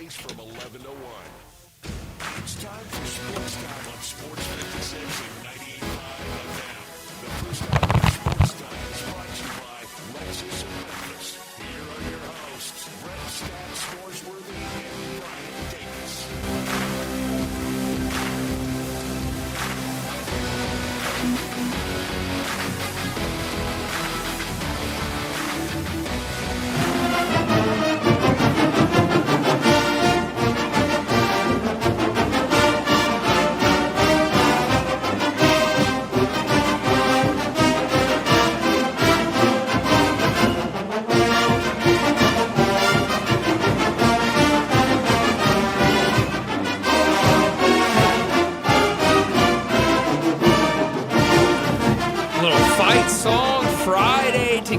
Weekdays from 11 to 1. It's time for Sportstime on Sports 56 and 98.5 FM. The first hour of Sportstime is brought to you by Lexus of Memphis. Here are your hosts, Brett Stat Scoresworthy and Brian Davis.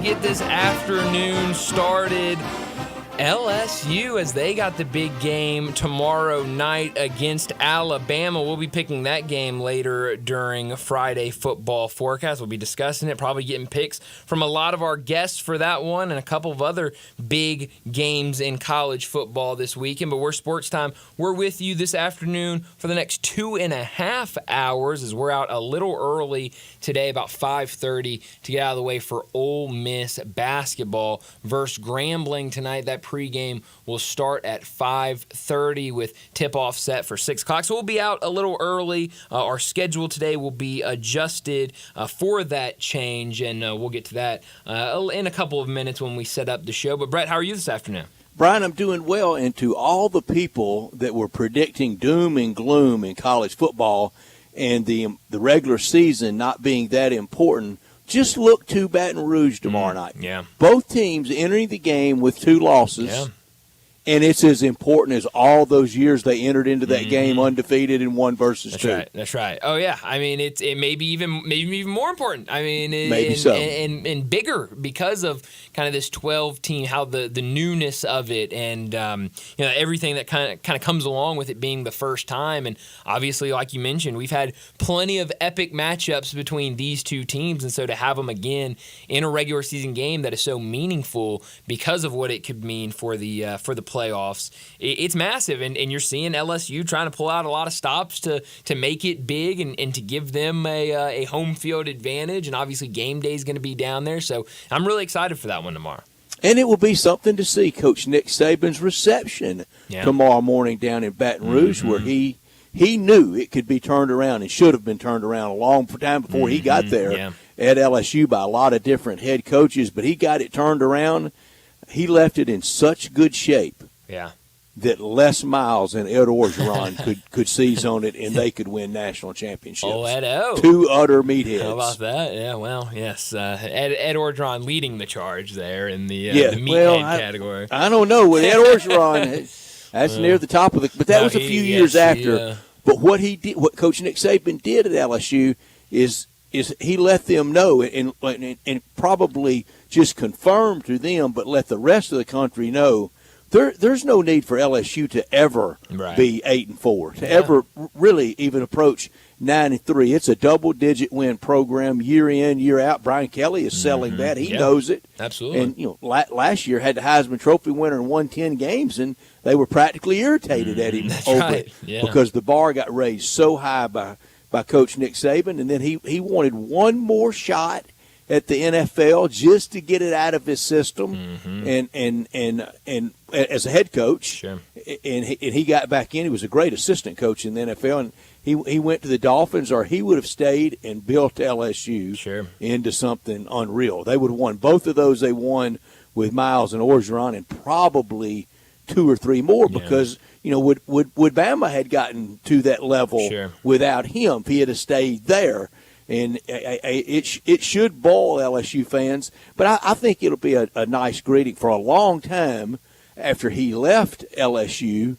Get this afternoon started. LSU, as they got the big game tomorrow night against Alabama. We'll be picking that game later during Friday Football Forecast. We'll be discussing it, probably getting picks from a lot of our guests for that one and a couple of other big games in college football this weekend. But we're Sports Time. We're with you this afternoon for the next 2.5 hours as we're out a little early today, about 5:30, to get out of the way for Ole Miss basketball versus Grambling tonight. That pregame will start at 5:30 with tip-off set for 6 o'clock. So we'll be out a little early. Our schedule today will be adjusted for that change, and we'll get to that in a couple of minutes when we set up the show. But, Brett, how are you this afternoon? Brian, I'm doing well, and to all the people that were predicting doom and gloom in college football and the regular season not being that important, just look to Baton Rouge tomorrow night. Yeah. Both teams entering the game with 2 losses. Yeah. And it's as important as all those years they entered into that game undefeated in 1 versus 2. That's right. Oh yeah. I mean, it may be even more important. I mean, and bigger because of kind of this 12 team, how the newness of it, and everything that kind of comes along with it being the first time. And obviously, like you mentioned, we've had plenty of epic matchups between these two teams, and so to have them again in a regular season game that is so meaningful because of what it could mean for the playoffs, it's massive, and you're seeing LSU trying to pull out a lot of stops to make it big and to give them a home field advantage, and obviously game day is going to be down there, so I'm really excited for that one tomorrow. And it will be something to see Coach Nick Saban's reception tomorrow morning down in Baton Rouge, where he knew it could be turned around and should have been turned around a long time before he got there at LSU by a lot of different head coaches, but he got it turned around. He left it in such good shape that Les Miles and Ed Orgeron could seize on it, and they could win national championships. Oh, Ed-O. 2 utter meatheads. How about that? Yeah, well, yes. Ed Orgeron leading the charge there in the meathead category. I don't know. With Ed Orgeron, that's near the top of the – but that was a few years after. But what he did, what Coach Nick Saban did at LSU is he let them know and probably just confirmed to them, but let the rest of the country know there's no need for LSU to ever be 8-4, to ever really even approach 9-3. It's a double-digit win program year in, year out. Brian Kelly is selling that. He knows it. Absolutely. And last year had the Heisman Trophy winner and won 10 games, and they were practically irritated at him over it because the bar got raised so high by Coach Nick Saban, and then he wanted one more shot at the NFL just to get it out of his system, and as a head coach, and he got back in. He was a great assistant coach in the NFL, and he went to the Dolphins, or he would have stayed and built LSU into something unreal. They would have won both of those. They won with Miles and Orgeron, and probably 2 or 3 more because would Bama had gotten to that level without him if he had stayed there. And it should boil LSU fans, but I think it'll be a nice greeting for a long time after he left LSU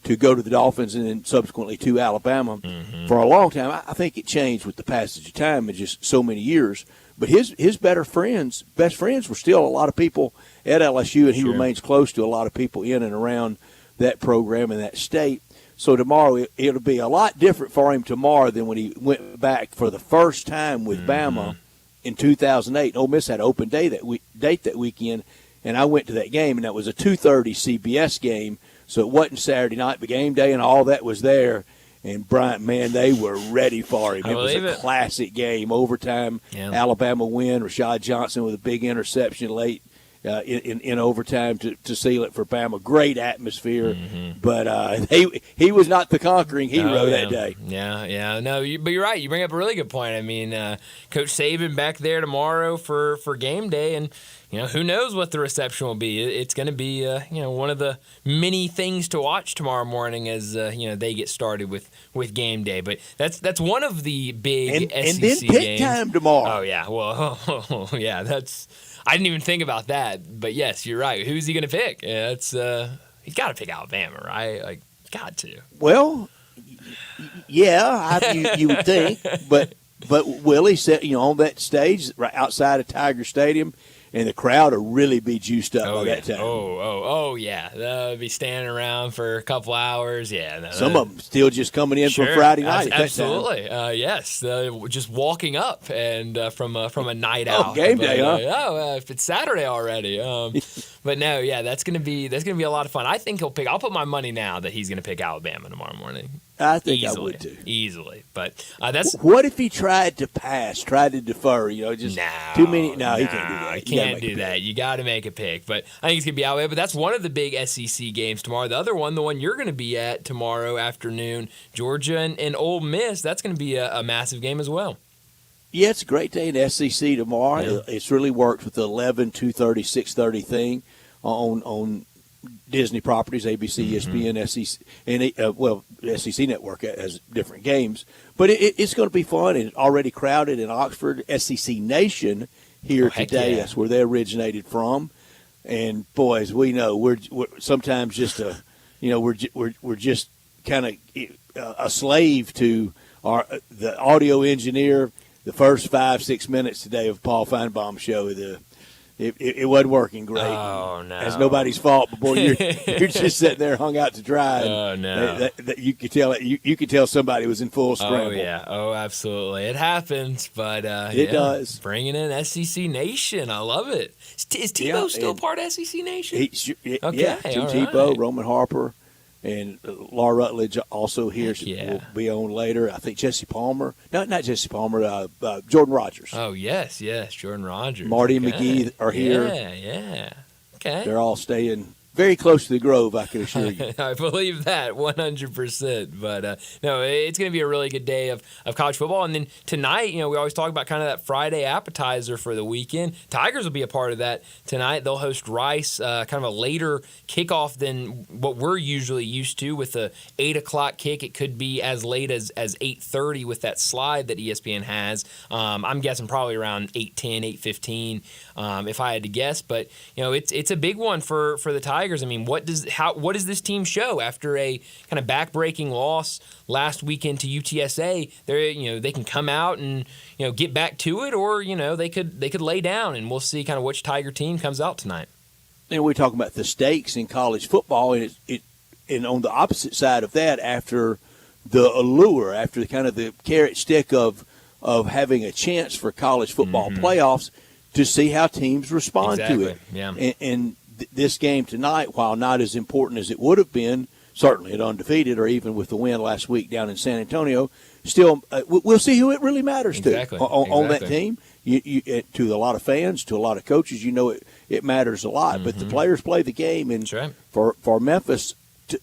to go to the Dolphins and then subsequently to Alabama. For a long time, I think it changed with the passage of time in just so many years. But his best friends were still a lot of people at LSU, and he remains close to a lot of people in and around that program and that state. So tomorrow, it'll be a lot different for him tomorrow than when he went back for the first time with Bama in 2008. Ole Miss had an open date that weekend, and I went to that game, and that was a 2:30 CBS game So it wasn't Saturday night, but game day and all that was there. And Bryant, man, they were ready for him. It was a classic game, overtime. Yeah. Alabama win. Rashad Johnson with a big interception late in overtime to seal it for Bama. Great atmosphere, but he was not the conquering hero that day. Yeah. No, but you're right. You bring up a really good point. I mean, Coach Saban back there tomorrow for game day, and who knows what the reception will be. It's going to be one of the many things to watch tomorrow morning as they get started with game day. But that's one of the big SEC and then pick games. Time tomorrow. Oh yeah, well yeah, I didn't even think about that. But yes, you're right. Who's he going to pick? Yeah, he's got to pick Alabama, right? Like, got to. Well, yeah, you would think, but Willie said, on that stage right outside of Tiger Stadium. And the crowd will really be juiced up by that time. Oh, yeah. They'll be standing around for a couple hours. Yeah. No, some of them still just coming in for Friday night. Absolutely. Yes. Just walking up and from a night out. Game day, huh? If it's Saturday already. But no, yeah, that's gonna be a lot of fun. I think I'll put my money now that he's gonna pick Alabama tomorrow morning. I think I would too. Easily. But that's. What if he tried to pass, tried to defer? Just too many. No, he can't do that. He can't do that. You got to make a pick. But I think it's gonna be Alabama. But that's one of the big SEC games tomorrow. The other one, the one you're gonna be at tomorrow afternoon, Georgia and Ole Miss. That's gonna be a massive game as well. Yeah, it's a great day in SEC tomorrow. Yeah. It's really worked with the 11, 2:30, 6:30 thing on Disney properties, ABC, ESPN, SEC, and SEC Network has different games. But it's going to be fun and already crowded in Oxford. SEC Nation here today. Yeah. That's where they originated from. And boys, we know we're sometimes just we're just kind of a slave to the audio engineer. The first 5-6 minutes today of Paul Feinbaum's show, it wasn't working great. Oh no, it's nobody's fault. But boy, you're just sitting there hung out to dry. Oh no, you could tell you could tell somebody was in full scramble. Oh yeah, absolutely, it happens. But it does. Bringing in SEC Nation, I love it. Is Tebow still part of SEC Nation? Okay, yeah, Tim Tebow, right. Roman Harper. And Laura Rutledge also here. Will be on later. I think Jesse Palmer. No, not Jesse Palmer. Jordan Rogers. Oh, yes, Jordan Rogers. Marty and McGee are here. Yeah. Okay. They're all staying very close to the Grove, I can assure you. I believe that 100%. But, no, it's going to be a really good day of college football. And then tonight, we always talk about kind of that Friday appetizer for the weekend. Tigers will be a part of that tonight. They'll host Rice, kind of a later kickoff than what we're usually used to with a 8 o'clock kick. It could be as late as 8:30 with that slide that ESPN has. I'm guessing probably around 8:10, 8:15 if I had to guess. But, it's a big one for the Tigers. I mean, what does this team show after a kind of back-breaking loss last weekend to UTSA? They can come out and get back to it, or they could lay down, and we'll see kind of which Tiger team comes out tonight. And we're talking about the stakes in college football, and on the opposite side of that, after the allure, after kind of the carrot stick of having a chance for college football playoffs, to see how teams respond to it. Yeah. And this game tonight, while not as important as it would have been, certainly at undefeated or even with the win last week down in San Antonio, still we'll see who it really matters to on that team. To a lot of fans, to a lot of coaches, it matters a lot. But the players play the game, and for Memphis,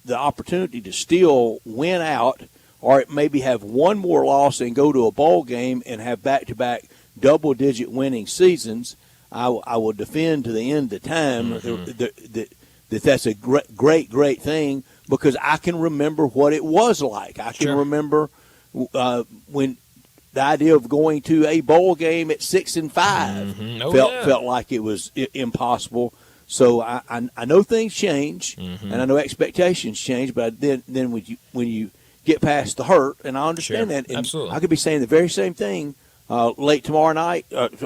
the opportunity to still win out, or maybe have one more loss and go to a bowl game and have back-to-back double-digit winning seasons, I will defend to the end of time that's a great thing, because I can remember what it was like. I can remember when the idea of going to a bowl game at 6-5 felt like it was impossible. So I know things change, and I know expectations change, but then when you get past the hurt, and I understand that, and absolutely. I could be saying the very same thing late tomorrow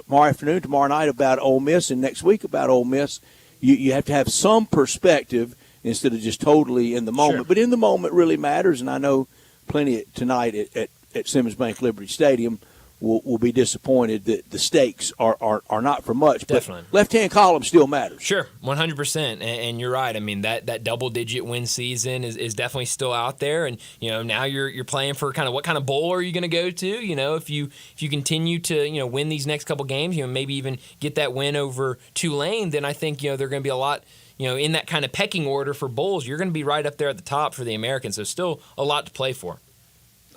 afternoon, tomorrow night about Ole Miss, and next week about Ole Miss. You have to have some perspective instead of just totally in the moment. But in the moment really matters, and I know plenty tonight at Simmons Bank Liberty Stadium will be disappointed that the stakes are not for much. Definitely. But left-hand column still matters. Sure, 100%. And you're right. I mean, that double-digit win season is definitely still out there. And, now you're playing for kind of what kind of bowl are you going to go to? If you continue to, win these next couple games, maybe even get that win over Tulane, then I think, they're going to be a lot, in that kind of pecking order for bowls. You're going to be right up there at the top for the Americans. So still a lot to play for.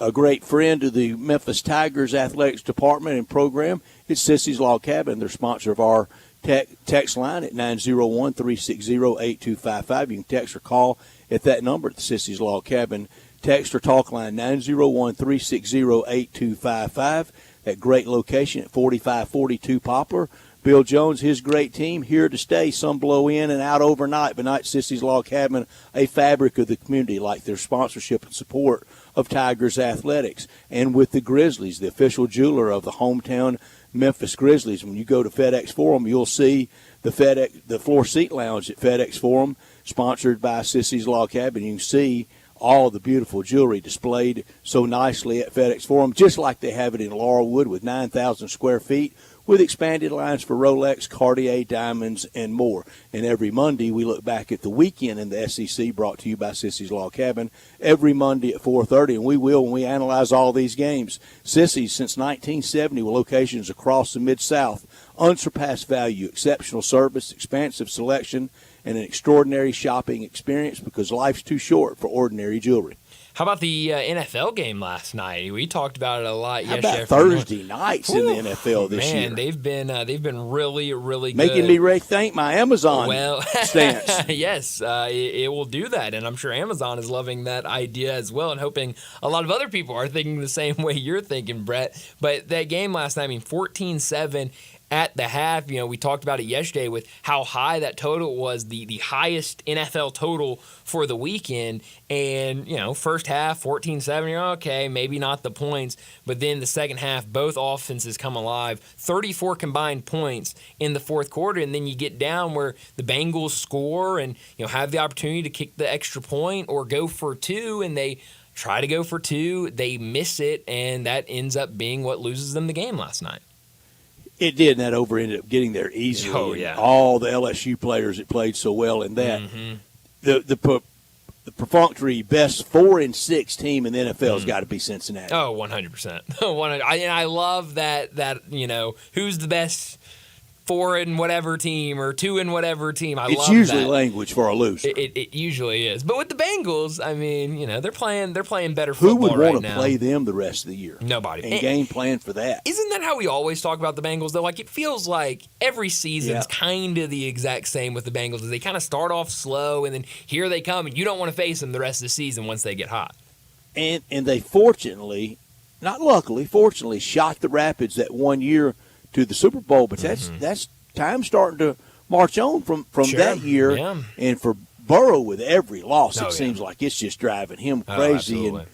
A great friend of the Memphis Tigers athletics department and program is Sissy's Log Cabin. They're sponsor of our text line at 901-360-8255. You can text or call at that number at the Sissy's Log Cabin. Text or talk line 901-360-8255. That great location at 4542 Poplar. Bill Jones, his great team, here to stay. Some blow in and out overnight, but not Sissy's Log Cabin, a fabric of the community, like their sponsorship and support of Tigers athletics. And with the Grizzlies, the official jeweler of the hometown Memphis Grizzlies. When you go to FedEx Forum, you'll see the floor seat lounge at FedEx Forum, sponsored by Sissy's Log Cabin. You can see all the beautiful jewelry displayed so nicely at FedEx Forum, just like they have it in Laurelwood with 9,000 square feet, with expanded lines for Rolex, Cartier, diamonds, and more. And every Monday, we look back at the weekend in the SEC, brought to you by Sissy's Log Cabin, every Monday at 4:30, and we will when we analyze all these games. Sissy's, since 1970, with locations across the Mid-South, unsurpassed value, exceptional service, expansive selection, and an extraordinary shopping experience, because life's too short for ordinary jewelry. How about the NFL game last night? We talked about it a lot yesterday. How about Thursday nights in the NFL this year? Man, they've been really, really good. Making me ready to thank my Amazon stance. Yes, it will do that, and I'm sure Amazon is loving that idea as well, and hoping a lot of other people are thinking the same way you're thinking, Brett. But that game last night, 14-7. At the half, we talked about it yesterday with how high that total was, the highest NFL total for the weekend. And, first half, 14-7, you're okay, maybe not the points. But then the second half, both offenses come alive. 34 combined points in the fourth quarter. And then you get down where the Bengals score and, have the opportunity to kick the extra point or go for two. And they try to go for two. They miss it. And that ends up being what loses them the game last night. It did, and that over ended up getting there easily. Oh, yeah. All the LSU players that played so well in that. Mm-hmm. The perfunctory best 4-6 team in the NFL has got to be Cincinnati. Oh, 100%. 100. I love that, who's the best 4 in whatever team or 2 in whatever team. I love that. It's usually language for a loser. It usually is. But with the Bengals, they're playing better football. Who would right want now. to play them the rest of the year? Nobody. And game plan for that. Isn't that how we always talk about the Bengals, though? Like, it feels like every season's kind of the exact same with the Bengals. They kind of start off slow, and then here they come, and you don't want to face them the rest of the season once they get hot. And they fortunately, not luckily, fortunately, shot the Rapids that one year to the Super Bowl, but that's time starting to march on from that year. Yeah. And for Burrow, with every loss, it seems like it's just driving him crazy. And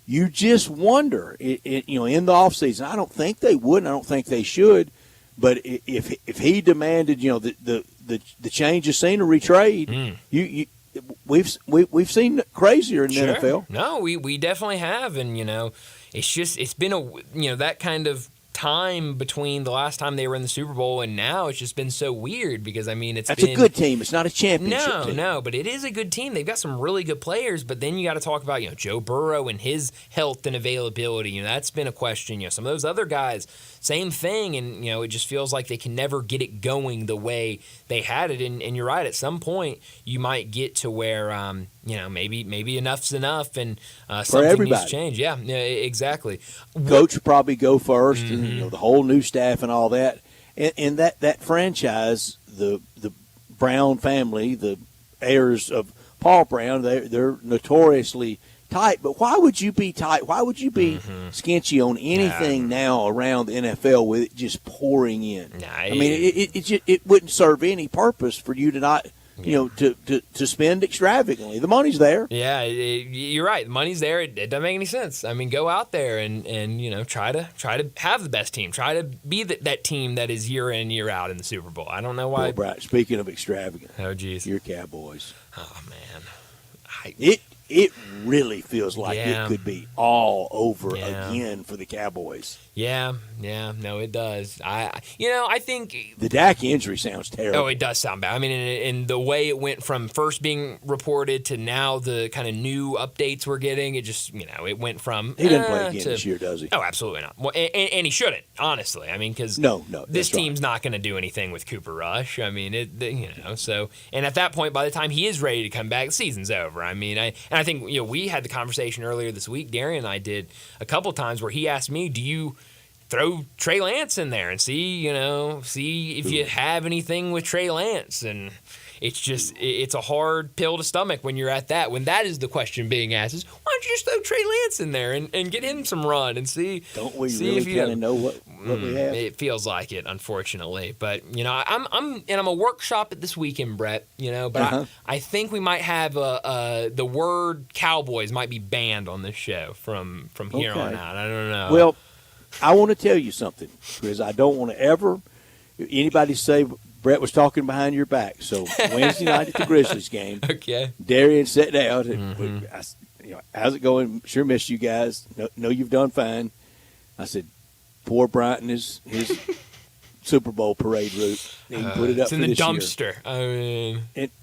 you just wonder, in the offseason, I don't think they would, and I don't think they should, but if he demanded, the change of scenery trade, we've seen crazier in the NFL. No, we definitely have, and it's been that kind of time between the last time they were in the Super Bowl and now. It's just been so weird because that's a good team. It's not a championship team. No, but it is a good team. They've got some really good players, but then you got to talk about Joe Burrow and his health and availability. That's been a question. Some of those other guys, same thing, and it just feels like they can never get it going the way they had it. And you're right. At some point, you might get to where maybe enough's enough, and something needs to change. Yeah, exactly. Coach would probably go first, and the whole new staff and all that. And that franchise, the Brown family, the heirs of Paul Brown, they're notoriously tight. But why would you be tight? Why would you be skinchy on anything now around the NFL with it just pouring in? It wouldn't serve any purpose for you to not. To spend extravagantly. The money's there. Yeah, you're right. The money's there. It doesn't make any sense. Go out there and try to have the best team. Try to be that team that is year in, year out in the Super Bowl. I don't know why. Well, Brian, speaking of extravagant, oh geez, your Cowboys. Oh man, it really feels like Yeah. it could be all over Yeah. again for the Cowboys. Yeah, no, it does. I think The Dak injury sounds terrible. Oh, it does sound bad. I mean, and the way it went from first being reported to now the kind of new updates we're getting, it just, it went from He doesn't play again to, this year, does he? Oh, absolutely not. Well, and he shouldn't, honestly. I mean, because No, this that's right. team's not going to do anything with Cooper Rush. I mean, so, and at that point, by the time he is ready to come back, the season's over. I mean, I think, we had the conversation earlier this week, Darian and I did a couple times where he asked me, do you throw Trey Lance in there and see if you have anything with Trey Lance? And it's a hard pill to stomach when you're at that. When that is the question being asked is, why don't you just throw Trey Lance in there and get him some run and see? Don't we see really if you kind of know what we have? It feels like it, unfortunately. But I'm a workshop it this weekend, Brett. But I think we might have the word Cowboys might be banned on this show from here on out. I don't know. Well, I want to tell you something, because I don't want to ever anybody say Brett was talking behind your back. So Wednesday night at the Grizzlies game, okay, Darian sat down and how's it going? Sure miss you guys. Know you've done fine. I said, poor Bryant and his Super Bowl parade route. He put it up it's in for the this year. dumpster. I mean,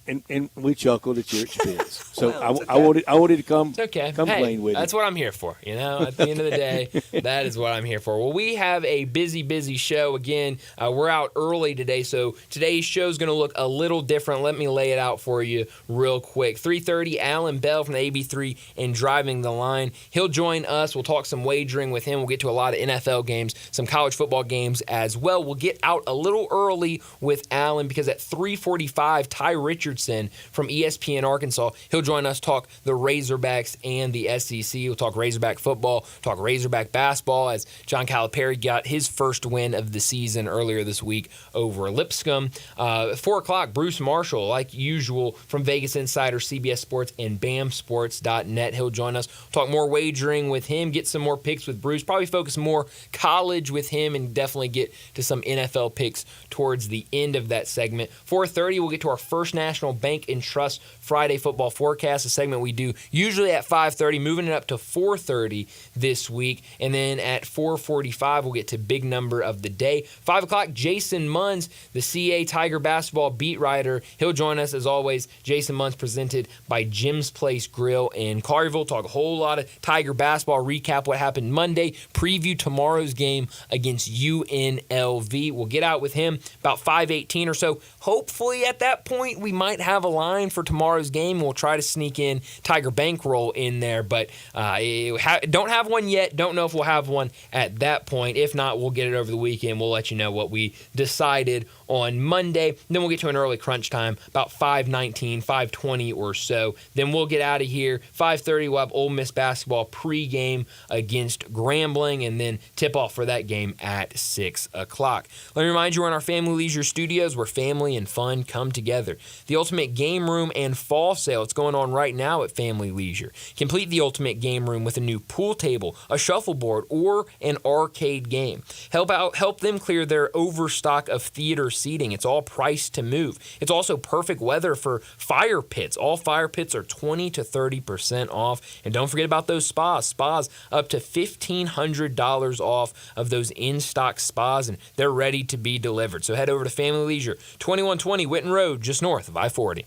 And we chuckled at your expense. So Well, it's I wanted to come it's okay. come Hey, clean with that's you. what I'm here for. At the end of the day, that is what I'm here for. Well, we have a busy show again. We're out early today, so today's show is going to look a little different. Let me lay it out for you real quick. 3:30, Alan Bell from the AB3 and Driving the Line. He'll join us. We'll talk some wagering with him. We'll get to a lot of NFL games, some college football games as well. We'll get out a little early with Alan because at 3:45, Ty Richardson from ESPN Arkansas, he'll join us, talk the Razorbacks and the SEC. We'll talk Razorback football, talk Razorback basketball as John Calipari got his first win of the season earlier this week over Lipscomb. 4 o'clock, Bruce Marshall, like usual, from Vegas Insider, CBS Sports, and BAMSports.net. He'll join us, talk more wagering with him, get some more picks with Bruce, probably focus more college with him, and definitely get to some NFL picks towards the end of that segment. 4:30, we'll get to our First National Bank and Trust Friday Football Forecast, a segment we do usually at 5:30, moving it up to 4:30 this week. And then at 4:45, we'll get to Big Number of the Day. 5 o'clock, Jason Munns, the CA Tiger basketball beat writer. He'll join us as always. Jason Munns, presented by Jim's Place Grill in Collierville. Talk a whole lot of Tiger basketball, recap what happened Monday, preview tomorrow's game against UNLV. We'll get out with him about 5:18 or so. Hopefully at that point we might have a line for tomorrow's game. We'll try to sneak in Tiger Bankroll in there, but don't have one yet. Don't know if we'll have one at that point. If not, we'll get it over the weekend. We'll let you know what we decided on Monday. Then we'll get to an early crunch time, about 5:19, 5:20 or so. Then we'll get out of here. 5:30, we'll have Ole Miss basketball pregame against Grambling, and then tip-off for that game at 6 o'clock. Let me remind you, we're in our Family Leisure Studios where family and fun come together. The Ultimate Game Room and Fall Sale, it's going on right now at Family Leisure. Complete the Ultimate Game Room with a new pool table, a shuffleboard, or an arcade game. Help them clear their overstock of theater seating. It's all priced to move. It's also perfect weather for fire pits. All fire pits are 20 to 30% off. And don't forget about those spas. Spas up to $1,500 off of those in-stock spas, and they're ready to be delivered. So head over to Family Leisure, 2120 Witten Road, just north of I-40.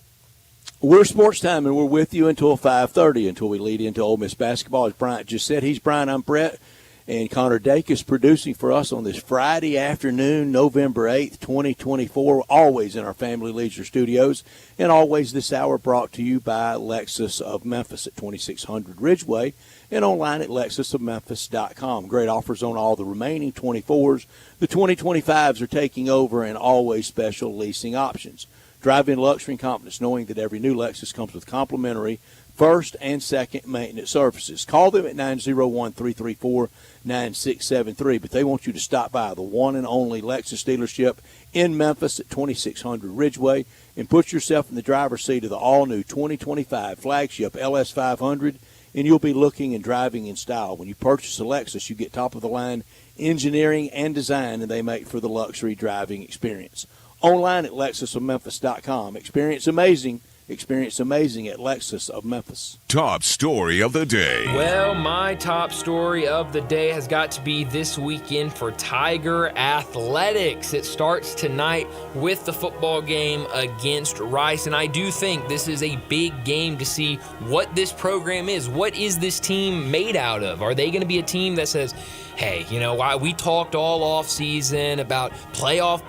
We're Sportstime, and we're with you until 5:30, until we lead into Ole Miss basketball. As Bryant just said, he's Brian, I'm Brett, and Connor Dake is producing for us on this Friday afternoon, November 8th, 2024, always in our Family Leisure Studios, and always this hour brought to you by Lexus of Memphis at 2600 Ridgeway and online at lexusofmemphis.com. Great offers on all the remaining 24s. The 2025s are taking over, and always special leasing options. Drive in luxury and confidence knowing that every new Lexus comes with complimentary first and second maintenance services. Call them at 901-334-9673, but they want you to stop by the one and only Lexus dealership in Memphis at 2600 Ridgeway and put yourself in the driver's seat of the all-new 2025 flagship LS500, and you'll be looking and driving in style. When you purchase a Lexus, you get top-of-the-line engineering and design, and they make for the luxury driving experience. Online at lexusofmemphis.com. Experience amazing. Experience amazing at Lexus of Memphis. Top story of the day. Well, my top story of the day has got to be this weekend for Tiger Athletics. It starts tonight with the football game against Rice, and I do think this is a big game to see what this program is. What is this team made out of? Are they going to be a team that says, hey, you know, we talked all off season about playoff,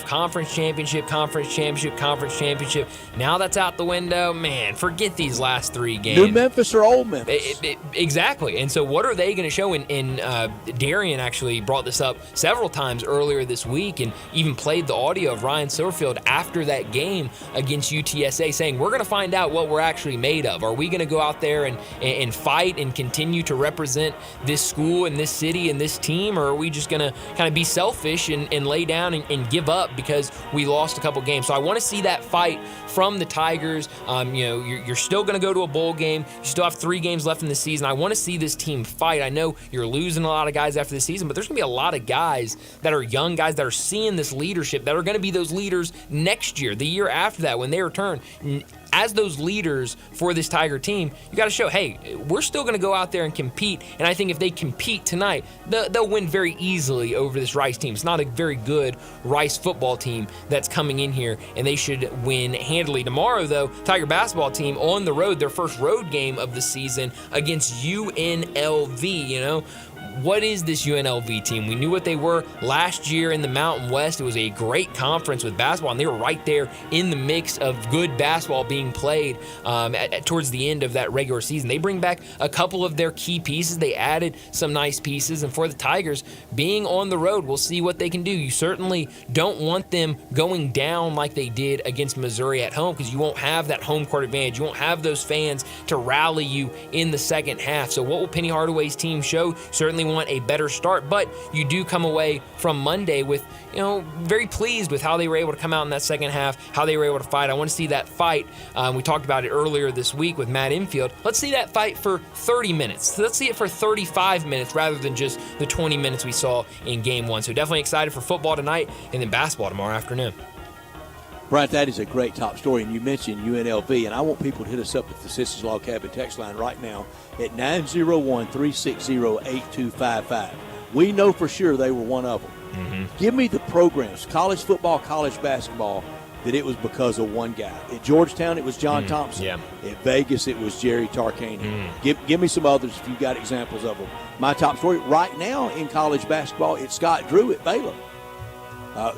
conference championship. Now that's out the window. Man, forget these last 3 games. New Memphis or old Memphis? Exactly. And so what are they going to show? And Darian actually brought this up several times earlier this week and even played the audio of Ryan Silverfield after that game against UTSA saying, we're going to find out what we're actually made of. Are we going to go out there and fight and continue to represent this school and this city and this team, or are we just going to kind of be selfish and lay down and give up because we lost a couple games? So I want to see that fight from the Tigers. You're still going to go to a bowl game. You still have 3 games left in the season. I want to see this team fight. I know you're losing a lot of guys after the season, but there's going to be a lot of guys that are young guys that are seeing this leadership, that are going to be those leaders next year, the year after that when they return. As those leaders for this Tiger team, you got to show, hey, we're still going to go out there and compete. And I think if they compete tonight, they'll win very easily over this Rice team. It's not a very good Rice football team that's coming in here, and they should win handily. Tomorrow, though, Tiger basketball team on the road, their first road game of the season against UNLV. You know, what is this UNLV team? We knew what they were last year in the Mountain West. It was a great conference with basketball, and they were right there in the mix of good basketball being played towards the end of that regular season. They bring back a couple of their key pieces. They added some nice pieces, and for the Tigers, being on the road, we'll see what they can do. You certainly don't want them going down like they did against Missouri at home, because you won't have that home court advantage. You won't have those fans to rally you in the second half. So what will Penny Hardaway's team show? Certainly want a better start, but you do come away from Monday with, very pleased with how they were able to come out in that second half, how they were able to fight. I want to see that fight. We talked about it earlier this week with Matt Infield. Let's see that fight for 30 minutes. Let's see it for 35 minutes rather than just the 20 minutes we saw in game 1. So definitely excited for football tonight and then basketball tomorrow afternoon. Bryant, that is a great top story, and you mentioned UNLV, and I want people to hit us up at the Sissons Log Cabin text line right now at 901-360-8255. We know for sure they were one of them. Mm-hmm. Give me the programs, college football, college basketball, that it was because of one guy. At Georgetown, it was John Thompson. Yeah. At Vegas, it was Jerry Tarkanian. Give me some others if you've got examples of them. My top story right now in college basketball, it's Scott Drew at Baylor.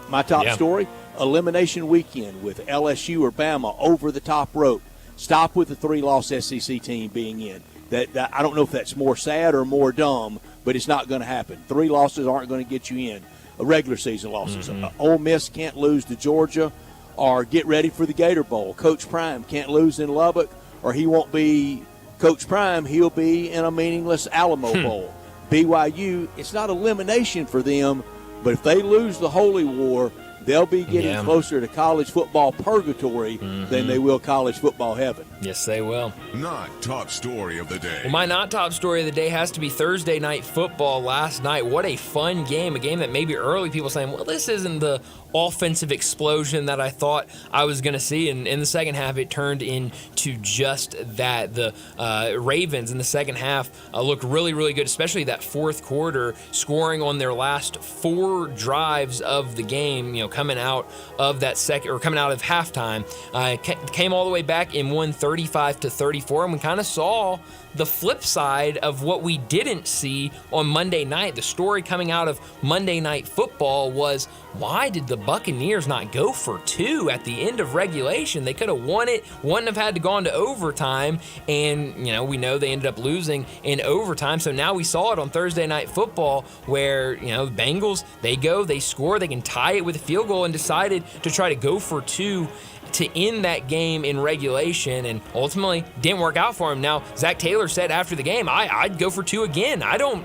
My top story, elimination weekend with LSU or Bama over the top rope. Stop with the 3-loss SEC team being in. That I don't know if that's more sad or more dumb, but it's not going to happen. 3 losses aren't going to get you in. Regular season losses. Ole Miss can't lose to Georgia, or get ready for the Gator Bowl. Coach Prime can't lose in Lubbock, or he won't be Coach Prime. He'll be in a meaningless Alamo Bowl. BYU, it's not elimination for them, but if they lose the Holy War, they'll be getting closer to college football purgatory than they will college football heaven. Yes, they will. Not top story of the day. Well, my not top story of the day has to be Thursday night football last night. What a fun game. A game that maybe early people saying, well, this isn't the offensive explosion that I thought I was going to see. And in the second half, it turned into just that. The Ravens in the second half looked really, really good, especially that fourth quarter, scoring on their last 4 drives of the game, coming out of that coming out of halftime. Came all the way back and won 35-34, and we kind of saw the flip side of what we didn't see on Monday night. The story coming out of Monday Night Football was, why did the Buccaneers not go for 2 at the end of regulation? They could have won it, wouldn't have had to go on to overtime, and we know they ended up losing in overtime. So now we saw it on Thursday Night Football where the Bengals, they score, they can tie it with a field goal, and decided to try to go for 2 to end that game in regulation, and ultimately didn't work out for him. Now, Zach Taylor said after the game, I'd go for 2 again. I'm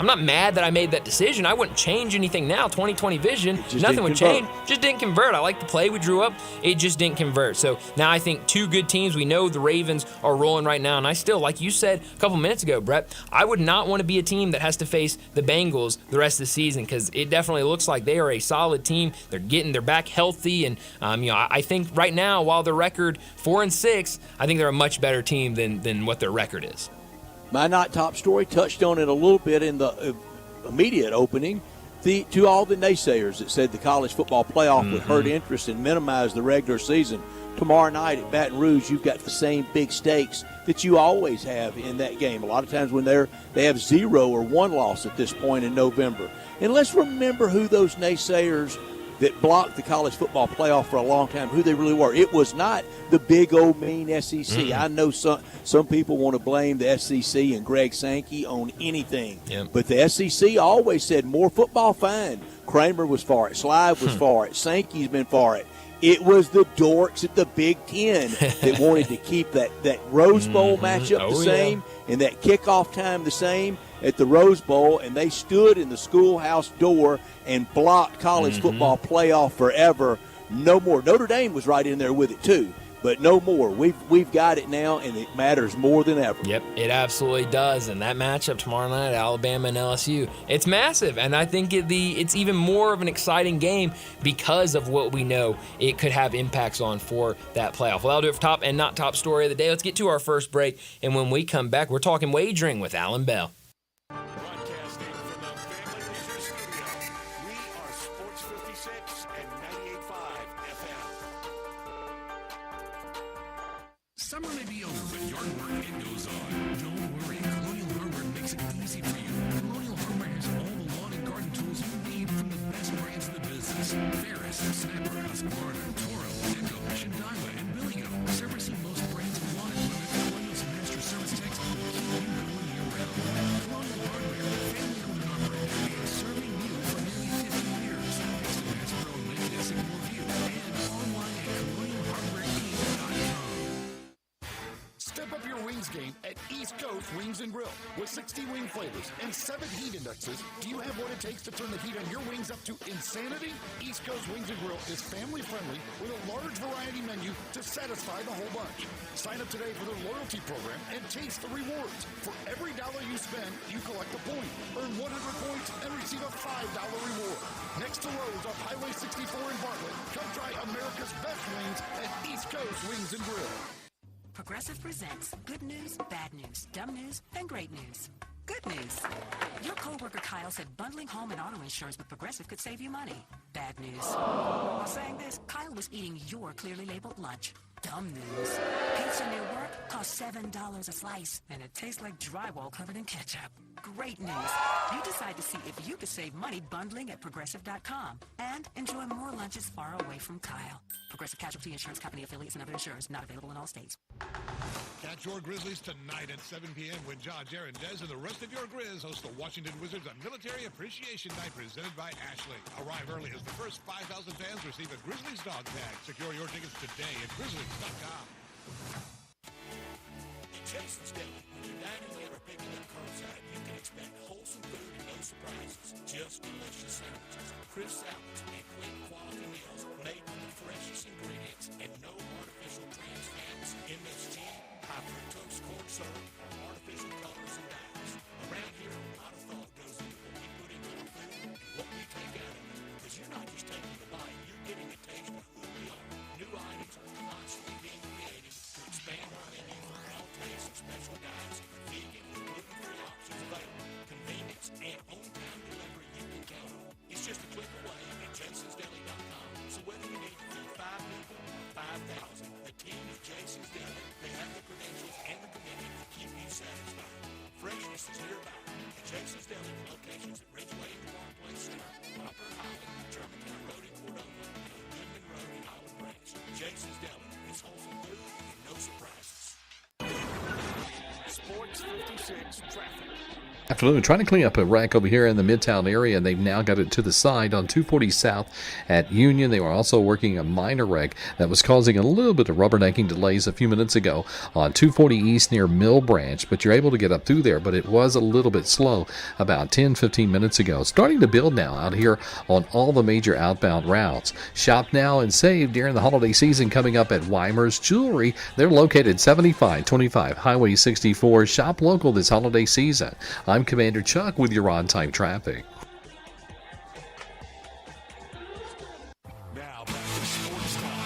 not mad that I made that decision. I wouldn't change anything now. 2020 vision, nothing would change. Just didn't convert. I like the play we drew up. It just didn't convert. So now I think 2 good teams. We know the Ravens are rolling right now, and I still, like you said a couple minutes ago, Brett, I would not want to be a team that has to face the Bengals the rest of the season, because it definitely looks like they are a solid team. They're back healthy, and I think right now, while the record 4-6, I think they're a much better team than what their record is. My not top story touched on it a little bit in the immediate opening. To all the naysayers that said the college football playoff would hurt interest and minimize the regular season, tomorrow night at Baton Rouge, you've got the same big stakes that you always have in that game. A lot of times when they have 0 or 1 loss at this point in November. And let's remember who those naysayers that blocked the college football playoff for a long time, who they really were. It was not the big old mean SEC. I know some people want to blame the SEC and Greg Sankey on anything. But the SEC always said more football, fine. Kramer was for it. Slive was for it. Sankey's been for it. It was the dorks at the Big Ten that wanted to keep that Rose Bowl matchup the same and that kickoff time the same at the Rose Bowl, and they stood in the schoolhouse door and blocked college football playoff forever. No more. Notre Dame was right in there with it too, but no more. We've got it now, and it matters more than ever. Yep, it absolutely does. And that matchup tomorrow night, Alabama and LSU, it's massive. And I think it's even more of an exciting game because of what we know it could have impacts on for that playoff. Well, that'll do it for top and not top story of the day. Let's get to our first break. And when we come back, we're talking wagering with Alan Bell. Broadcasting from the Family Leisure Studio, we are Sports 56 and 98.5 FM. Summer may be over, but yard work, it goes on. Don't worry, Colonial Hardware makes it easy for you. Colonial Hardware has all the lawn and garden tools you need from the best brands in the business. Ferris, Snapper, Husqvarna, Toro, Echo, Shindaiwa, and Billigo. Servicing most brands of lawn equipment, Colonial's master service techs will keep you going year-round. Colonial Hardware, family-owned and operated, and serving you for nearly 50 years. Next to Bass Pro Lake at Sycamore View, and online at colonialhardwareinc.com. Step up your wings game at East Coast Wings and Grill. With 60 wing flavors and 7 heat indexes, do you have what it takes to turn the heat on your wings up to insanity? East Coast Wings and Grill is family friendly with a large variety menu to satisfy the whole bunch. Sign up today for their loyalty program and taste the rewards. For every dollar you spend, you collect a point. Earn 100 points and receive a $5 reward. Next to Lowe's off Highway 64 in Bartlett, come try America's best wings at East Coast Wings and Grill. Progressive presents good news, bad news, dumb news, and great news. Good news. Your coworker Kyle said bundling home and auto insurance with Progressive could save you money. Bad news. While saying this, Kyle was eating your clearly labeled lunch. Dumb news. Pizza near work costs $7 a slice, and it tastes like drywall covered in ketchup. Great news. You decide to see if you could save money bundling at Progressive.com and enjoy more lunches far away from Kyle. Progressive Casualty Insurance Company affiliates and other insurers not available in all states. Catch your Grizzlies tonight at 7 p.m. when John, Jaron, Dez, and the rest of your Grizz host the Washington Wizards on Military Appreciation Night presented by Ashley. Arrive early as the first 5,000 fans receive a Grizzlies dog tag. Secure your tickets today at Grizzlies.com. Jason's Deli. When you're dining in or picking up curbside, you can expect wholesome food and no surprises. Just delicious sandwiches, crisp salads, and clean quality meals made with the freshest ingredients and no artificial trans fats, MSG, high fructose corn syrup, or artificial colors and dyes. Around here, a lot of thought goes into what we put into our food and what we take out of it. Because you're not just taking a bite, you're getting a taste of who we are. New items are constantly being created to expand our menu for all tastes and special guides, vegan and gluten-free options available, convenience, and on-time delivery you can count on. It's just a click away at jasonsdeli.com. So whether you need to feed 5 people or 5,000, the team at Jason's Deli, they have the credentials and the commitment to keep you satisfied. Freshness is nearby at Jason's Deli locations at Ridgeway and Parkplace Center, Popper Island, Germantown Road in Cordova, and on Goodman Road in Olive Branch. Jason's Deli is wholesome food and no surprises. Sports 56 traffic. Afternoon, trying to clean up a wreck over here in the Midtown area, and they've now got it to the side on 240 South at Union. They were also working a minor wreck that was causing a little bit of rubbernecking delays a few minutes ago on 240 East near Mill Branch, but you're able to get up through there, but it was a little bit slow about 10-15 minutes ago. Starting to build now out here on all the major outbound routes. Shop now and save during the holiday season coming up at Weimer's Jewelry. They're located 7525 Highway 64. Shop local this holiday season. I'm Commander Chuck with your on-time traffic. Now back to Sports Time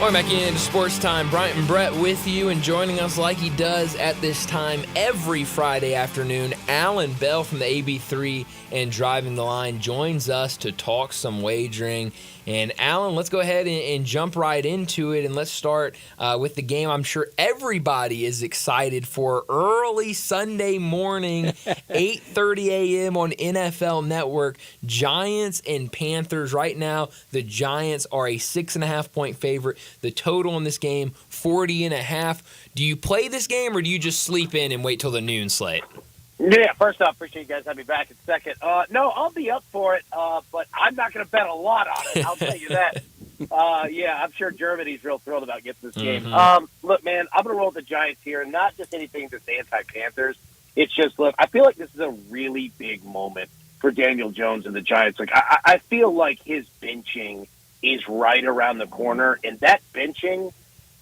Welcome back into Sports Time. Bryant and Brett with you, and joining us like he does at this time every Friday afternoon, Alan Bell from the AB3 and Driving the Line joins us to talk some wagering. And Alan, let's go ahead and jump right into it, and let's start with the game I'm sure everybody is excited for. Early Sunday morning, 8:30 a.m. on NFL Network. Giants and Panthers. Right now, the Giants are a 6.5-point favorite. The total in this game, 40.5. Do you play this game, or do you just sleep in and wait till the noon slate? Yeah, first off, appreciate you guys having me back in second. No, I'll be up for it, but I'm not going to bet a lot on it. I'll tell you that. Yeah, I'm sure Germany's real thrilled about getting this game. Look, man, I'm going to roll with the Giants here, and not just anything that's anti-Panthers. It's just, look, I feel like this is a really big moment for Daniel Jones and the Giants. Like, I feel like his benching is right around the corner, and that benching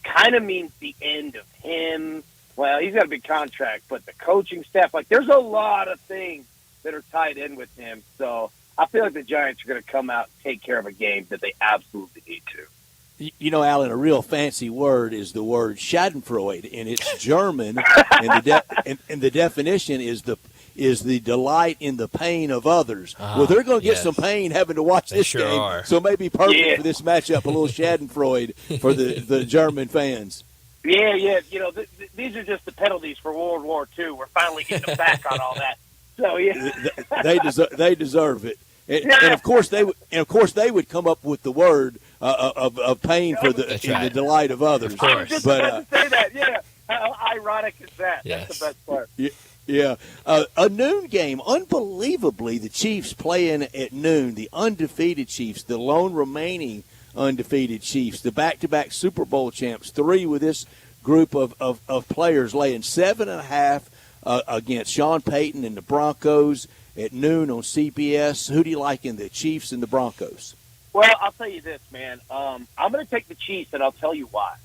kind of means the end of him. Well, he's got a big contract, but the coaching staff, like, there's a lot of things that are tied in with him. So I feel like the Giants are going to come out and take care of a game that they absolutely need to. You know, Alan, a real fancy word is the word Schadenfreude, and it's German, and the definition is the delight in the pain of others. Well, they're going to get some pain having to watch this game, so it may be perfect for this matchup, a little Schadenfreude for the German fans. Yeah. You know, these are just the penalties for World War II. We're finally getting them back on all that. So yeah, they deserve it, and of course they would come up with the word of pain for the delight of others. Of course. I was just about to say that. Yeah, how ironic is that? Yes. That's the best part. Yeah. A noon game. Unbelievably, the Chiefs playing at noon. The undefeated Chiefs, the lone remaining undefeated Chiefs, the back-to-back Super Bowl champs, 3 with this group of players laying 7.5 against Sean Payton and the Broncos at noon on CBS. Who do you like in the Chiefs and the Broncos? Well, I'll tell you this, man. I'm going to take the Chiefs, and I'll tell you why.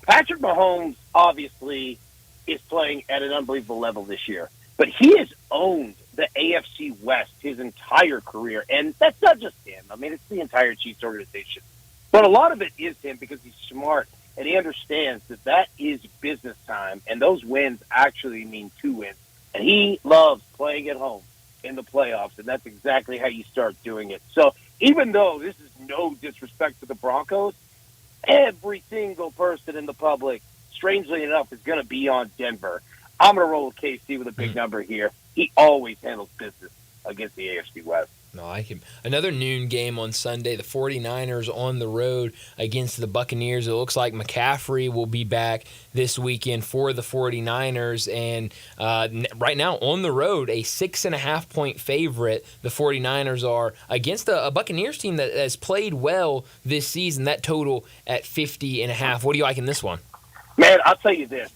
Patrick Mahomes obviously is playing at an unbelievable level this year, but he has owned the AFC West his entire career, and that's not just him. I mean, it's the entire Chiefs organization. But a lot of it is him because he's smart, and he understands that is business time, and those wins actually mean 2 wins. And he loves playing at home in the playoffs, and that's exactly how you start doing it. So even though this is no disrespect to the Broncos, every single person in the public, strangely enough, is going to be on Denver. I'm going to roll with KC with a big number here. He always handles business against the AFC West. No, I can. Another noon game on Sunday. The 49ers on the road against the Buccaneers. It looks like McCaffrey will be back this weekend for the 49ers. And right now on the road, a 6.5-point favorite, the 49ers are against a Buccaneers team that has played well this season. That total at 50.5. What do you like in this one? Man, I'll tell you this.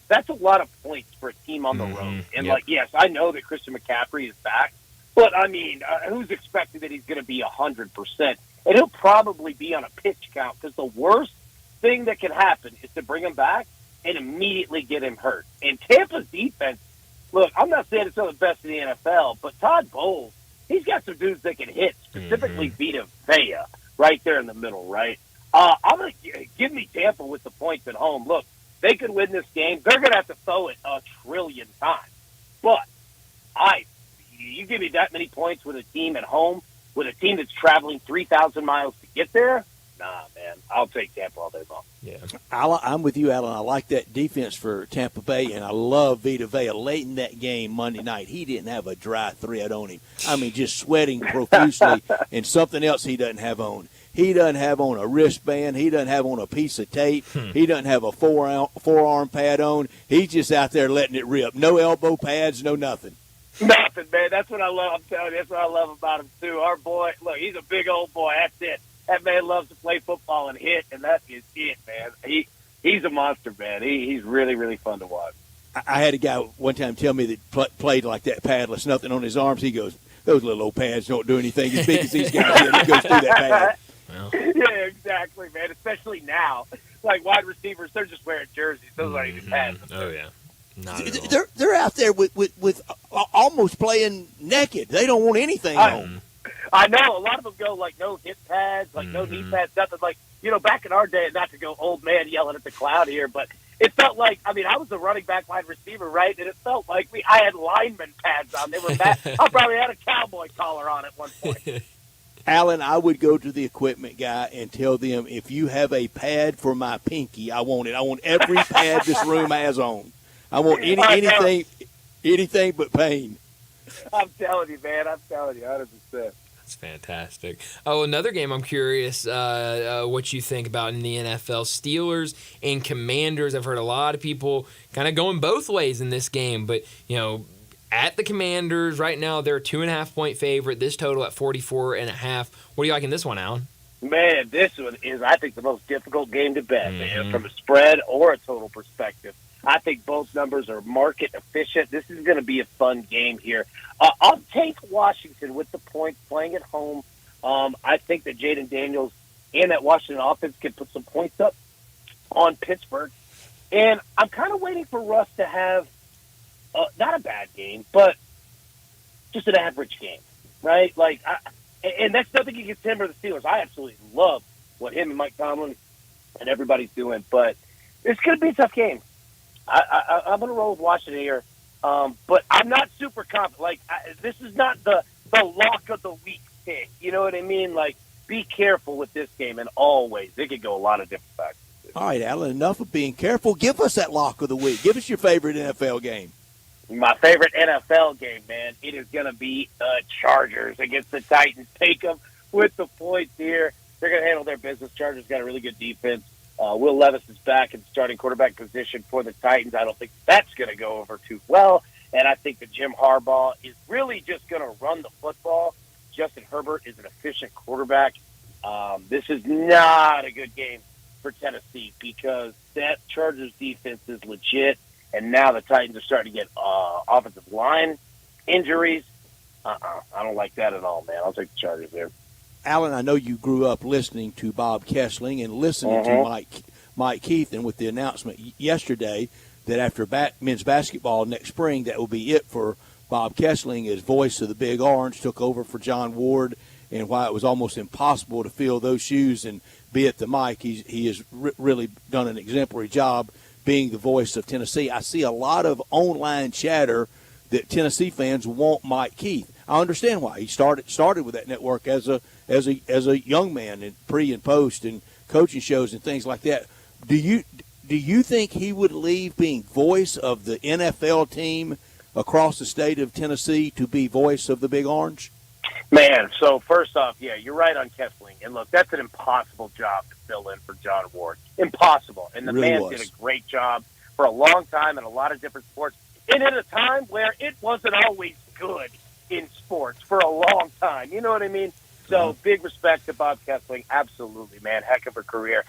That's a lot of points for a team on the road. And, yes, I know that Christian McCaffrey is back. But, I mean, who's expecting that he's going to be 100%? And he'll probably be on a pitch count because the worst thing that can happen is to bring him back and immediately get him hurt. And Tampa's defense, look, I'm not saying it's one of the best in the NFL, but Todd Bowles, he's got some dudes that can hit, specifically Vita Vea right there in the middle, right? I'm going to give me Tampa with the points at home. Look, they could win this game. They're going to have to throw it 1 trillion times. But you give me that many points with a team at home, with a team that's traveling 3,000 miles to get there? Nah, man. I'll take Tampa all day long. Yeah, I'm with you, Alan. I like that defense for Tampa Bay, and I love Vita Vea. Late in that game Monday night, he didn't have a dry thread on him. I mean, just sweating profusely, and something else he doesn't have on. He doesn't have on a wristband. He doesn't have on a piece of tape. He doesn't have a forearm pad on. He's just out there letting it rip. No elbow pads, no nothing. Nothing, man. That's what I love. I'm telling you, that's what I love about him, too. Our boy, look, he's a big old boy. That's it. That man loves to play football and hit, and that is it, man. He's a monster, man. He's really, really fun to watch. I had a guy one time tell me that played like that, padless, nothing on his arms. He goes, those little old pads don't do anything as big as these guys did. He goes through that pad. Well. Yeah, exactly, man. Especially now. Like wide receivers, they're just wearing jerseys. Those aren't even pads. Oh, yeah. They're out there with almost playing naked. They don't want anything on. I know. A lot of them go like no hip pads, like no knee pads, nothing. Like back in our day, not to go old man yelling at the cloud here, but it felt like, I was a running back wide receiver, right? And it felt like I had lineman pads on. They were bad. I probably had a cowboy collar on at one point. Alan, I would go to the equipment guy and tell them, if you have a pad for my pinky, I want it. I want every pad this room has on. I want anything but pain. I'm telling you, man. I'm telling you, 100%. That's fantastic. Oh, another game I'm curious what you think about in the NFL. Steelers and Commanders. I've heard a lot of people kind of going both ways in this game, but, at the Commanders right now, they're a 2.5-point favorite. This total at 44.5. What do you like in this one, Alan? Man, this one is, I think, the most difficult game to bet, man, from a spread or a total perspective. I think both numbers are market efficient. This is going to be a fun game here. I'll take Washington with the points playing at home. I think that Jaden Daniels and that Washington offense can put some points up on Pittsburgh. And I'm kind of waiting for Russ to have not a bad game, but just an average game, right? And that's nothing against him or the Steelers. I absolutely love what him and Mike Tomlin and everybody's doing, but it's going to be a tough game. I'm going to roll with Washington here, but I'm not super confident. This is not the lock of the week pick. You know what I mean? Be careful with this game, and always. It could go a lot of different factors. All right, Alan, enough of being careful. Give us that lock of the week. Give us your favorite NFL game. My favorite NFL game, man, it is going to be Chargers against the Titans. Take them with the points here. They're going to handle their business. Chargers got a really good defense. Will Levis is back in starting quarterback position for the Titans. I don't think that's going to go over too well. And I think that Jim Harbaugh is really just going to run the football. Justin Herbert is an efficient quarterback. This is not a good game for Tennessee because that Chargers defense is legit. And now the Titans are starting to get offensive line injuries. I don't like that at all, man. I'll take the Chargers there. Alan, I know you grew up listening to Bob Kessling and listening to Mike Keith, and with the announcement yesterday that after men's basketball next spring, that will be it for Bob Kessling as voice of the Big Orange, took over for John Ward, and why it was almost impossible to fill those shoes and be at the mic. He has really done an exemplary job being the voice of Tennessee. I see a lot of online chatter that Tennessee fans want Mike Keith. I understand why. He started with that network as a young man in pre and post and coaching shows and things like that. Do you think he would leave being voice of the NFL team across the state of Tennessee to be voice of the Big Orange? Man, so first off, yeah, you're right on Kessling. And look, that's an impossible job to fill in for John Ward. Impossible. And the man did a great job for a long time in a lot of different sports. And at a time where it wasn't always good in sports for a long time. You know what I mean? So big respect to Bob Kessling. Absolutely, man. Heck of a career.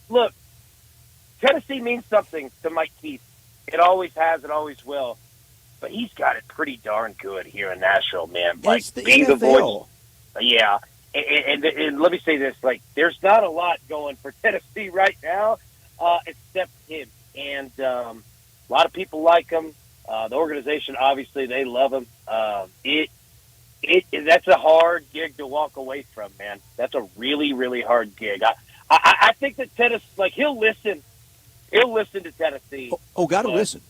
Look, Tennessee means something to Mike Keith. It always has. It always will. But he's got it pretty darn good here in Nashville, man. It's the NFL. The voice. Yeah. And let me say this. There's not a lot going for Tennessee right now except him. And a lot of people like him. The organization, obviously, they love him. That's a hard gig to walk away from, man. That's a really, really hard gig. I think that Tennessee, he'll listen. He'll listen to Tennessee. Gotta listen.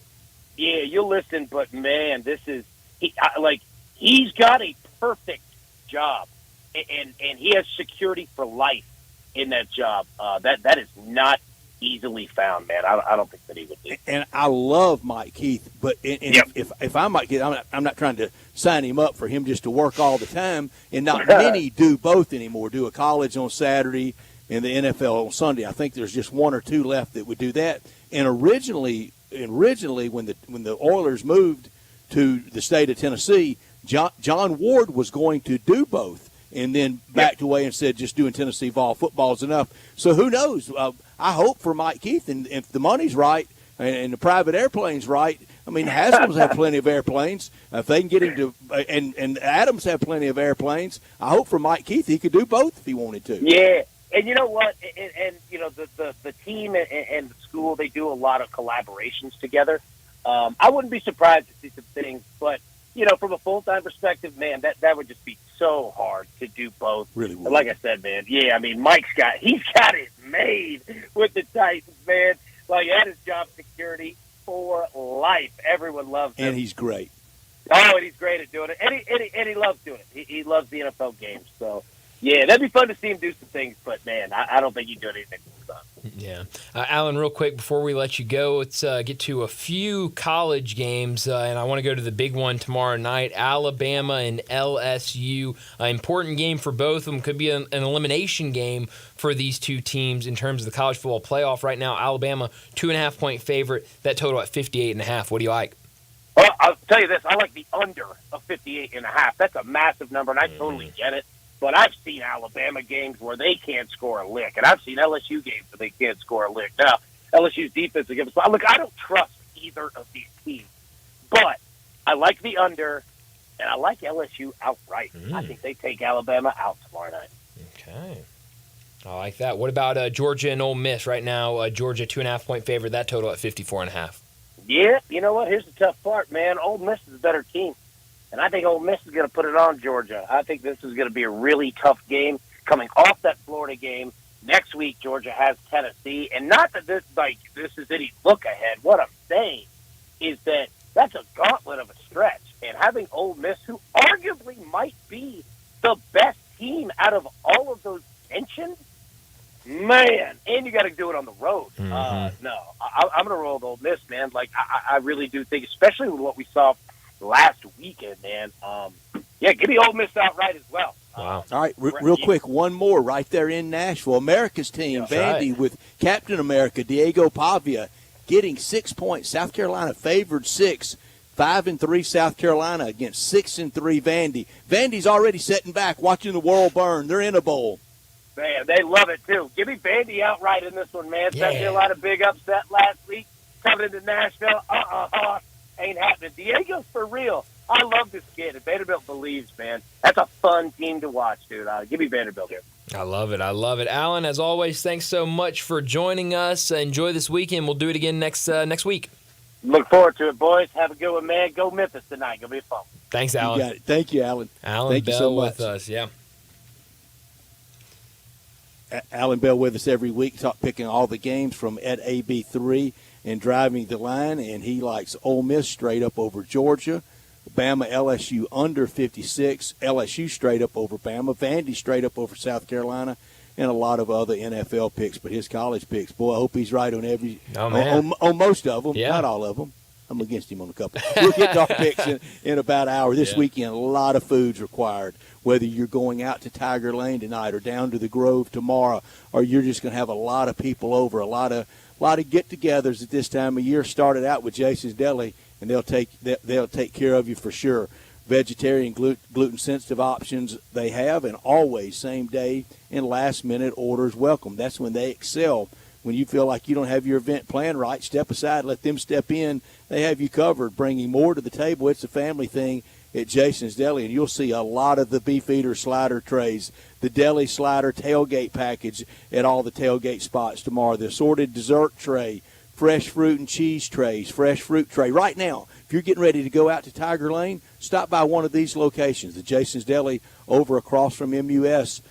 Yeah, you'll listen, but man, this is he's got a perfect job, and he has security for life in that job. That is not easily found, man. I don't think that he would be. And I love Mike Keith, but if I'm Mike Keith, I'm not trying to sign him up for him just to work all the time. And not many do both anymore. Do a college on Saturday and the NFL on Sunday. I think there's just one or two left that would do that. And originally when the Oilers moved to the state of Tennessee, John Ward was going to do both, and then backed away and said just doing Tennessee Vol football is enough. So who knows? I hope for Mike Keith, and if the money's right and the private airplane's right, I mean, Haslam's have plenty of airplanes. If they can get him to, and Adams have plenty of airplanes, I hope for Mike Keith he could do both if he wanted to. Yeah. And you know what? And you know, the team and the school, they do a lot of collaborations together. I wouldn't be surprised to see some things, but you know, from a full-time perspective, man, that would just be so hard to do both. Really would. And like I said, man, yeah, I mean, he's got it made with the Titans, man. Like, that is job security for life. Everyone loves him. And he's great. Oh, and he's great at doing it. And he loves doing it. He loves the NFL games. So, yeah, that'd be fun to see him do some things. But, man, I don't think he'd do anything with stuff. Yeah. Alan, real quick, before we let you go, let's get to a few college games. And I want to go to the big one tomorrow night, Alabama and LSU. Important game for both of them. Could be an elimination game for these two teams in terms of the college football playoff. Right now, Alabama, 2.5-point favorite. That total at 58.5. What do you like? Well, I'll tell you this. I like the under of 58.5. That's a massive number, and I totally get it. But I've seen Alabama games where they can't score a lick, and I've seen LSU games where they can't score a lick. Now, LSU's defense against – look, I don't trust either of these teams, but I like the under, and I like LSU outright. I think they take Alabama out tomorrow night. Okay. I like that. What about Georgia and Ole Miss right now? Georgia, 2.5-point favorite. That total at 54.5. Yeah, you know what? Here's the tough part, man. Ole Miss is a better team. And I think Ole Miss is going to put it on Georgia. I think this is going to be a really tough game coming off that Florida game. Next week, Georgia has Tennessee. And not that this is any look ahead. What I'm saying is that that's a gauntlet of a stretch. And having Ole Miss, who arguably might be the best team out of all of those mentioned, man, and you got to do it on the road. No, I'm going to roll with Ole Miss, man. Like, I really do think, especially with what we saw last weekend, man. Yeah, give me Ole Miss outright as well. Wow. All right, real quick, one more right there in Nashville. America's team, Vandy, with Captain America, Diego Pavia, getting 6 points. South Carolina favored 6. 5-3 South Carolina against 6-3 Vandy. Vandy's already sitting back watching the world burn. They're in a bowl. Man, they love it, too. Give me Vandy outright in this one, man. South Carolina big upset last week. Coming into Nashville, ain't happening. Diego's for real. I love this kid. And Vanderbilt believes, man. That's a fun team to watch, dude. Give me Vanderbilt here. I love it. I love it. Alan, as always, thanks so much for joining us. Enjoy this weekend. We'll do it again next week. Look forward to it, boys. Have a good one, man. Go Memphis tonight. Gonna be fun. Thanks, Alan. You got it. Thank you, Alan. Alan Thank Bell you so much. with us, yeah. Alan Bell with us every week, picking all the games from at AB3 and driving the line, and he likes Ole Miss straight up over Georgia, Bama LSU under 56, LSU straight up over Bama, Vandy straight up over South Carolina, and a lot of other NFL picks. But his college picks, boy, I hope he's right on on most of them, not all of them. I'm against him on a couple. We'll get to our picks in about an hour. This weekend, a lot of food's required, whether you're going out to Tiger Lane tonight or down to the Grove tomorrow, or you're just going to have a lot of people over, a lot of get-togethers at this time of year. Started out with Jason's Deli, and they'll take care of you for sure. Vegetarian, gluten-sensitive options they have, and always same-day and last-minute orders welcome. That's when they excel. When you feel like you don't have your event planned right, step aside, let them step in. They have you covered, bringing more to the table. It's a family thing at Jason's Deli, and you'll see a lot of the beef eater slider trays, the deli slider tailgate package at all the tailgate spots tomorrow, the assorted dessert tray, fresh fruit and cheese trays, fresh fruit tray. Right now, if you're getting ready to go out to Tiger Lane, stop by one of these locations, the Jason's Deli over across from MUS,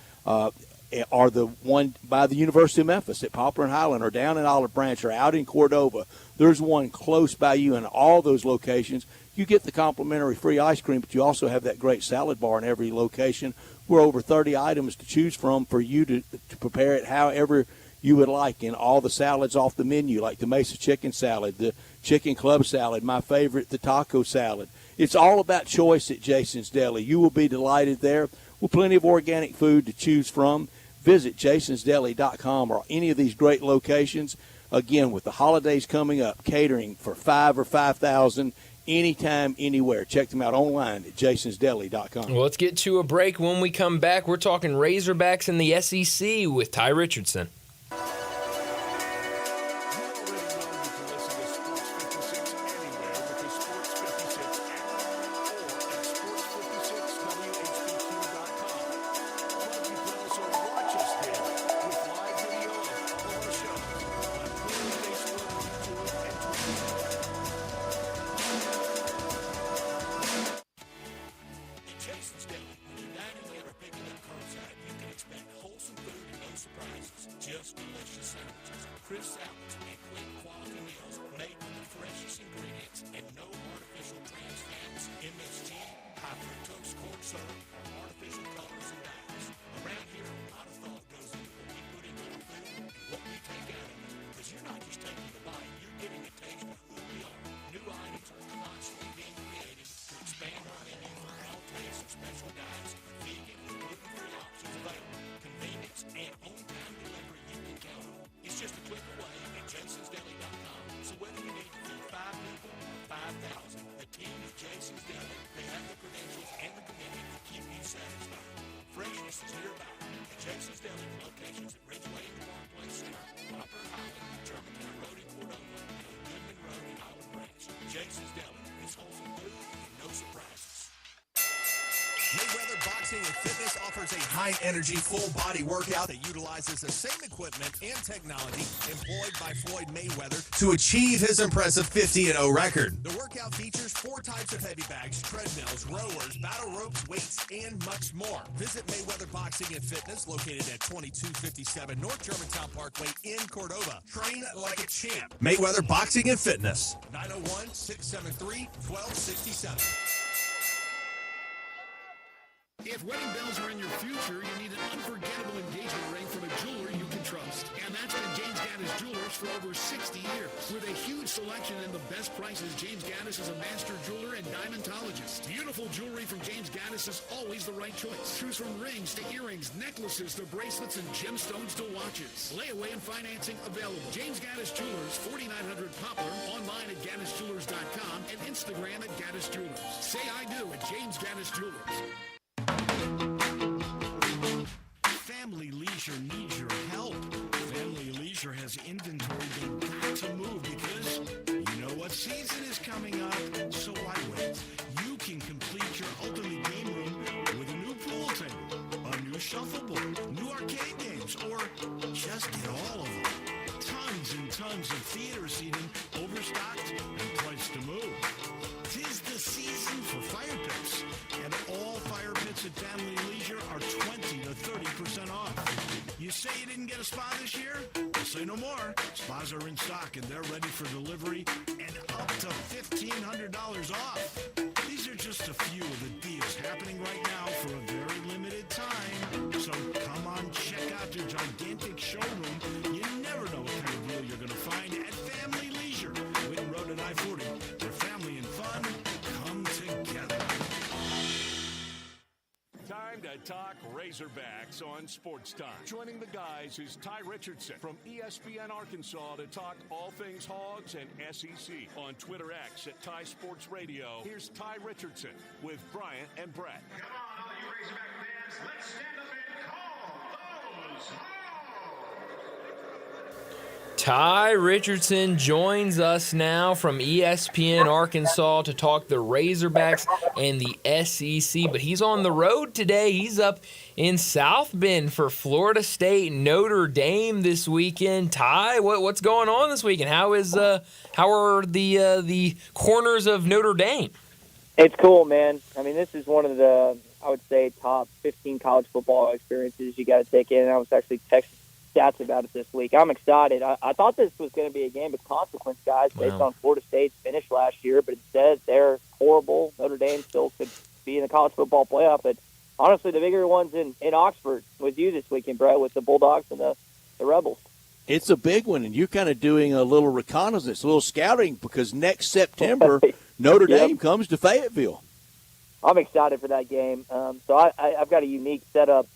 or the one by the University of Memphis at Poplar and Highland, or down in Olive Branch, or out in Cordova. There's one close by you in all those locations. You get the complimentary free ice cream, but you also have that great salad bar in every location. We're over 30 items to choose from for you to prepare it however you would like, and all the salads off the menu, like the Mesa chicken salad, the chicken club salad, my favorite, the taco salad. It's all about choice at Jason's Deli. You will be delighted there with plenty of organic food to choose from. Visit jasonsdeli.com or any of these great locations. Again, with the holidays coming up, catering for 5 or 5,000 anytime, anywhere. Check them out online at jasonsdeli.com. Well, let's get to a break. When we come back, we're talking Razorbacks in the SEC with Ty Richardson. Jason's Deli, 99 is nearby. Jason's Deli, locations at Ridgeway and Park Place Center, Upper Highland, Germantown Road in Cordova, and Goodman Road in Highland Ranch. Jason's Deli is wholesome food and no surprises. Mayweather Boxing and Fitness offers a high-energy, full-body workout that utilizes the same equipment and technology employed by Floyd Mayweather to achieve his impressive 50-0 record. The workout features 4 types of heavy bags, treadmills, rowers, battle ropes, weights, and much more. Visit Mayweather Boxing and Fitness, located at 2257 North Germantown Parkway in Cordova. Train like a champ. Mayweather Boxing and Fitness, 901-673-1267. If wedding bells are in your future, you need an unforgettable engagement ring from a jeweler you can trust. And that's been James Gaddis Jewelers for over 60 years. With a huge selection and the best prices, James Gaddis is a master jeweler and diamondologist. Beautiful jewelry from James Gaddis is always the right choice. Choose from rings to earrings, necklaces to bracelets, and gemstones to watches. Layaway and financing available. James Gaddis Jewelers, 4900 Poplar, online at GaddisJewelers.com and Instagram at Gaddis Jewelers. Say I do at James Gaddis Jewelers. Family Leisure needs your help. Family Leisure has inventory they've got to move because you know what season is coming up. So why wait? You can complete your ultimate game room with a new pool table, a new shuffleboard, new arcade games, or just get all of them. Tons and tons of theater seating, overstocked and pledged to move. 'Tis the season for fire pits, and all fire pits at Family Leisure are 20 to 30% off. You say you didn't get a spa this year? Well, say no more. Spas are in stock and they're ready for delivery and up to $1,500 off. These are just a few of the deals happening right now for a very limited time. So come on, check out their gigantic showroom. You never know what kind of deal you're going to find at Family Leisure, Witten Road and I-40, where family and fun come together. Time to talk Razorbacks on Sportstime. Joining the guys is Ty Richardson from ESPN Arkansas to talk all things Hogs and SEC. On Twitter X at Ty Sports Radio, here's Ty Richardson with Bryant and Brett. Come on, all you Razorback fans, let's stand up and call those Hogs! Ty Richardson joins us now from ESPN Arkansas to talk the Razorbacks and the SEC, but he's on the road today. He's up in South Bend for Florida State Notre Dame this weekend. Ty, what's going on this weekend? How are the corners of Notre Dame? It's cool, man. I mean, this is one of the, I would say, top 15 college football experiences you got to take in. I was actually texting stats about it this week. I'm excited. I thought this was going to be a game of consequence, guys, based on Florida State's finish last year, but instead they're horrible. Notre Dame still could be in the college football playoff, but honestly, the bigger one's in Oxford with you this weekend, Brett, with the Bulldogs and the Rebels. It's a big one, and you're kind of doing a little reconnaissance, a little scouting, because next September Notre Dame comes to Fayetteville. I'm excited for that game. So I've got a unique setup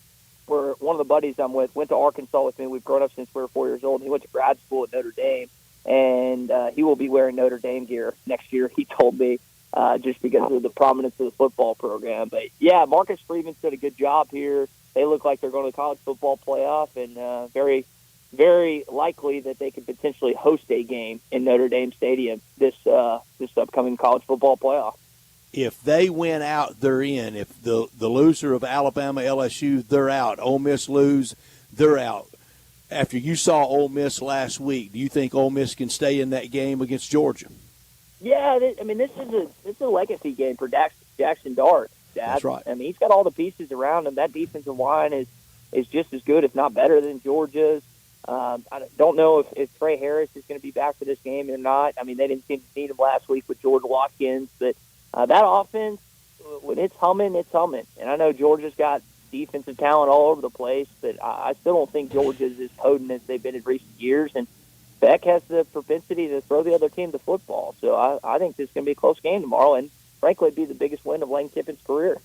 where one of the buddies I'm with went to Arkansas with me. We've grown up since we were 4 years old. He went to grad school at Notre Dame, and he will be wearing Notre Dame gear next year, he told me, just because of the prominence of the football program. But, yeah, Marcus Freeman's did a good job here. They look like they're going to the college football playoff, and very, very likely that they could potentially host a game in Notre Dame Stadium this upcoming college football playoff. If they win out, they're in. If the loser of Alabama, LSU, they're out. Ole Miss lose, they're out. After you saw Ole Miss last week, do you think Ole Miss can stay in that game against Georgia? Yeah, I mean, this is a legacy game for Jackson Dart. Dad. That's right. I mean, he's got all the pieces around him. That defensive line is just as good, if not better, than Georgia's. I don't know if Trey Harris is going to be back for this game or not. I mean, they didn't seem to need him last week with George Watkins, but that offense, when it's humming, it's humming. And I know Georgia's got defensive talent all over the place, but I still don't think Georgia's as potent as they've been in recent years. And Beck has the propensity to throw the other team the football. So I think this is going to be a close game tomorrow, and frankly, it'd be the biggest win of Lane Kiffin's career.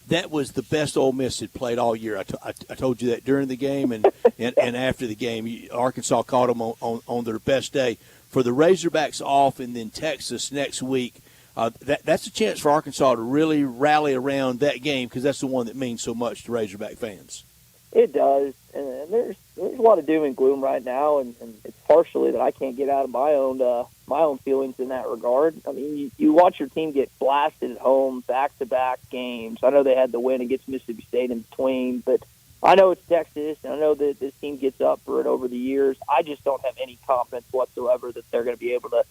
That was the best Ole Miss had played all year. I told you that during the game and after the game. Arkansas caught them on their best day. For the Razorbacks off and then Texas next week, that's a chance for Arkansas to really rally around that game because that's the one that means so much to Razorback fans. It does, and there's a lot of doom and gloom right now, and it's partially that I can't get out of my own feelings in that regard. I mean, you watch your team get blasted at home, back-to-back games. I know they had the win against Mississippi State in between, but I know it's Texas, and I know that this team gets up for it over the years. I just don't have any confidence whatsoever that they're going to be able to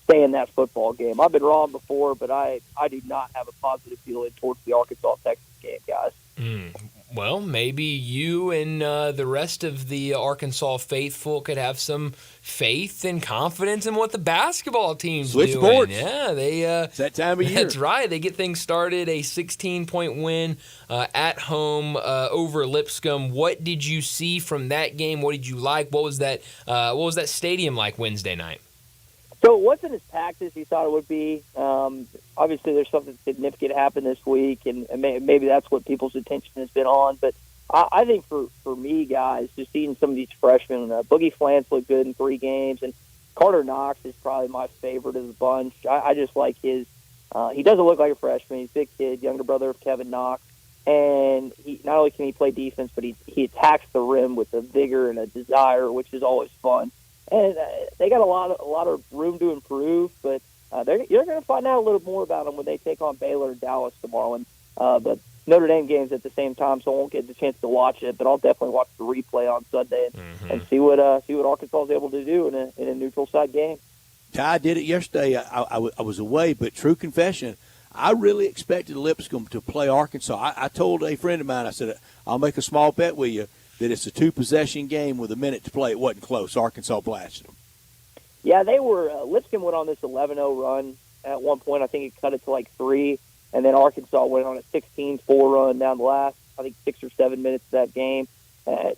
stay in that football game. I've been wrong before, but I do not have a positive feeling towards the Arkansas-Texas game, guys. Well, maybe you and the rest of the Arkansas faithful could have some faith and confidence in what the basketball team's Switch doing. boards. Yeah, it's that time of year. That's right. They get things started. A 16-point win at home over Lipscomb. What did you see from that game? What did you like? What was that stadium like Wednesday night? So it wasn't as packed as you thought it would be. Obviously, there's something significant happened this week, and maybe that's what people's attention has been on. But I think for me, guys, just seeing some of these freshmen, Boogie Flance looked good in 3 games, and Carter Knox is probably my favorite of the bunch. I just like his he doesn't look like a freshman. He's a big kid, younger brother of Kevin Knox. And he not only can he play defense, but he attacks the rim with a vigor and a desire, which is always fun. And they got a lot of room to improve, but you're going to find out a little more about them when they take on Baylor and Dallas tomorrow. And the Notre Dame game's at the same time, so I won't get the chance to watch it, but I'll definitely watch the replay on Sunday and see what Arkansas is able to do in a neutral side game. Ty did it yesterday. I was away, but true confession, I really expected Lipscomb to play Arkansas. I told a friend of mine, I said, I'll make a small bet with you that it's a 2-possession game with a minute to play. It wasn't close. Arkansas blasted them. Yeah, they were. Lipscomb went on this 11-0 run at one point. I think it cut it to like 3, and then Arkansas went on a 16-4 run down the last, I think, 6 or 7 minutes of that game.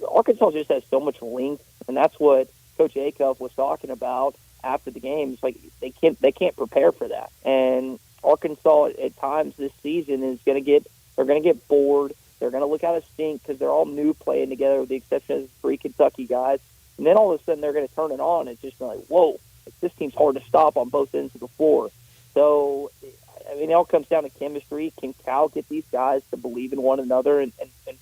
Arkansas just has so much length, and that's what Coach Acuff was talking about after the game. It's like they can't prepare for that, and Arkansas at times this season is going to get bored. They're going to look out of sync because they're all new playing together, with the exception of the 3 Kentucky guys. And then all of a sudden they're going to turn it on. It's just like, whoa, this team's hard to stop on both ends of the floor. So, I mean, it all comes down to chemistry. Can Cal get these guys to believe in one another and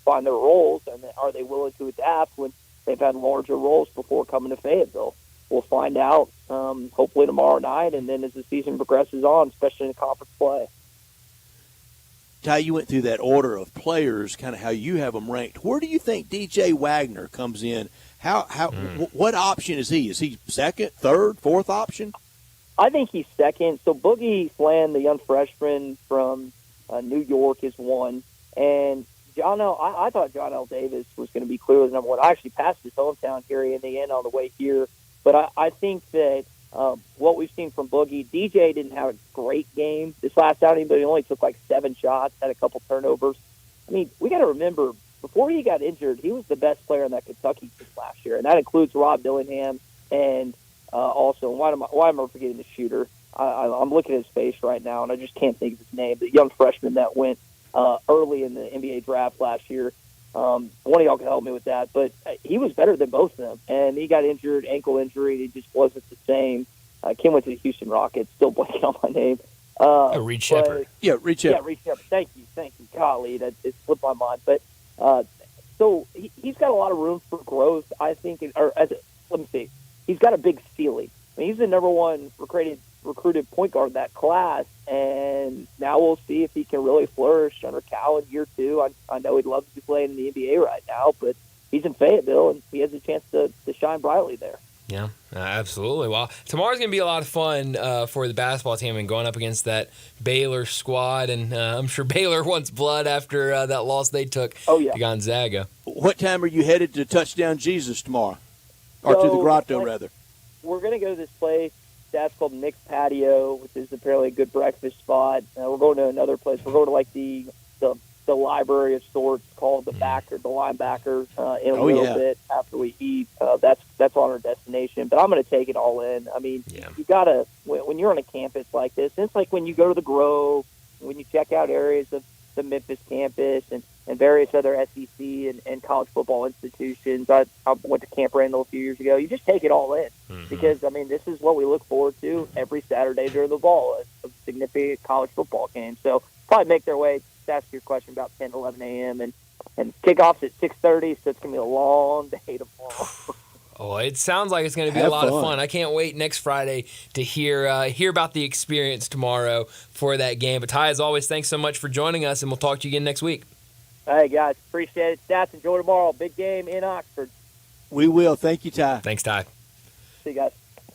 find their roles? And are they willing to adapt when they've had larger roles before coming to Fayetteville? We'll find out hopefully tomorrow night, and then as the season progresses on, especially in the conference play. Ty, you went through that order of players, kind of how you have them ranked. Where do you think DJ Wagner comes in? What option is he? Is he second, third, fourth option? I think he's second. So Boogie Flan, the young freshman from New York, is 1. And I thought John L. Davis was going to be clearly number 1. I actually passed his hometown here in the end on the way here. But I think that what we've seen from Boogie, DJ didn't have a great game this last outing, but he only took like 7 shots, had a couple turnovers. I mean, we got to remember, before he got injured, he was the best player in that Kentucky team last year, and that includes Rob Dillingham and also, why am I forgetting the shooter? I'm looking at his face right now, and I just can't think of his name. The young freshman that went early in the NBA draft last year. One of y'all can help me with that, but he was better than both of them, and he got injured, ankle injury. He just wasn't the same. Kim went to the Houston Rockets. Still blanking on my name. Reed Shepherd. Yeah, Reed Shepherd. Yeah, Reed Shepherd. Thank you. Golly, it slipped my mind. But so he's got a lot of room for growth, I think. Let me see. He's got a big ceiling. I mean, he's the number 1 recruited point guard in that class, and now we'll see if he can really flourish under Cal in year 2. I know he'd love to be playing in the NBA right now, but he's in Fayetteville, and he has a chance to shine brightly there. Yeah, absolutely. Well, tomorrow's going to be a lot of fun for the basketball team and going up against that Baylor squad, and I'm sure Baylor wants blood after that loss they took to Gonzaga. What time are you headed to Touchdown Jesus tomorrow? Or to the Grotto, rather? We're going to go to this place. That's called Nick's Patio, which is apparently a good breakfast spot. We're going to another place. We're going to like the library of sorts called the Linebacker in a little bit after we eat. That's on our destination. But I'm going to take it all in. I mean, you got to, when you're on a campus like this, it's like when you go to the Grove, when you check out areas of the Memphis campus and various other SEC and college football institutions. I went to Camp Randall a few years ago. You just take it all in because, I mean, this is what we look forward to every Saturday during the fall, a significant college football game. So probably make their way, to ask your question, about 10 to 11 a.m. And kickoff's at 6:30, so it's going to be a long day tomorrow. Oh, it sounds like it's going to be a lot of fun. I can't wait next Friday to hear about the experience tomorrow for that game. But Ty, as always, thanks so much for joining us, and we'll talk to you again next week. All right, guys. Appreciate it. Stats, enjoy tomorrow. Big game in Oxford. We will. Thank you, Ty. Thanks, Ty. See you guys.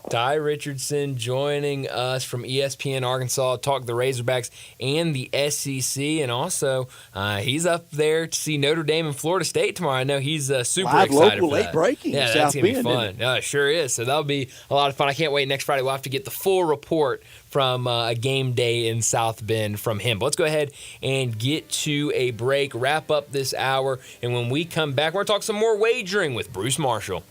Ty Richardson joining us from ESPN Arkansas, talk the Razorbacks and the SEC, and also he's up there to see Notre Dame and Florida State tomorrow. I know he's super Live excited local for late that. breaking. Yeah, that's going to be fun. Yeah, it sure is. So that'll be a lot of fun. I can't wait. Next Friday we'll have to get the full report from a game day in South Bend from him. But let's go ahead and get to a break, wrap up this hour, and when we come back, we're going to talk some more wagering with Bruce Marshall.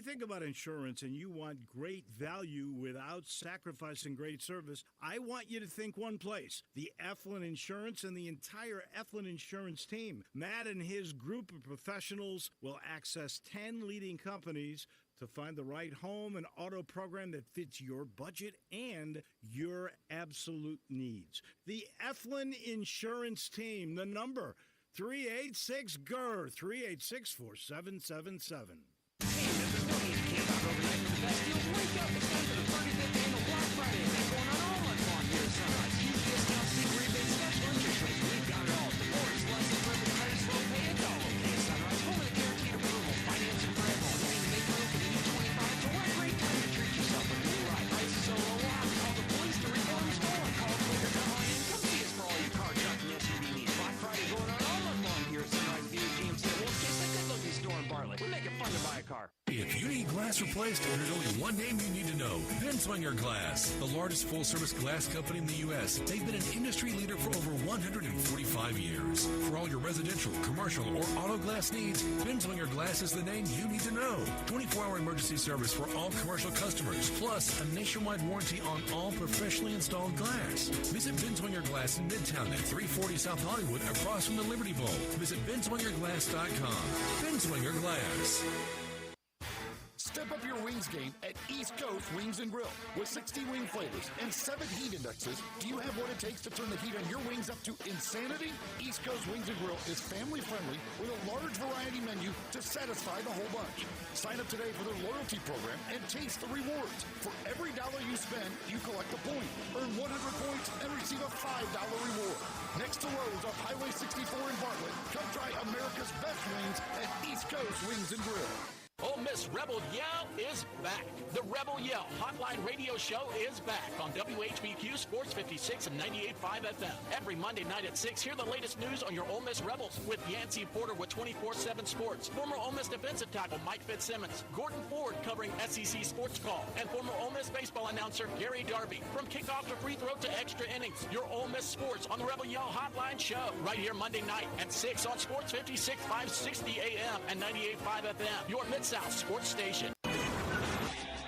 Think about insurance and you want great value without sacrificing great service, I want you to think one place: the Eflin Insurance and the entire Eflin Insurance team. Matt and his group of professionals will access 10 leading companies to find the right home and auto program that fits your budget and your absolute needs. The Eflin Insurance team, the number 386-GER, 386-4777. If you need glass replaced, there's only one name you need to know: Binswanger Glass, the largest full-service glass company in the U.S. They've been an industry leader for over 145 years. For all your residential, commercial, or auto glass needs, Binswanger Glass is the name you need to know. 24-hour emergency service for all commercial customers, plus a nationwide warranty on all professionally installed glass. Visit Binswanger Glass in Midtown at 340 South Hollywood, across from the Liberty Bowl. Visit BenswingerGlass.com. Binswanger Glass. Step up your wings game at East Coast Wings and Grill. With 60 wing flavors and 7 heat indexes, do you have what it takes to turn the heat on your wings up to insanity? East Coast Wings and Grill is family friendly with a large variety menu to satisfy the whole bunch. Sign up today for their loyalty program and taste the rewards. For every dollar you spend, you collect a point. Earn 100 points and receive a $5 reward. Next to Lowe's off Highway 64 in Bartlett, come try America's best wings at East Coast Wings and Grill. Ole Miss Rebel Yell is back. The Rebel Yell Hotline Radio Show is back on WHBQ Sports 56 and 98.5 FM. Every Monday night at 6, hear the latest news on your Ole Miss Rebels with Yancey Porter with 24/7 Sports, former Ole Miss defensive tackle Mike Fitzsimmons, Gordon Ford covering SEC Sports Call, and former Ole Miss baseball announcer Gary Darby. From kickoff to free throw to extra innings, your Ole Miss Sports on the Rebel Yell Hotline Show. Right here Monday night at 6 on Sports 56, 560 AM and 98.5 FM. Your Mid-South Sports Station.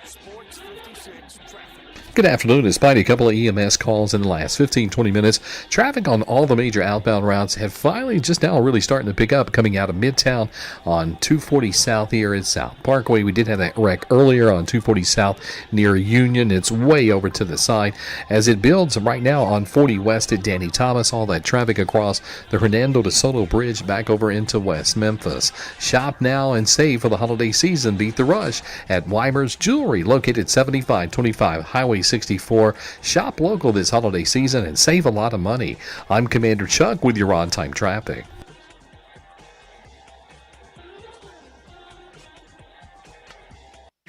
Sports 56 traffic. Good afternoon. Despite a couple of EMS calls in the last 15-20 minutes, traffic on all the major outbound routes have finally just now really starting to pick up coming out of Midtown on 240 South here at South Parkway. We did have that wreck earlier on 240 South near Union. It's way over to the side as it builds right now on 40 West at Danny Thomas. All that traffic across the Hernando de Soto Bridge back over into West Memphis. Shop now and save for the holiday season. Beat the rush at Weimer's Jewelry, located 7525 Highway 64. Shop local this holiday season and save a lot of money. I'm Commander Chuck with your on-time traffic.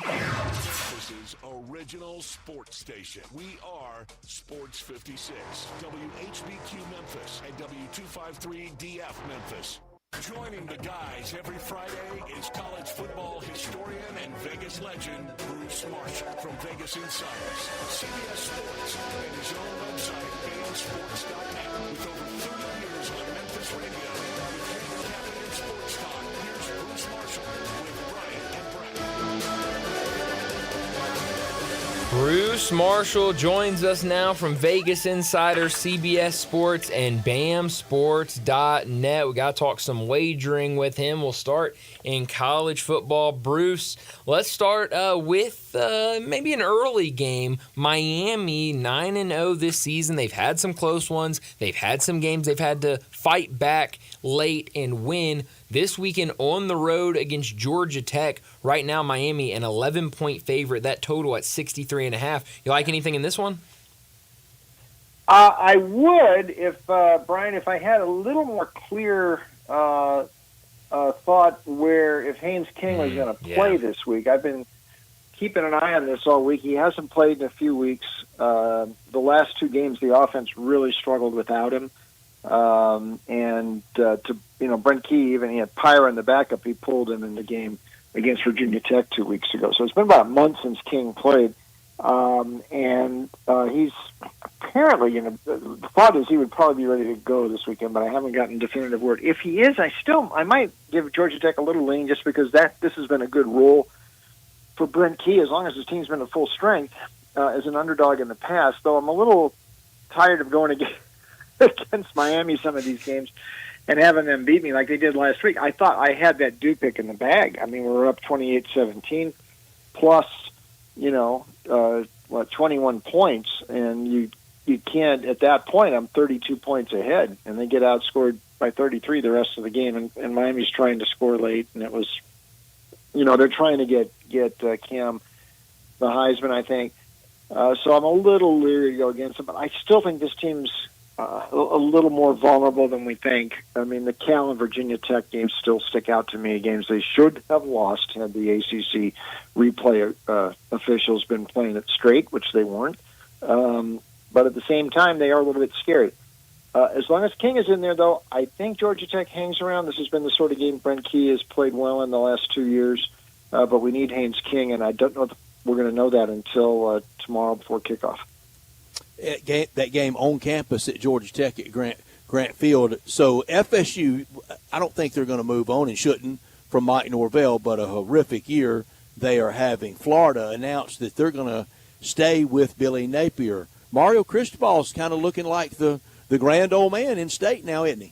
This is Original Sports Station. We are Sports 56, WHBQ Memphis, and W253DF Memphis. Joining the guys every Friday is college football historian and Vegas legend Bruce Marshall from Vegas Insiders, CBS Sports, and his own website, fansports.net. With over 30 years on Memphis radio, with Cable Captain and Sports Talk, here's Bruce Marshall with Brian and Brett. Bruce Bruce Marshall joins us now from Vegas Insider, CBS Sports, and BAMSports.net. We got to talk some wagering with him. We'll start in college football. Bruce, let's start with maybe an early game. Miami, 9-0 this season. They've had some close ones. They've had some games they've had to fight back late and win. This weekend on the road against Georgia Tech. Right now, Miami, an 11-point favorite. That total at 63.5. You like anything in this one? I would, if Brian, if I had a little more clear thought where if Haynes King was going to play this week. I've been keeping an eye on this all week. He hasn't played in a few weeks. The last two games, the offense really struggled without him. Brent Key, even he had Pyra in the backup. He pulled him in the game against Virginia Tech 2 weeks ago. So it's been about a month since King played. He's apparently, the thought is he would probably be ready to go this weekend, but I haven't gotten definitive word. If he is, I might give Georgia Tech a little lean just because this has been a good role for Brent Key as long as his team's been at full strength as an underdog in the past, though I'm a little tired of going against Miami some of these games and having them beat me like they did last week. I thought I had that do pick in the bag. I mean, we were up 28-17 plus, 21 points, and you can't, at that point, I'm 32 points ahead, and they get outscored by 33 the rest of the game, and Miami's trying to score late, and it was, they're trying to get Cam the Heisman, I think. So I'm a little leery to go against them, but I still think this team's a little more vulnerable than we think. I mean, the Cal and Virginia Tech games still stick out to me, games they should have lost had the ACC replay officials been playing it straight, which they weren't. But at the same time, they are a little bit scary. As long as King is in there, though, I think Georgia Tech hangs around. This has been the sort of game Brent Key has played well in the last 2 years, but we need Haynes King, and I don't know if we're going to know that until tomorrow before kickoff. That game on campus at Georgia Tech at Grant Field. So FSU, I don't think they're going to move on and shouldn't from Mike Norvell, but a horrific year they are having. Florida announced that they're going to stay with Billy Napier. Mario Cristobal's kind of looking like the grand old man in state now, isn't he?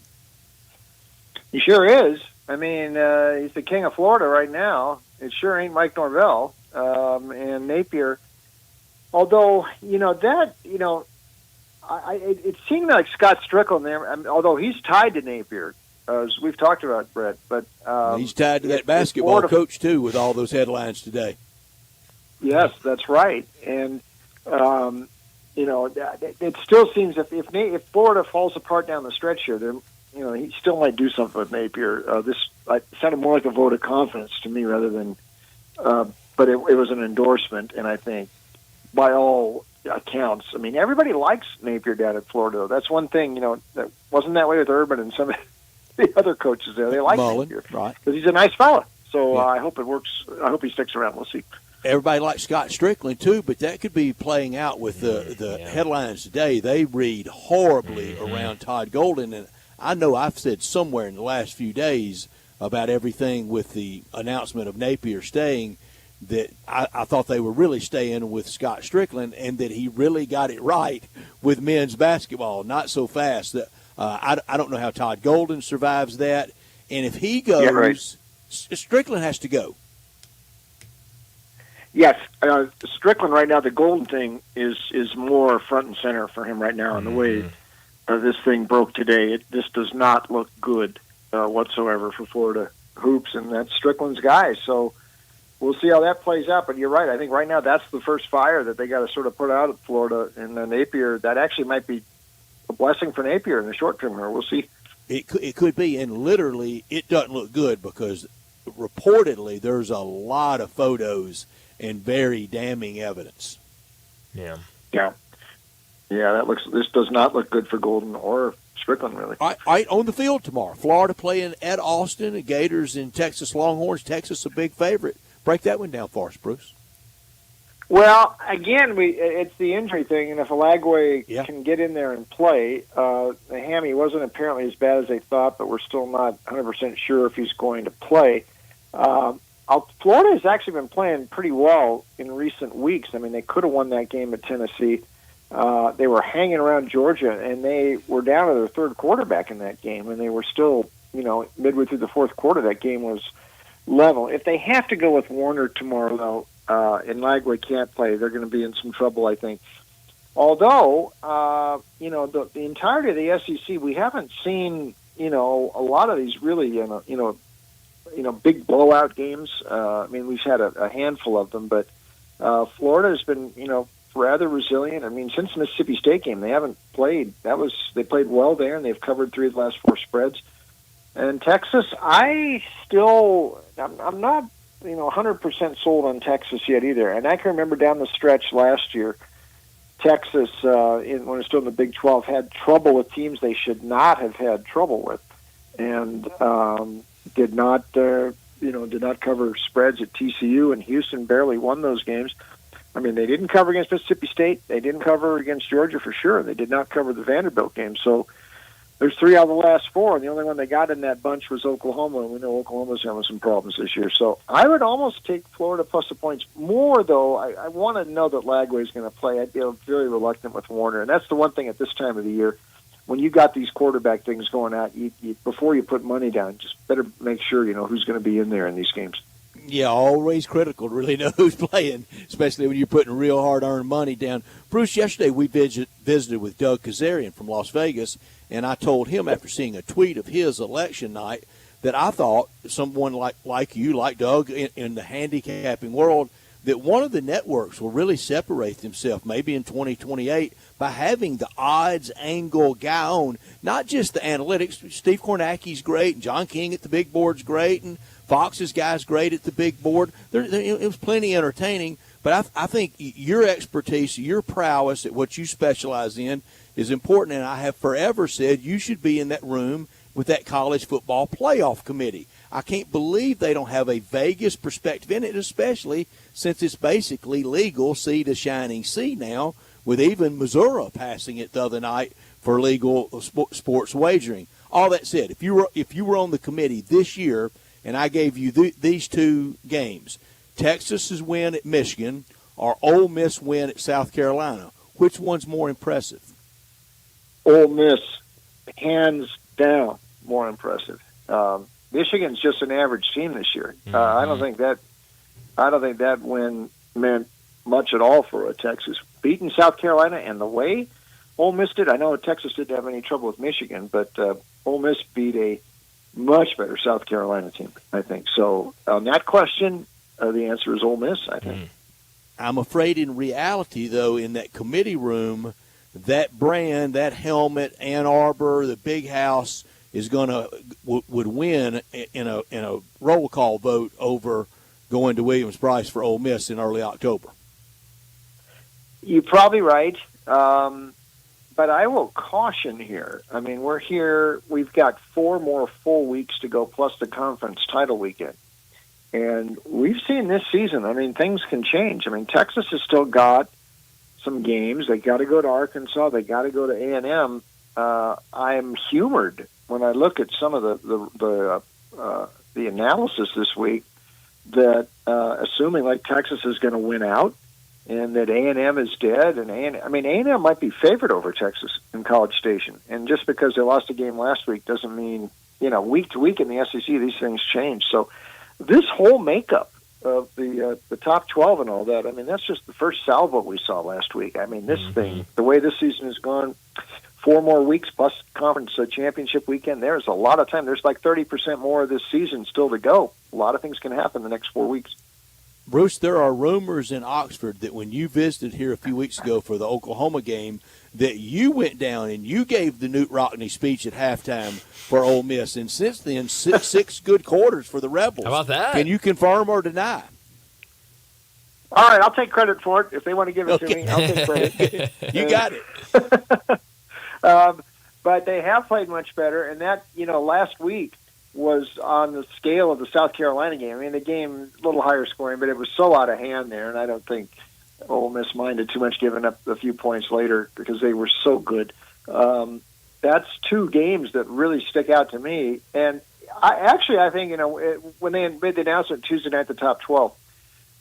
He sure is. I mean, he's the king of Florida right now. It sure ain't Mike Norvell. And Napier, although, it seemed like Scott Strickland there, although he's tied to Napier, as we've talked about, Brett. But he's tied to that basketball coach, too, with all those headlines today. Yes, that's right. And, it still seems if Florida falls apart down the stretch here, he still might do something with Napier. This sounded more like a vote of confidence to me rather than but it was an endorsement, and I think by all accounts, I mean, everybody likes Napier down at Florida. That's one thing, that wasn't that way with Urban and some of the other coaches there. They like Napier, right? Because he's a nice fella. So I hope it works. I hope he sticks around. We'll see. Everybody likes Scott Strickland, too, but that could be playing out with the headlines today. They read horribly around Todd Golden, and I know I've said somewhere in the last few days about everything with the announcement of Napier staying that I thought they were really staying with Scott Strickland and that he really got it right with men's basketball. Not so fast. I don't know how Todd Golden survives that. And if he goes, Strickland has to go. Yes, Strickland right now, the Golden thing is more front and center for him right now. And the way this thing broke today, this does not look good whatsoever for Florida hoops, and that's Strickland's guy. So we'll see how that plays out. But you're right. I think right now that's the first fire that they got to sort of put out at Florida. And then Napier, that actually might be a blessing for Napier in the short term here. We'll see. It could be, and literally it doesn't look good because reportedly there's a lot of photos and very damning evidence. Yeah. This does not look good for Golden or Strickland, really. All right, on the field tomorrow. Florida playing at Austin. The Gators and Texas Longhorns. Texas a big favorite. Break that one down for us, Bruce. Well, again, it's the injury thing, and if Alagway can get in there and play, the hammy wasn't apparently as bad as they thought, but we're still not 100% sure if he's going to play. Florida has actually been playing pretty well in recent weeks. I mean, they could have won that game at Tennessee. They were hanging around Georgia, and they were down to their third quarterback in that game, and they were still, midway through the fourth quarter, that game was level. If they have to go with Warner tomorrow, though, and Lagway can't play, they're going to be in some trouble, I think. Although, the entirety of the SEC, we haven't seen, a lot of these really, big blowout games. I mean, we've had a handful of them, but Florida has been, rather resilient. I mean, since the Mississippi State game, they haven't played. They played well there, and they've covered 3 of the last 4 spreads. And Texas, I'm not, 100% sold on Texas yet either. And I can remember down the stretch last year, Texas, when it was still in the Big 12, had trouble with teams they should not have had trouble with, and did not cover spreads at TCU, and Houston barely won those games. I mean, they didn't cover against Mississippi State. They didn't cover against Georgia for sure. They did not cover the Vanderbilt game. So there's 3 out of the last 4, and the only one they got in that bunch was Oklahoma, and we know Oklahoma's having some problems this year. So I would almost take Florida plus the points more, though. I want to know that Lagway is going to play. I'd be very reluctant with Warner, and that's the one thing at this time of the year. When you got these quarterback things going out, you before you put money down, just better make sure you know who's going to be in there in these games. Yeah, always critical to really know who's playing, especially when you're putting real hard-earned money down. Bruce, yesterday we visited with Doug Kazarian from Las Vegas, and I told him after seeing a tweet of his election night that I thought someone like you, like Doug, in the handicapping world, that one of the networks will really separate themselves maybe in 2028 by having the odds angle guy on, not just the analytics. Steve Kornacki's great, and John King at the big board's great, and Fox's guy's great at the big board. It was plenty entertaining, but I think your expertise, your prowess at what you specialize in is important, and I have forever said you should be in that room with that college football playoff committee. I can't believe they don't have a Vegas perspective in it, especially since it's basically legal sea to shining sea now, with even Missouri passing it the other night for legal sports wagering. All that said, if you were on the committee this year and I gave you these 2 games, Texas's win at Michigan or Ole Miss win at South Carolina, which one's more impressive? Ole Miss, hands down, more impressive. Michigan's just an average team this year. I don't think that win meant much at all for Texas. Beating South Carolina and the way Ole Miss did, I know Texas didn't have any trouble with Michigan, but Ole Miss beat a much better South Carolina team, I think. So on that question, the answer is Ole Miss, I think. I'm afraid in reality, though, in that committee room, that brand, that helmet, Ann Arbor, the big house is would win in a roll call vote over going to Williams-Brice for Ole Miss in early October. You're probably right. But I will caution here. I mean, we've got 4 more full weeks to go, plus the conference title weekend. And we've seen this season, I mean, things can change. I mean, Texas has still got some games. They got to go to Arkansas. They got to go to A&M. I'm humored when I look at some of the analysis this week that assuming like Texas is going to win out, and that A&M is dead, and A&M might be favored over Texas in College Station, and just because they lost a game last week doesn't mean, week to week in the SEC these things change. So this whole makeup of the top 12 and all that, I mean, that's just the first salvo we saw last week. I mean, this thing, the way this season has gone, 4 more weeks plus conference championship weekend, there's a lot of time. There's like 30% more of this season still to go. A lot of things can happen the next 4 weeks. Bruce, there are rumors in Oxford that when you visited here a few weeks ago for the Oklahoma game, that you went down and you gave the Newt Rockne speech at halftime for Ole Miss. And since then, six good quarters for the Rebels. How about that? Can you confirm or deny? All right, I'll take credit for it. If they want to give it to me, I'll take credit. You got it. But they have played much better, and that, last week was on the scale of the South Carolina game. I mean, the game, a little higher scoring, but it was so out of hand there, and I don't think Ole Miss minded too much giving up a few points later because they were so good. That's 2 games that really stick out to me, and I think, when they made the announcement Tuesday night, the top 12,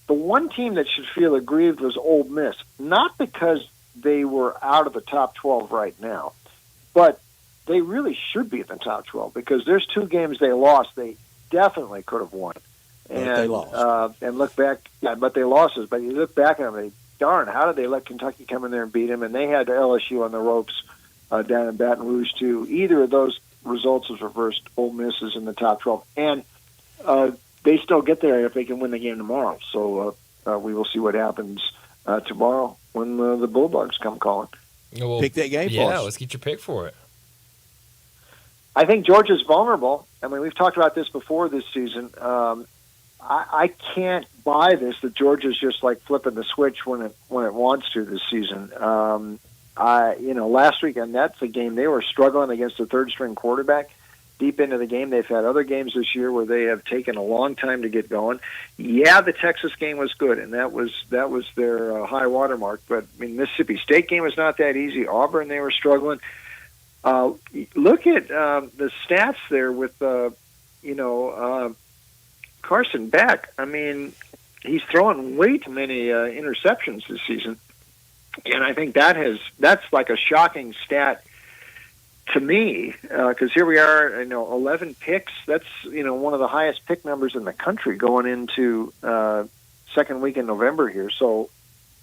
the one team that should feel aggrieved was Ole Miss, not because they were out of the top 12 right now, but they really should be in the top 12 because there's 2 games they lost they definitely could have won. And they lost. And look back, but they lost us. But you look back at them, darn, how did they let Kentucky come in there and beat them? And they had LSU on the ropes down in Baton Rouge, too. Either of those results is reversed. Ole Miss is in the top 12. And they still get there if they can win the game tomorrow. So we will see what happens tomorrow when the Bulldogs come calling. Well, pick that game for us. Yeah, let's get your pick for it. I think Georgia's vulnerable. I mean, we've talked about this before this season. I can't buy this that Georgia's just like flipping the switch when it wants to this season. Last week, and that's a game they were struggling against a third-string quarterback deep into the game. They've had other games this year where they have taken a long time to get going. Yeah, the Texas game was good, and that was their high watermark. But I mean, Mississippi State game was not that easy. Auburn, they were struggling. Look at the stats there with Carson Beck. I mean, he's throwing way too many interceptions this season, and I think that's like a shocking stat to me, because here we are, 11 picks. That's, one of the highest pick numbers in the country going into second week in November here. So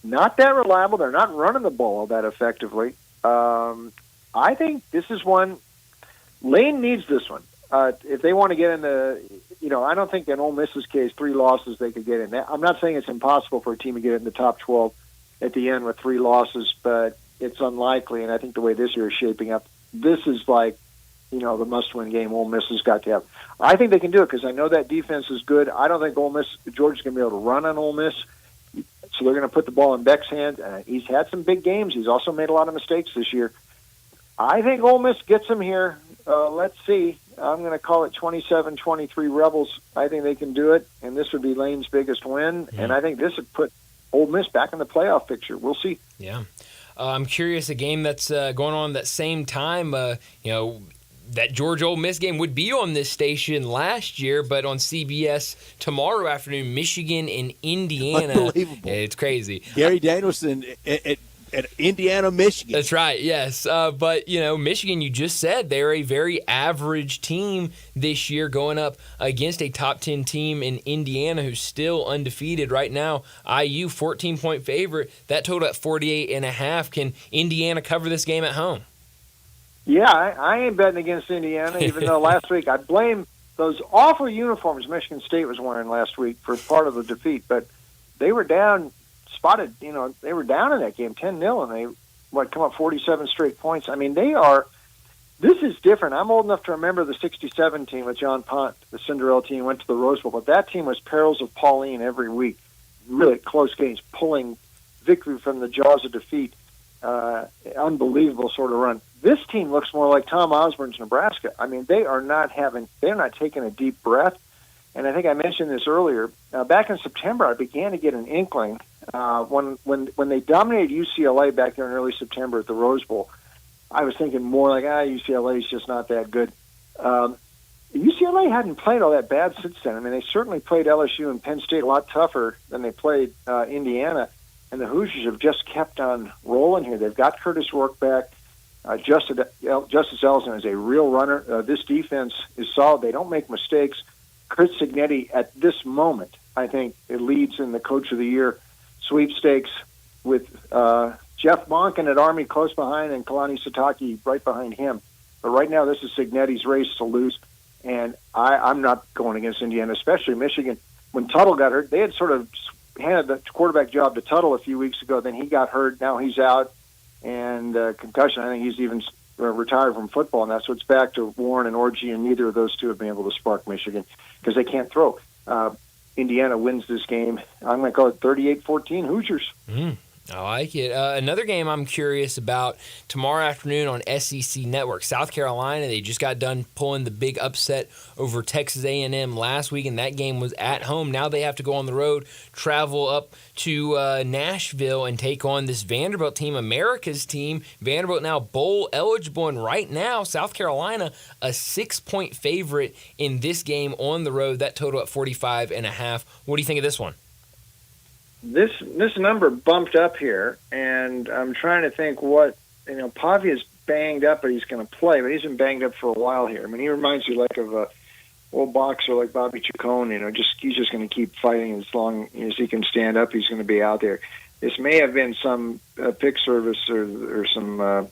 not that reliable. They're not running the ball all that effectively. I think this is one, Lane needs this one. If they want to get in I don't think in Ole Miss's case, 3 losses they could get in. I'm not saying it's impossible for a team to get in the top 12 at the end with 3 losses, but it's unlikely, and I think the way this year is shaping up, this is like, the must-win game Ole Miss has got to have. I think they can do it because I know that defense is good. I don't think Georgia's going to be able to run on Ole Miss, so they're going to put the ball in Beck's hands. He's had some big games. He's also made a lot of mistakes this year. I think Ole Miss gets him here. Let's see. I'm going to call it 27-23 Rebels. I think they can do it, and this would be Lane's biggest win. And I think this would put Ole Miss back in the playoff picture. We'll see. Yeah. I'm curious, a game that's going on that same time, that Georgia-Ole Miss game would be on this station last year, but on CBS tomorrow afternoon, Michigan and Indiana. Unbelievable. It's crazy. Gary Danielson at Indiana, Michigan. That's right, yes. But, Michigan, you just said, they're a very average team this year going up against a top 10 team in Indiana who's still undefeated right now. IU, 14-point favorite. That total at 48.5. Can Indiana cover this game at home? Yeah, I ain't betting against Indiana, even though last week I blame those awful uniforms Michigan State was wearing last week for part of the defeat. But they were down. They were down in that game 10-0, and they come up 47 straight points. I mean, this is different. I'm old enough to remember the 67 team with John Pont, the Cinderella team, went to the Rose Bowl, but that team was perils of Pauline every week. Really close games, pulling victory from the jaws of defeat. Unbelievable sort of run. This team looks more like Tom Osborne's Nebraska. I mean, they're not taking a deep breath. And I think I mentioned this earlier. Back in September, I began to get an inkling when they dominated UCLA back there in early September at the Rose Bowl. I was thinking more like, UCLA is just not that good. UCLA hadn't played all that bad since then. I mean, they certainly played LSU and Penn State a lot tougher than they played Indiana. And the Hoosiers have just kept on rolling here. They've got Curtis Rourke back. Justice Ellison is a real runner. This defense is solid. They don't make mistakes. Chris Signetti, at this moment, I think it leads in the Coach of the Year sweepstakes with Jeff Monken at Army close behind and Kalani Sitake right behind him. But right now, this is Signetti's race to lose, and I'm not going against Indiana, especially Michigan. When Tuttle got hurt, they had sort of handed the quarterback job to Tuttle a few weeks ago. Then he got hurt. Now he's out, and concussion. I think he's even retired from football, and that's what's back to Warren and Orji, and neither of those two have been able to spark Michigan because they can't throw. Indiana wins this game. I'm going to call it 38-14 Hoosiers. I like it. Another game I'm curious about tomorrow afternoon on SEC Network. South Carolina, they just got done pulling the big upset over Texas A&M last week, and that game was at home. Now they have to go on the road, travel up to Nashville, and take on this Vanderbilt team, America's team. Vanderbilt now bowl eligible, and right now South Carolina a 6-point favorite in this game on the road. That total at 45.5. What do you think of this one? This number bumped up here, and I'm trying to think what, Pavia's banged up, but he's going to play, but he's been banged up for a while here. I mean, he reminds you like of a old boxer like Bobby Chacon, he's just going to keep fighting as long as he can stand up. He's going to be out there. This may have been some pick service or some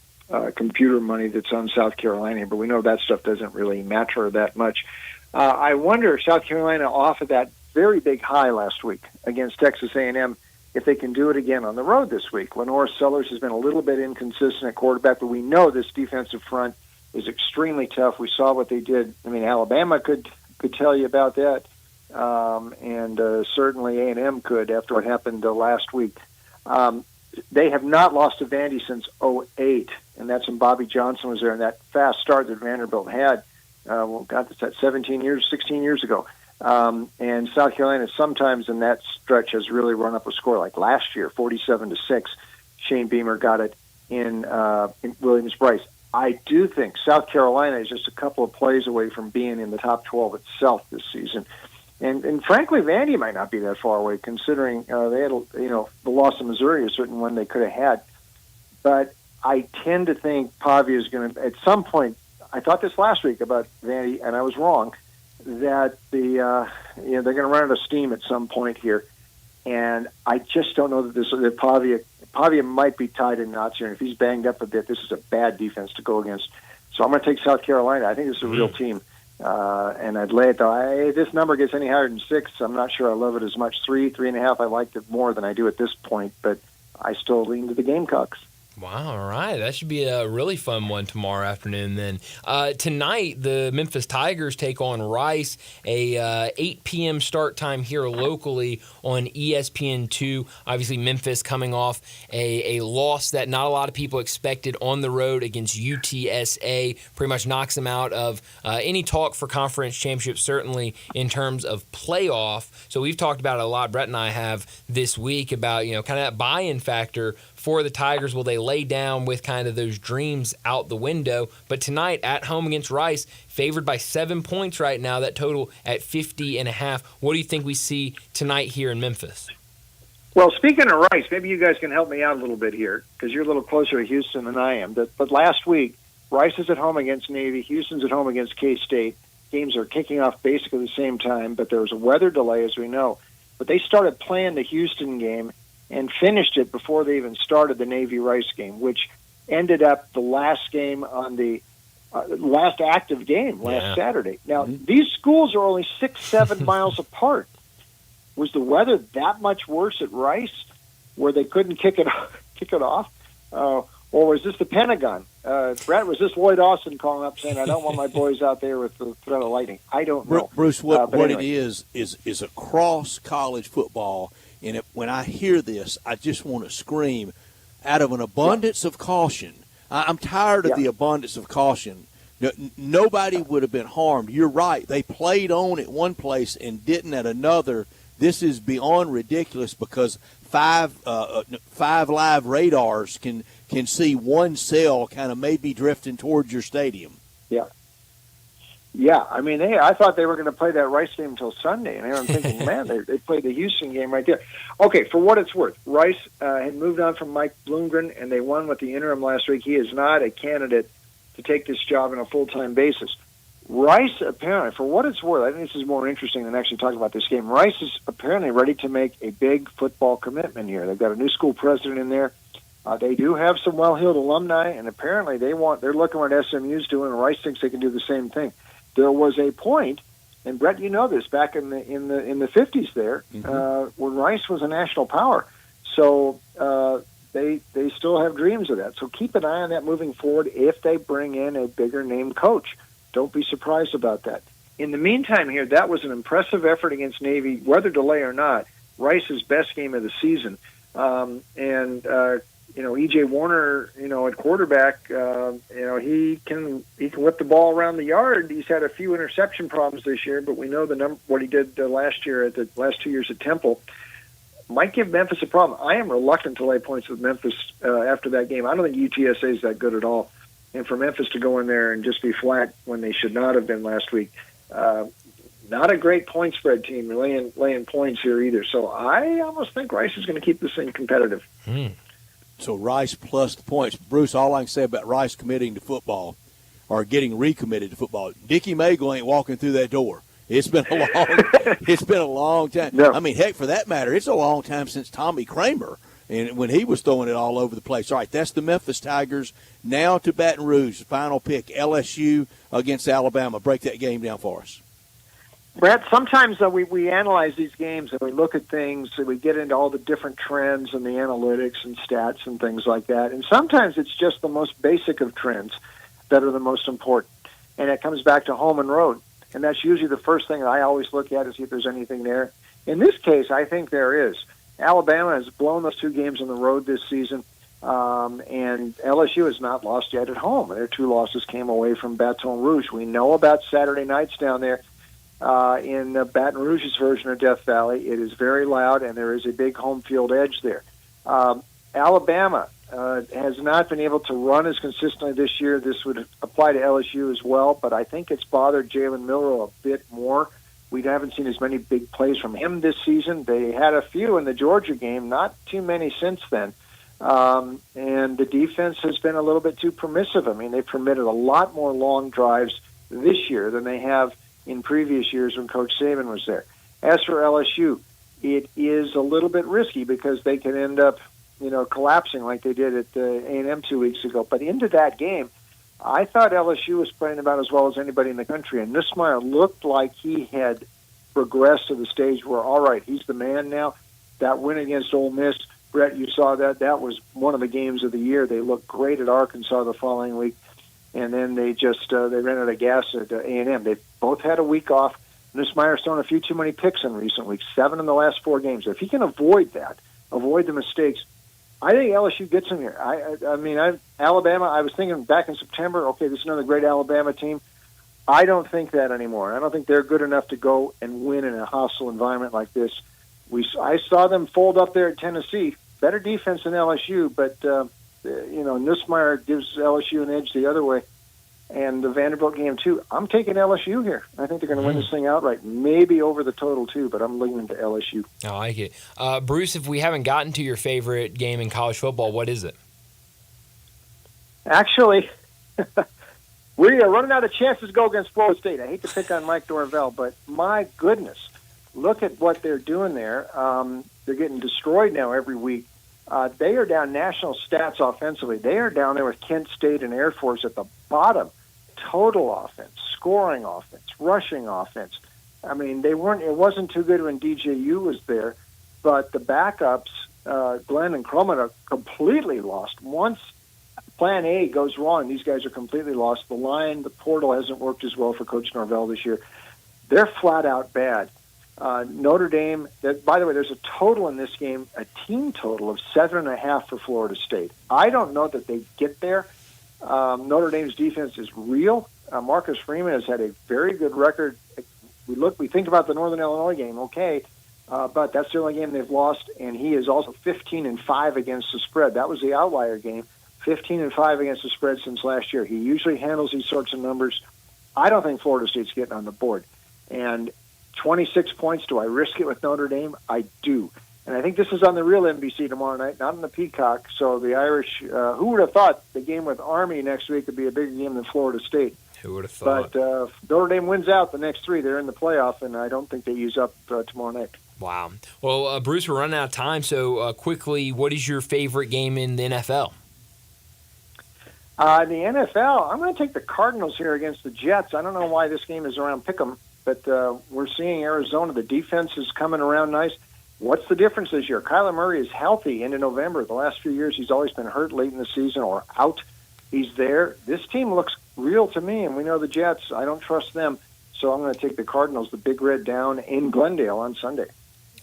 computer money that's on South Carolina, but we know that stuff doesn't really matter that much. I wonder if South Carolina off of that very big high last week against Texas A&M, if they can do it again on the road this week. Lenore Sellers has been a little bit inconsistent at quarterback, but we know this defensive front is extremely tough. We saw what they did. I mean, Alabama could tell you about that, and certainly A&M could after what happened last week. They have not lost to Vandy since 2008, and that's when Bobby Johnson was there, and that fast start that Vanderbilt had, that's 16 years ago. And South Carolina sometimes in that stretch has really run up a score, like last year, 47-6. Shane Beamer got it in Williams-Brice. I do think South Carolina is just a couple of plays away from being in the top 12 itself this season. And frankly, Vandy might not be that far away, considering they had, the loss of Missouri, a certain one they could have had. But I tend to think Pavia is going to, at some point, I thought this last week about Vandy, and I was wrong, that they're going to run out of steam at some point here, and I just don't know that Pavia might be tied in knots here. And if he's banged up a bit, this is a bad defense to go against. So I'm going to take South Carolina. I think this is a real team, and I'd lay it though. If this number gets any higher than 6, I'm not sure I love it as much. 3.5, I liked it more than I do at this point, but I still lean to the Gamecocks. Wow, all right. That should be a really fun one tomorrow afternoon then. Tonight, the Memphis Tigers take on Rice, a 8 p.m. start time here locally on ESPN2. Obviously, Memphis coming off a loss that not a lot of people expected on the road against UTSA. Pretty much knocks them out of any talk for conference championship, certainly in terms of playoff. So we've talked about it a lot, Brett and I have this week, about kind of that buy-in factor for the Tigers. Will they lay down with kind of those dreams out the window? But tonight at home against Rice, favored by 7 points right now, that total at 50.5. What do you think we see tonight here in Memphis? Well, speaking of Rice, maybe you guys can help me out a little bit here, because you're a little closer to Houston than I am. But last week, Rice is at home against Navy, Houston's at home against K-State. Games are kicking off basically the same time, but there was a weather delay, as we know. But they started playing the Houston game and finished it before they even started the Navy-Rice game, which ended up the last game on the last active game last Saturday. Now, these schools are only 6-7 miles apart. Was the weather that much worse at Rice, where they couldn't kick it off? Or was this the Pentagon? Brett, was this Lloyd Austin calling up saying, I don't want my boys out there with the threat of lightning? I don't know. Bruce, what anyway. it is across college football. And when I hear this, I just want to scream, out of an abundance of caution. I'm tired of the abundance of caution. Nobody would have been harmed. You're right. They played on at one place and didn't at another. This is beyond ridiculous, because five live radars can see one cell kind of maybe drifting towards your stadium. Yeah, I mean, I thought they were going to play that Rice game until Sunday, and I'm thinking, man, they played the Houston game right there. Okay, for what it's worth, Rice had moved on from Mike Bloomgren, and they won with the interim last week. He is not a candidate to take this job on a full-time basis. Rice, apparently, for what it's worth, I think this is more interesting than actually talking about this game. Rice is apparently ready to make a big football commitment here. They've got a new school president in there. They do have some well-heeled alumni, and apparently they're looking what SMU's doing, and Rice thinks they can do the same thing. There was a point, and Brett, you know this, back in the 50s there, when Rice was a national power. So they still have dreams of that. So keep an eye on that moving forward if they bring in a bigger name coach. Don't be surprised about that. In the meantime here, that was an impressive effort against Navy, weather delay or not, Rice's best game of the season. E.J. Warner, at quarterback, he can whip the ball around the yard. He's had a few interception problems this year, but we know what he did last year at the last 2 years at Temple. Might give Memphis a problem. I am reluctant to lay points with Memphis after that game. I don't think UTSA is that good at all. And for Memphis to go in there and just be flat when they should not have been last week, not a great point spread team laying points here either. So I almost think Rice is going to keep this thing competitive. So Rice plus the points. Bruce, all I can say about Rice committing to football or getting recommitted to football, Dickie Magle ain't walking through that door. It's been a long time. No. I mean, heck, for that matter, it's a long time since Tommy Kramer and when he was throwing it all over the place. All right, that's the Memphis Tigers. Now to Baton Rouge, final pick, LSU against Alabama. Break that game down for us. Brett, sometimes we analyze these games and we look at things and we get into all the different trends and the analytics and stats and things like that. And sometimes it's just the most basic of trends that are the most important. And it comes back to home and road. And that's usually the first thing I always look at to see if there's anything there. In this case, I think there is. Alabama has blown those 2 games on the road this season, and LSU has not lost yet at home. Their 2 losses came away from Baton Rouge. We know about Saturday nights down there in Baton Rouge's version of Death Valley. It is very loud, and there is a big home field edge there. Alabama has not been able to run as consistently this year. This would apply to LSU as well, but I think it's bothered Jalen Milroe a bit more. We haven't seen as many big plays from him this season. They had a few in the Georgia game, not too many since then. And the defense has been a little bit too permissive. I mean, they've permitted a lot more long drives this year than they have in previous years when Coach Saban was there. As for LSU, it is a little bit risky because they can end up collapsing like they did at A&M 2 weeks ago. But into that game, I thought LSU was playing about as well as anybody in the country, and Nussmeier looked like he had progressed to the stage where, all right, he's the man now. That win against Ole Miss, Brett, you saw that. That was one of the games of the year. They looked great at Arkansas the following week, and then they just they ran out of gas at A&M. They both had a week off. Nussmeier's thrown a few too many picks in recent weeks, 7 in the last 4 games. If he can avoid that, avoid the mistakes, I think LSU gets him here. Alabama, I was thinking back in September, okay, this is another great Alabama team. I don't think that anymore. I don't think they're good enough to go and win in a hostile environment like this. I saw them fold up there at Tennessee. Better defense than LSU, but, Nussmeier gives LSU an edge the other way. And the Vanderbilt game, too. I'm taking LSU here. I think they're going to win this thing outright. Maybe over the total, too, but I'm leaning to LSU. I like it. Bruce, if we haven't gotten to your favorite game in college football, what is it? Actually, we are running out of chances to go against Florida State. I hate to pick on Mike Norvell, but my goodness, look at what they're doing there. They're getting destroyed now every week. They are down national stats offensively. They are down there with Kent State and Air Force at the bottom. Total offense, scoring offense, rushing offense. I mean, it wasn't too good when DJU was there, but the backups, Glenn and Croman, are completely lost. Once Plan A goes wrong, these guys are completely lost. The line, the portal hasn't worked as well for Coach Norvell this year. They're flat out bad. Notre Dame, by the way, there's a total in this game, a team total of 7.5 for Florida State. I don't know that they get there. Notre Dame's defense is real. Marcus Freeman has had a very good record. We think about the Northern Illinois game, okay, but that's the only game they've lost, and he is also 15-5 against the spread. That was the outlier game, 15-5 against the spread since last year. He usually handles these sorts of numbers. I don't think Florida State's getting on the board. And 26 points, do I risk it with Notre Dame? I do. And I think this is on the real NBC tomorrow night, not on the Peacock. So the Irish, who would have thought the game with Army next week would be a bigger game than Florida State? Who would have thought? But Notre Dame wins out the next 3. They're in the playoff, and I don't think they use up tomorrow night. Wow. Well, Bruce, we're running out of time. So quickly, what is your favorite game in the NFL? The NFL, I'm going to take the Cardinals here against the Jets. I don't know why this game is around Pick'em, but we're seeing Arizona. The defense is coming around nice. What's the difference this year? Kyler Murray is healthy into November. The last few years, he's always been hurt late in the season or out. He's there. This team looks real to me, and we know the Jets. I don't trust them, so I'm going to take the Cardinals, the Big Red, down in Glendale on Sunday.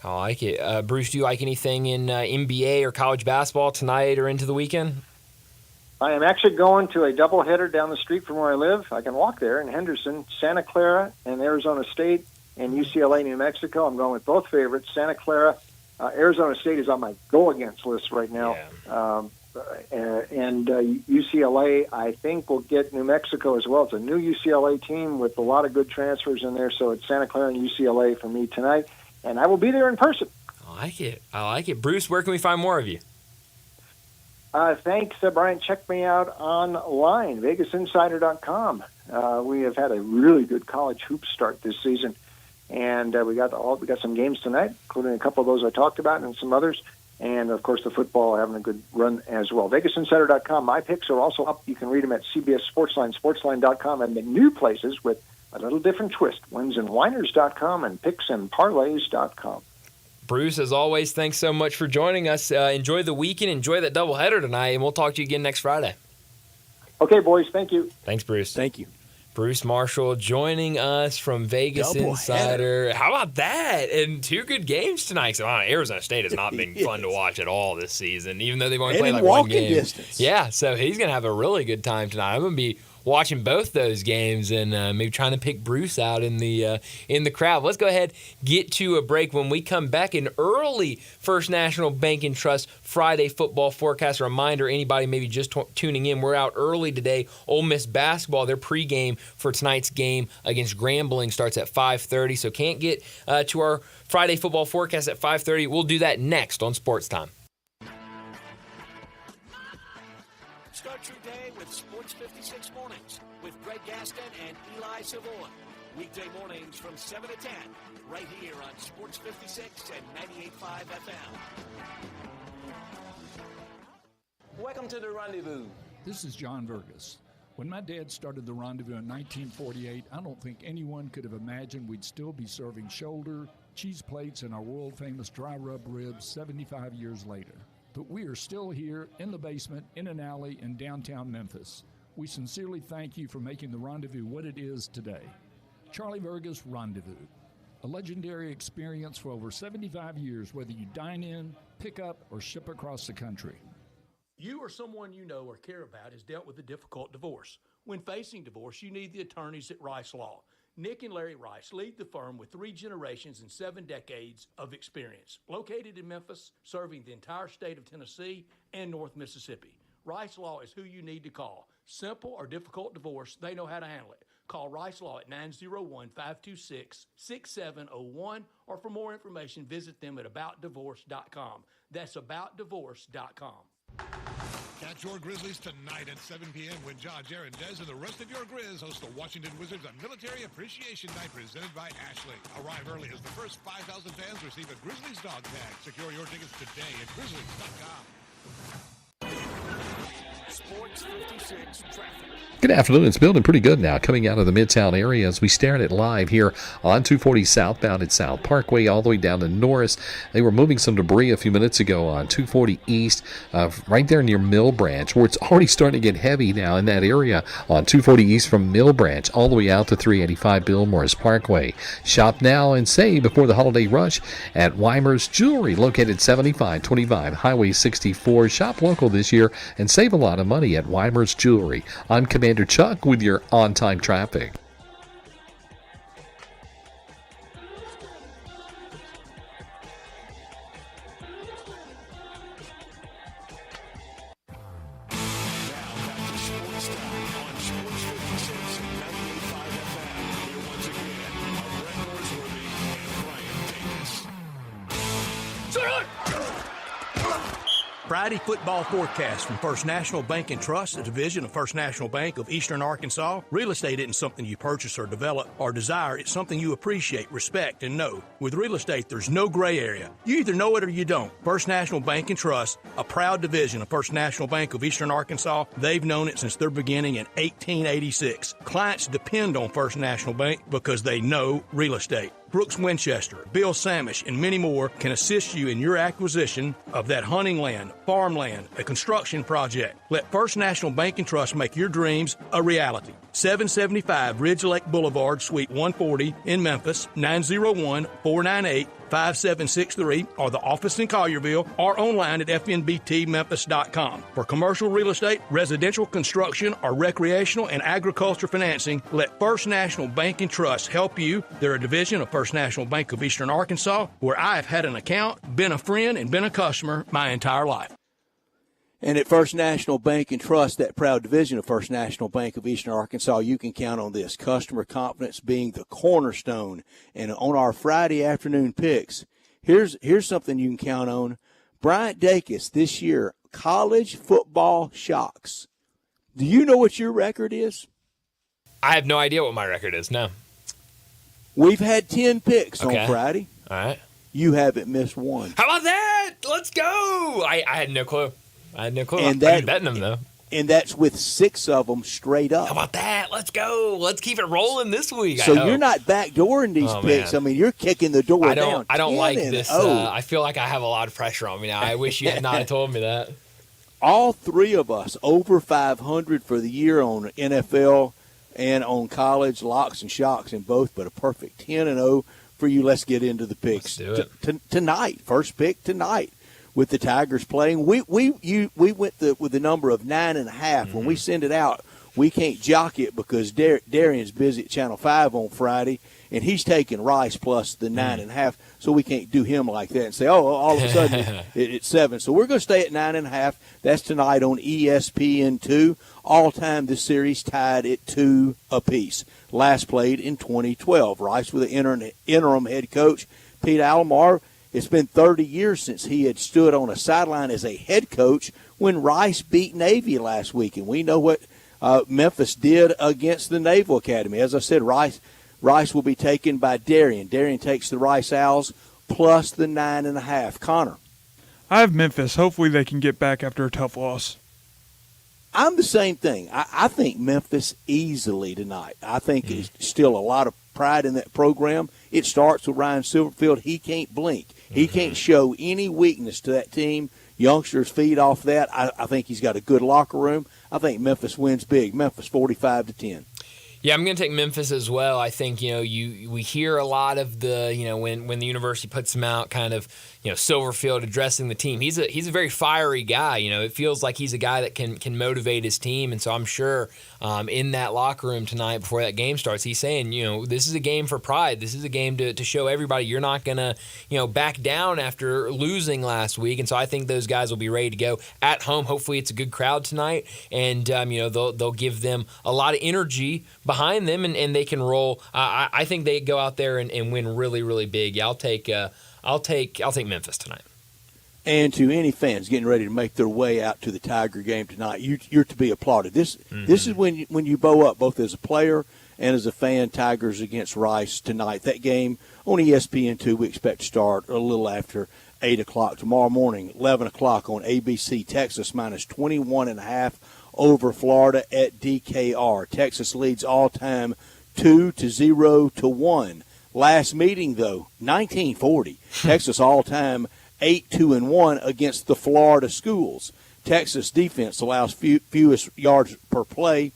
I like it. Bruce, do you like anything in NBA or college basketball tonight or into the weekend? I am actually going to a doubleheader down the street from where I live. I can walk there in Henderson, Santa Clara and Arizona State, and UCLA, New Mexico. I'm going with both favorites. Santa Clara, Arizona State is on my go-against list right now. Yeah. And UCLA, I think, will get New Mexico as well. It's a new UCLA team with a lot of good transfers in there, so it's Santa Clara and UCLA for me tonight, and I will be there in person. I like it. Bruce, where can we find more of you? Thanks, Brian. Check me out online, VegasInsider.com. We have had a really good college hoop start this season, and we got some games tonight, including a couple of those I talked about and some others. And, of course, the football having a good run as well. VegasInsider.com. My picks are also up. You can read them at CBS Sportsline, Sportsline.com, and the new places with a little different twist, winsandwiners.com and picksandparlays.com. Bruce, as always, thanks so much for joining us. Enjoy the weekend. Enjoy that doubleheader tonight, and we'll talk to you again next Friday. Okay, boys. Thank you. Thanks, Bruce. Thank you. Bruce Marshall joining us from Vegas Insider. How about that? And 2 good games tonight. So Arizona State has not been fun to watch at all this season, even though they've only played like one game. Distance. Yeah, so he's going to have a really good time tonight. I'm going to be watching both those games and maybe trying to pick Bruce out in the crowd. Let's go ahead, get to a break. When we come back, an early First National Bank and Trust Friday football forecast. A reminder, anybody maybe just tuning in, we're out early today. Ole Miss basketball, their pregame for tonight's game against Grambling starts at 5:30, so can't get to our Friday football forecast at 5:30. We'll do that next on Sports Time. Start your day with Sports 56 Mornings with Greg Gaston and Eli Savoy. Weekday mornings from 7 to 10, right here on Sports 56 and 98.5 FM. Welcome to the Rendezvous. This is John Vergas. When my dad started the Rendezvous in 1948, I don't think anyone could have imagined we'd still be serving shoulder, cheese plates, and our world-famous dry rub ribs 75 years later. But we are still here in the basement, in an alley in downtown Memphis. We sincerely thank you for making the Rendezvous what it is today. Charlie Vergas Rendezvous, a legendary experience for over 75 years, whether you dine in, pick up, or ship across the country. You or someone you know or care about has dealt with a difficult divorce. When facing divorce, you need the attorneys at Rice Law. Nick and Larry Rice lead the firm with 3 generations and 7 decades of experience. Located in Memphis, serving the entire state of Tennessee and North Mississippi. Rice Law is who you need to call. Simple or difficult divorce, they know how to handle it. Call Rice Law at 901-526-6701, or for more information, visit them at aboutdivorce.com. That's aboutdivorce.com. Catch your Grizzlies tonight at 7 p.m. when Aaron Dez and the rest of your Grizz host the Washington Wizards on Military Appreciation Night presented by Ashley. Arrive early as the first 5,000 fans receive a Grizzlies dog tag. Secure your tickets today at Grizzlies.com. Sports 56 traffic. Good afternoon. It's building pretty good now coming out of the Midtown area as we stare at it live here on 240 southbound at South Parkway all the way down to Norris. They were moving some debris a few minutes ago on 240 East, right there near Mill Branch, where it's already starting to get heavy now in that area on 240 East from Mill Branch all the way out to 385 Bill Morris Parkway. Shop now and save before the holiday rush at Weimer's Jewelry, located 7525 Highway 64. Shop local this year and save a lot of money at Weimer's Jewelry. I'm Commander Chuck with your on-time traffic. Friday football forecast from First National Bank and Trust, a division of First National Bank of Eastern Arkansas. Real estate isn't something you purchase or develop or desire. It's something you appreciate, respect, and know. With real estate, there's no gray area. You either know it or you don't. First National Bank and Trust, a proud division of First National Bank of Eastern Arkansas. They've known it since their beginning in 1886. Clients depend on First National Bank because they know real estate. Brooks Winchester, Bill Samish, and many more can assist you in your acquisition of that hunting land, farmland, a construction project. Let First National Bank and Trust make your dreams a reality. 775 Ridge Lake Boulevard, Suite 140 in Memphis, 901-498-5600. 5763 or the office in Collierville or online at fnbtmemphis.com. For commercial real estate, residential construction, or recreational and agriculture financing, let First National Bank and Trust help you. They're a division of First National Bank of Eastern Arkansas, where I have had an account, been a friend, and been a customer my entire life. And at First National Bank and Trust, that proud division of First National Bank of Eastern Arkansas, you can count on this: customer confidence being the cornerstone. And on our Friday afternoon picks, here's something you can count on. Bryant Dacus this year, college football shocks. Do you know what your record is? I have no idea what my record is, no. We've had 10 picks Okay. on Friday. All right. You haven't missed one. How about that? Let's go. I had no clue. And I've been betting them, though. And that's with 6 of them straight up. How about that? Let's go. Let's keep it rolling this week. So you're not backdooring these picks. Man. I mean, you're kicking the door down. I don't like 10-0. this. I feel like I have a lot of pressure on me now. I wish you had not told me that. All 3 of us over 500 for the year on NFL and on college locks and shocks in both, but a perfect 10-0 for you. Let's get into the picks. Let's do it. Tonight. First pick tonight. With the Tigers playing, we went with the number of 9.5. Mm-hmm. When we send it out, we can't jock it because Darian's busy at Channel 5 on Friday, and he's taking Rice plus the 9.5. So we can't do him like that and say, oh, all of a sudden it's 7. So we're going to stay at 9.5. That's tonight on ESPN2. All time this series tied at 2 apiece. Last played in 2012. Rice with an interim head coach, Pete Alomar. It's been 30 years since he had stood on a sideline as a head coach when Rice beat Navy last week. And we know what Memphis did against the Naval Academy. As I said, Rice will be taken by Darian. Darian takes the Rice Owls plus the 9.5. Connor. I have Memphis. Hopefully they can get back after a tough loss. I'm the same thing. I think Memphis easily tonight. I think there's still a lot of pride in that program. It starts with Ryan Silverfield. He can't blink. He can't show any weakness to that team. Youngsters feed off that. I think he's got a good locker room. I think Memphis wins big. Memphis 45-10. Yeah, I'm going to take Memphis as well. I think, we hear a lot of the, when the university puts him out, kind of, Silverfield addressing the team. He's a very fiery guy. It feels like he's a guy that can motivate his team. And so I'm sure in that locker room tonight before that game starts, he's saying, this is a game for pride. This is a game to show everybody you're not going to, back down after losing last week. And so I think those guys will be ready to go at home. Hopefully it's a good crowd tonight. And, they'll give them a lot of energy behind them, and they can roll. I think they go out there and win really, really big. Yeah, I'll take Memphis tonight. And to any fans getting ready to make their way out to the Tiger game tonight, you're to be applauded. This is when you bow up, both as a player and as a fan. Tigers against Rice tonight. That game on ESPN2 we expect to start a little after 8 o'clock tomorrow morning. 11 o'clock on ABC. Texas minus 21.5 over Florida at DKR. Texas leads all time 2-0-1. Last meeting, though, 1940. Texas all-time 8-2-1 against the Florida schools. Texas defense allows fewest yards per play.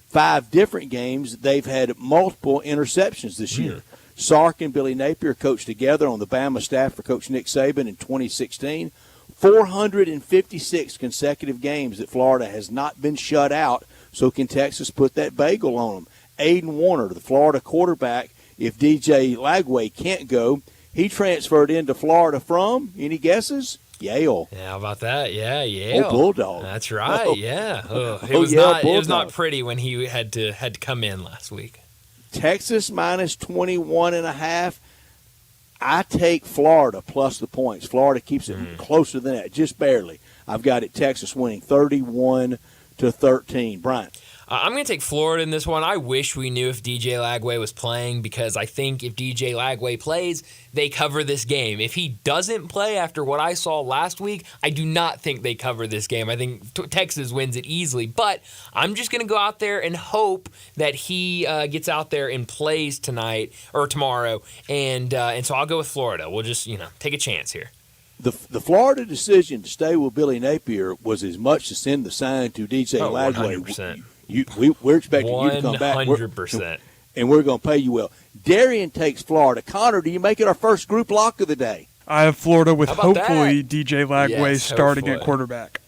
5 different games, they've had multiple interceptions this year. Sark and Billy Napier coached together on the Bama staff for Coach Nick Saban in 2016. 456 consecutive games that Florida has not been shut out, so can Texas put that bagel on them. Aiden Warner, the Florida quarterback, if DJ Lagway can't go, he transferred into Florida from, any guesses? Yale. Yeah, how about that? Yeah, Yale. Oh, Bulldog. That's right. Yeah. It was not pretty when he had to come in last week. Texas minus 21.5. I take Florida plus the points. Florida keeps it closer than that, just barely. I've got it Texas winning 31-13. Brian. I'm going to take Florida in this one. I wish we knew if DJ Lagway was playing, because I think if DJ Lagway plays, they cover this game. If he doesn't play after what I saw last week, I do not think they cover this game. I think Texas wins it easily. But I'm just going to go out there and hope that he gets out there and plays tonight or tomorrow. And so I'll go with Florida. We'll just, take a chance here. The Florida decision to stay with Billy Napier was as much to send the sign to DJ Lagway. 100%. We're expecting you to come back. 100%. and we're going to pay you well. Darian takes Florida. Connor, do you make it our first group lock of the day? I have Florida with How about hopefully that? DJ Lagway Yes, starting hopefully. at quarterback.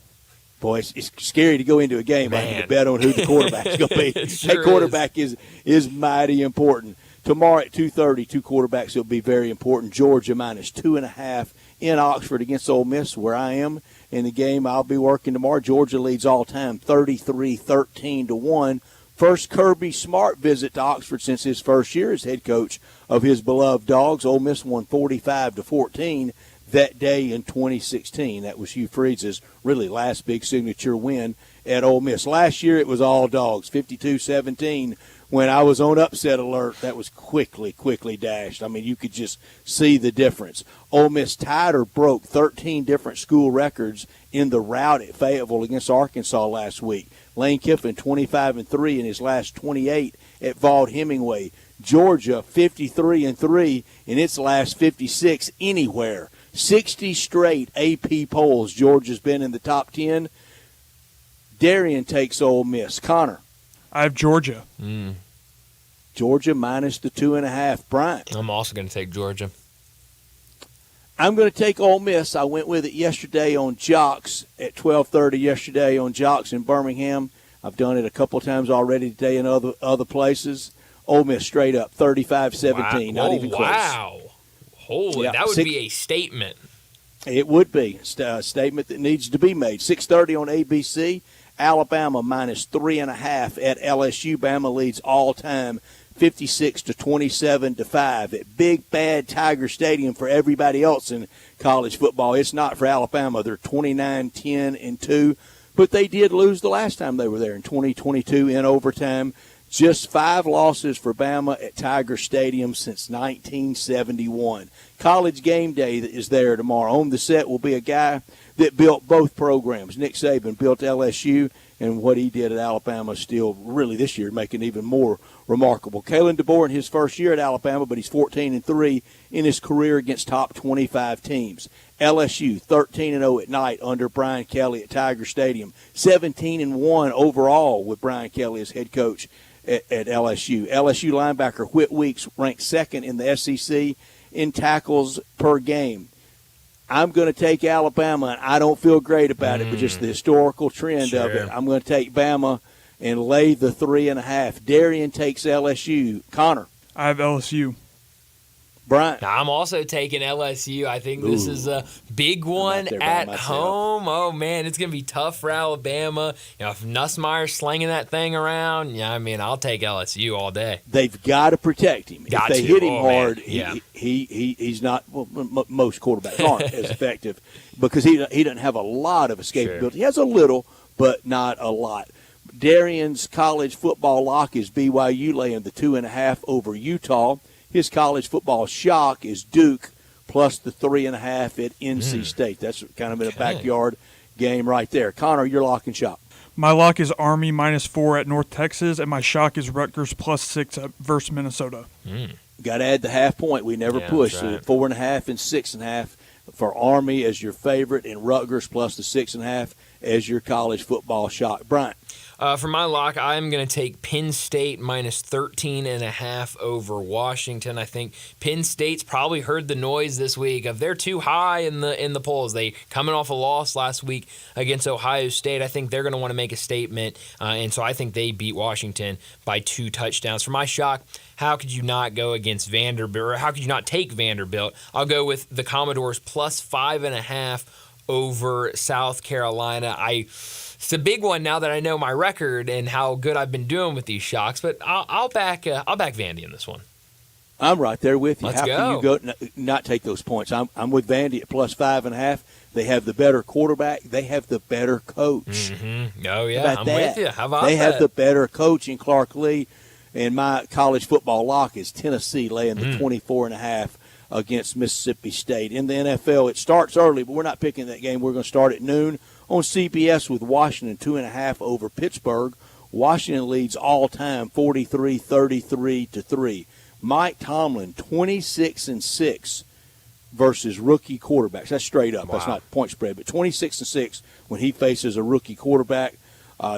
Boy, it's scary to go into a game and bet on who the quarterback's going to be. It sure That quarterback is mighty important. Tomorrow at 2:30, two quarterbacks will be very important. Georgia minus 2.5 in Oxford against Ole Miss, where I am in the game. I'll be working tomorrow. Georgia leads all time 33-13-1. First Kirby Smart visit to Oxford since his first year as head coach of his beloved Dogs. Ole Miss won 45-14 that day in 2016. That was Hugh Freeze's really last big signature win at Ole Miss. Last year it was all Dogs, 52-17. When I was on upset alert, that was quickly dashed. I mean, you could just see the difference. Ole Miss tied or broke 13 different school records in the rout at Fayetteville against Arkansas last week. Lane Kiffin 25-3 in his last 28 at Vaught-Hemingway. Georgia 53-3 in its last 56 anywhere. 60 straight AP polls. Georgia's been in the top 10. Darian takes Ole Miss. Connor. I have Georgia. Georgia minus the 2.5. Bryant. I'm also going to take Georgia. I'm going to take Ole Miss. I went with it yesterday on Jocks at 12:30 yesterday on Jocks in Birmingham. I've done it a couple times already today in other places. Ole Miss straight up 35-17, not even close. Wow. Holy, Yeah, that would be a statement. It would be a statement that needs to be made. 6:30 on ABC. Alabama minus 3.5 at LSU. Bama leads all time 56-27-5 at Big Bad Tiger Stadium for everybody else in college football. It's not for Alabama. They're 29-10-2, but they did lose the last time they were there in 2022 in overtime. Just 5 losses for Bama at Tiger Stadium since 1971. College Game Day is there tomorrow. On the set will be a guy that built both programs. Nick Saban built LSU, and what he did at Alabama still really this year making even more remarkable. Kalen DeBoer in his first year at Alabama, but he's 14-3 in his career against top 25 teams. LSU 13-0 at night under Brian Kelly at Tiger Stadium. 17-1 overall with Brian Kelly as head coach at LSU. LSU linebacker Whit Weeks ranked second in the SEC in tackles per game. I'm going to take Alabama, and I don't feel great about it, but just the historical trend of it. I'm going to take Bama and lay the 3.5. Darian takes LSU. Connor. I have LSU. Bryant. I'm also taking LSU. I think this is a big one at home. Oh, man, it's going to be tough for Alabama. You know, if Nussmeier's slinging that thing around, yeah, I mean, I'll take LSU all day. They've got to protect him. If they hit him hard, man. he's not most quarterbacks aren't as effective because he doesn't have a lot of escapability. He has a little, but not a lot. Darian's college football lock is BYU laying the 2.5 over Utah. His college football shock is Duke plus the 3.5 at NC State. That's kind of in a backyard game right there. Connor, your lock and shock. My lock is Army minus 4 at North Texas, and my shock is Rutgers plus 6 versus Minnesota. Got to add the half point. We never push. So 4.5 and 6.5 for Army as your favorite, and Rutgers plus the 6.5 as your college football shock. Bryant. For my lock, I'm going to take Penn State minus 13.5 over Washington. I think Penn State's probably heard the noise this week of they're too high in the polls. They coming off a loss last week against Ohio State. I think they're going to want to make a statement, and so I think they beat Washington by 2 touchdowns. For my shock, how could you not go against Vanderbilt, or how could you not take Vanderbilt? I'll go with the Commodores plus 5.5 over South Carolina. It's a big one now that I know my record and how good I've been doing with these shocks, but I'll back Vandy in this one. I'm right there with you. Let's How go. can you not take those points? I'm with Vandy at plus 5.5. They have the better quarterback. They have the better coach. Mm-hmm. Oh, yeah, I'm with you. How about they that? have the better coach in Clark Lee, and my college football lock is Tennessee laying the 24.5 against Mississippi State. In the NFL, it starts early, but we're not picking that game. We're going to start at noon on CBS with Washington 2.5 over Pittsburgh. Washington leads all time 43-33-3. Mike Tomlin 26-6 versus rookie quarterbacks. That's straight up. Wow. That's not point spread, but 26-6 when he faces a rookie quarterback.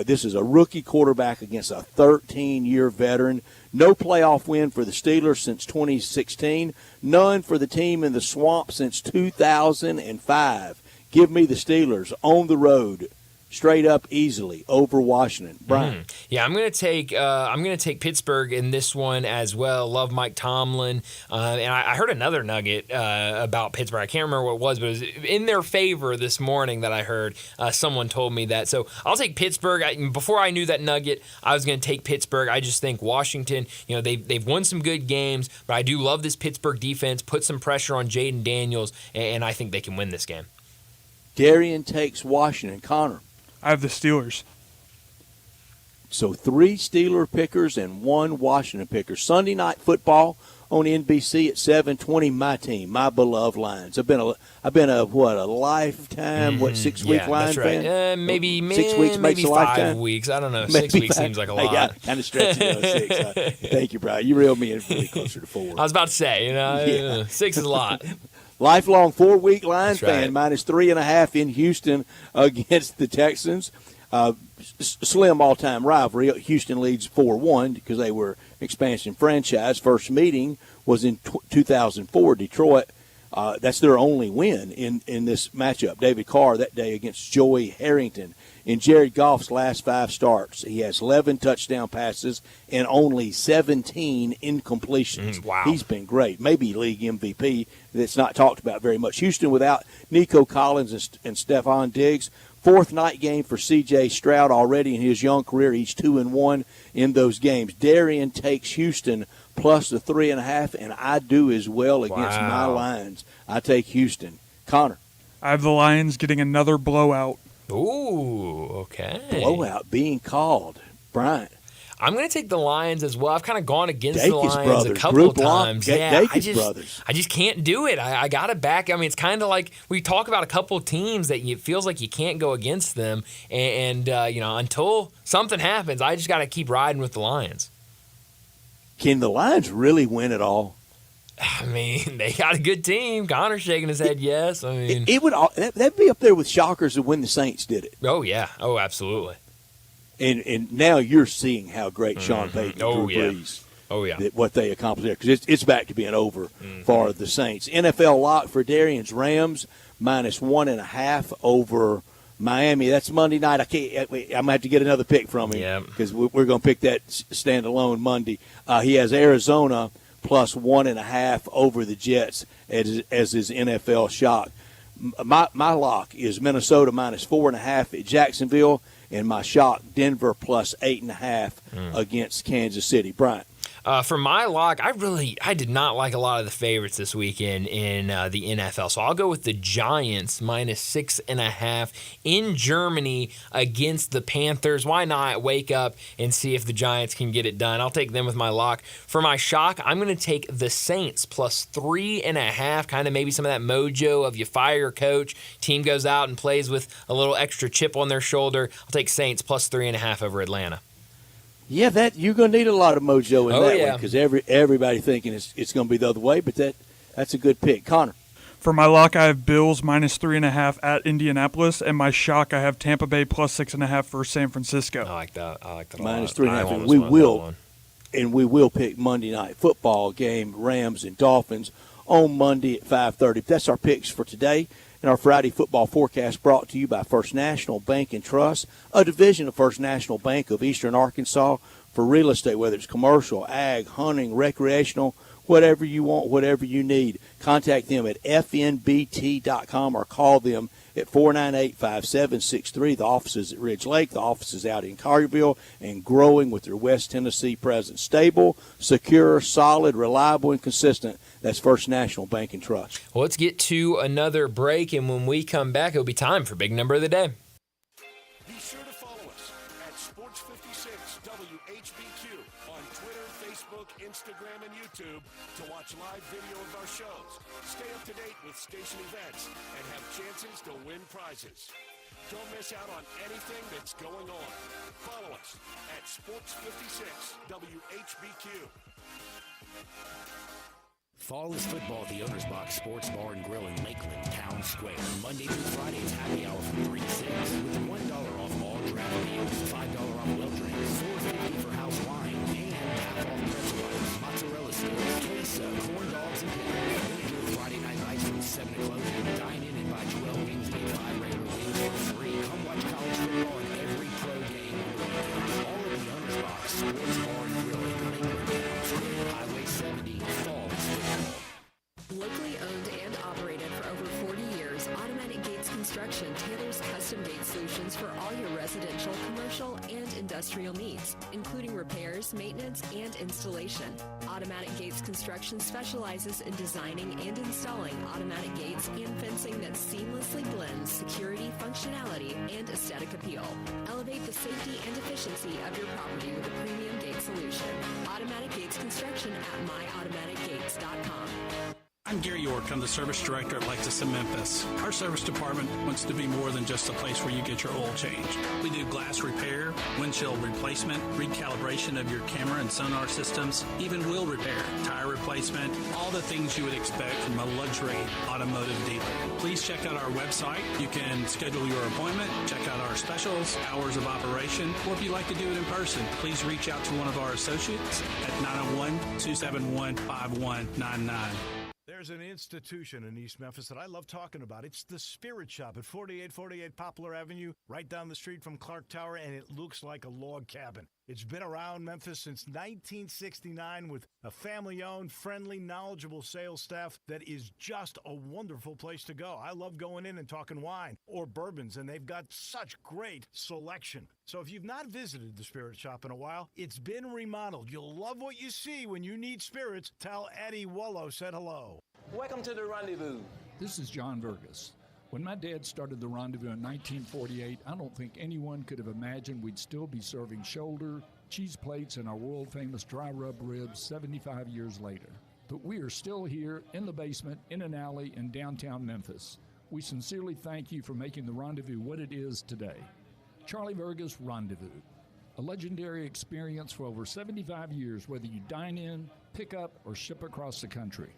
This is a rookie quarterback against a 13-year veteran. No playoff win for the Steelers since 2016. None for the team in the swamp since 2005. Give me the Steelers on the road, straight up easily over Washington. Brian. Yeah, I'm gonna take Pittsburgh in this one as well. Love Mike Tomlin, and I heard another nugget about Pittsburgh. I can't remember what it was, but it was in their favor this morning that I heard. Someone told me that, so I'll take Pittsburgh. Before I knew that nugget, I was gonna take Pittsburgh. I just think Washington. They've won some good games, but I do love this Pittsburgh defense. Put some pressure on Jaden Daniels, and I think they can win this game. Darian takes Washington. Connor. I have the Steelers. So 3 Steeler pickers and 1 Washington picker. Sunday night football on NBC at 7:20. My team, my beloved Lions. I've been a lifetime 6-week Lions right. fan. Maybe 6 weeks makes maybe a 5 lifetime. weeks. I don't know. Maybe 6 weeks 5. seems like a lot. I kind of stretching it on 6. Thank you, Brian. You reeled me in really closer to 4. I was about to say, 6 is a lot. Lifelong 4-week Lions fan, right. -3.5 in Houston against the Texans. Slim all-time rivalry. Houston leads 4-1 because they were expansion franchise. First meeting was in 2004. Detroit, that's their only win in this matchup. David Carr that day against Joey Harrington. In Jared Goff's last 5 starts, he has 11 touchdown passes and only 17 incompletions. Wow. He's been great. Maybe league MVP. That's not talked about very much. Houston without Nico Collins and Stephon Diggs. 4th night game for C.J. Stroud already in his young career. He's 2-1 in those games. Darian takes Houston plus the 3.5, and I do as well against my Lions. I take Houston. Connor. I have the Lions getting another blowout. Ooh, okay. Blowout being called. Brian. I'm going to take the Lions as well. I've kind of gone against Dacus the Lions brothers, a couple of Drew Blanc, times. Dacus brothers. I just can't do it. I got to back. I mean, it's kind of like we talk about a couple of teams that it feels like you can't go against them. And until something happens, I just got to keep riding with the Lions. Can the Lions really win it all? I mean, they got a good team. Connor's shaking his head yes. I mean, it would that'd be up there with shockers of when the Saints did it. Oh, yeah. Oh, absolutely. And now you're seeing how great Sean Payton and Drew Brees, what they accomplished there, because it's back to being over for the Saints. NFL lock for Darian's Rams, -1.5 over Miami. That's Monday night. I'm going to have to get another pick from him because we're going to pick that standalone Monday. He has Arizona +1.5 over the Jets as his NFL shock. My lock is Minnesota -4.5 at Jacksonville, and my shock, Denver +8.5 against Kansas City. Brian. For my lock, I did not like a lot of the favorites this weekend in the NFL. So I'll go with the Giants -6.5 in Germany against the Panthers. Why not wake up and see if the Giants can get it done? I'll take them with my lock. For my shock, I'm going to take the Saints +3.5, kind of maybe some of that mojo of you fire your coach, team goes out and plays with a little extra chip on their shoulder. I'll take Saints +3.5 over Atlanta. Yeah, that you're going to need a lot of mojo in that one because everybody thinking it's going to be the other way, but that's a good pick. Connor. For my lock, I have Bills -3.5 at Indianapolis, and my shock, I have Tampa Bay +6.5 for San Francisco. I like that. I like that a -3.5. lot. We will pick Monday night football game, Rams and Dolphins on Monday at 5:30. That's our picks for today. And our Friday football forecast brought to you by First National Bank and Trust, a division of First National Bank of Eastern Arkansas for real estate, whether it's commercial, ag, hunting, recreational, whatever you want, whatever you need. Contact them at fnbt.com or call them at 498-5763. The office is at Ridge Lake. The office is out in Collierville and growing with their West Tennessee presence. Stable, secure, solid, reliable, and consistent. That's First National Bank and Trust. Well, let's get to another break, and when we come back, it'll be time for Big Number of the Day. Be sure to follow us at Sports 56 WHBQ on Twitter, Facebook, Instagram, and YouTube to watch live video of our shows. Stay up to date with station events and have chances to win prizes. Don't miss out on anything that's going on. Follow us at Sports 56 WHBQ. Fall is football at the Owner's Box Sports Bar and Grill in Lakeland, Town Square. Monday through Friday is happy hour from 3 to 6 with $1 off all draft meals, $5 off well drinks, $4.50 for house wine, and half off pretzel bites, mozzarella sticks, queso, corn dogs, and pickles. Enjoy Friday night lights from 7 to closing. Dine in and buy 12 wings and get 5 regular wings for free. Come watch college football and every pro game on the weekend. All at the Owner's Box Sports Bar and Grill in Lakeland, Town Square. Highway 70, Fall is football. Locally owned and operated for over 40 years, Automatic Gates Construction tailors custom gate solutions for all your residential, commercial, and industrial needs, including repairs, maintenance, and installation. Automatic Gates Construction specializes in designing and installing automatic gates and fencing that seamlessly blends security, functionality, and aesthetic appeal. Elevate the safety and efficiency of your property with a premium gate solution. Automatic Gates Construction at myautomaticgates.com. I'm Gary York. I'm the service director at Lexus in Memphis. Our service department wants to be more than just a place where you get your oil changed. We do glass repair, windshield replacement, recalibration of your camera and sonar systems, even wheel repair, tire replacement, all the things you would expect from a luxury automotive dealer. Please check out our website. You can schedule your appointment, check out our specials, hours of operation, or if you'd like to do it in person, please reach out to one of our associates at 901-271-5199. There's an institution in East Memphis that I love talking about. It's the Spirit Shop at 4848 Poplar Avenue, right down the street from Clark Tower, and it looks like a log cabin. It's been around Memphis since 1969 with a family-owned, friendly, knowledgeable sales staff that is just a wonderful place to go. I love going in and talking wine or bourbons, and they've got such great selection. So if you've not visited the Spirit Shop in a while, it's been remodeled. You'll love what you see when you need spirits. Tell Eddie Wollo said hello. Welcome to the Rendezvous. This is John Vergas. When my dad started the Rendezvous in 1948, I don't think anyone could have imagined we'd still be serving shoulder, cheese plates, and our world-famous dry rub ribs 75 years later. But we are still here in the basement, in an alley in downtown Memphis. We sincerely thank you for making the Rendezvous what it is today. Charlie Vergas Rendezvous, a legendary experience for over 75 years, whether you dine in, pick up, or ship across the country.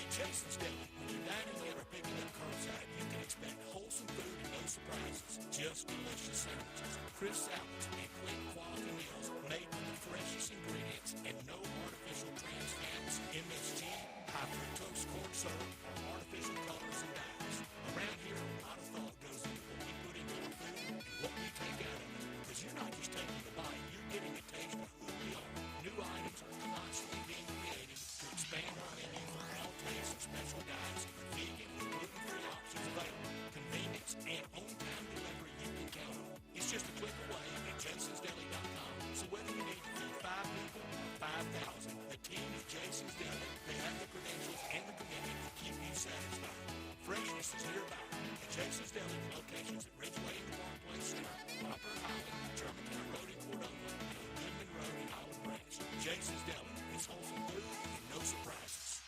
Jason's Deli. When you're dining in or picking up curbside, you can expect wholesome food and no surprises. Just delicious sandwiches, crisp salads, and quick quality meals made with the freshest ingredients and no artificial trans fats, MSG, high fructose corn syrup, or artificial colors and dyes. Around here, a lot of thought goes into what we put into our food and what we take out of it. Because you're not just taking a bite, you're getting a taste of who we are. New items are constantly being created to expand our menu for all tastes and special diets, vegan and gluten-free options available, convenience, and on-time delivery you can count on. It's just a click away at jasonsdeli.com. So whether you need to feed 5 people or 5,000, the team at Jason's Deli, they have the credentials and the commitment to keep you satisfied. Freshness is nearby at Jason's Deli locations at Ridgeway and the Park Place Center, Poplar Highland, Germantown Road in Cordova, and on Goodman Road in Highland Branch. Jason's Deli is wholesome food and no surprises.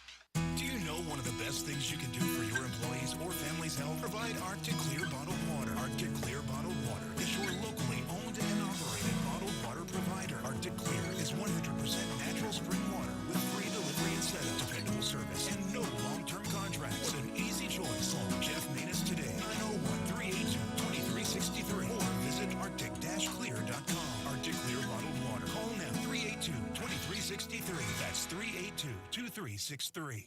Do you know one of the best things you can do for your employees or family's health? Provide Arctic Clear bottled water. Arctic Clear bottled water is your locally owned and operated bottled water provider. Arctic Clear is 100% natural spring water with free delivery and setup, dependable service, and no long-term contracts. An easy choice. Call Jeff Manus today, 901-382-2363, or visit arctic-clear.com. Arctic Clear bottled water. Call now, 382-2363. That's 382-2363.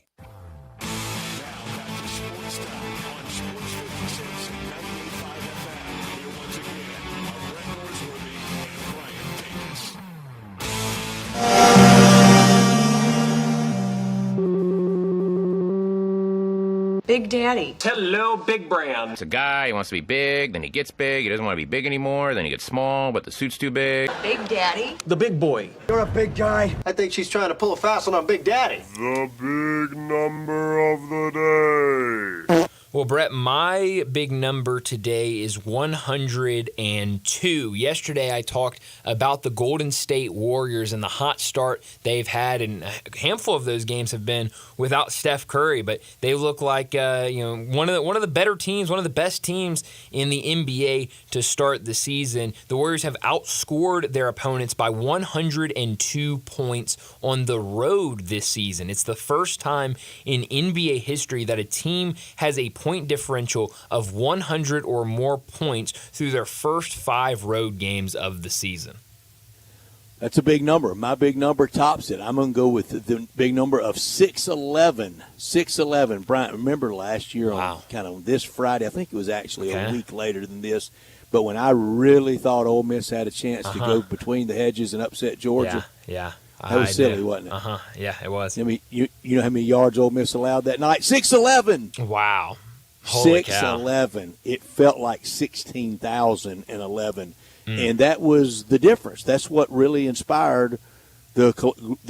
Now back to Sportstime on Sports 56 and 98.5 FM. Here once again are Brett Norsworthy and Brian Davis. Big Daddy. Hello, Big Brand. It's a guy, he wants to be big, then he gets big, he doesn't want to be big anymore, then he gets small, but the suit's too big. Big Daddy. The big boy. You're a big guy. I think she's trying to pull a fast one on Big Daddy. The big number of the day. Well, Brett, my big number today is 102. Yesterday, I talked about the Golden State Warriors and the hot start they've had, and a handful of those games have been without Steph Curry, but they look like one of the better teams, one of the best teams in the NBA to start the season. The Warriors have outscored their opponents by 102 points on the road this season. It's the first time in NBA history that a team has a point differential of 100 or more points through their first 5 road games of the season. That's a big number. My big number tops it. I'm going to go with the big number of 6'11". 6'11". Brian, remember last year on kind of this Friday, I think it was actually a week later than this, but when I really thought Ole Miss had a chance to go between the hedges and upset Georgia. Yeah. That was silly, wasn't it? Yeah, it was. I mean, you know how many yards Ole Miss allowed that night? 611. Wow. Holy 611. It felt like 16,011. And that was the difference. That's what really inspired the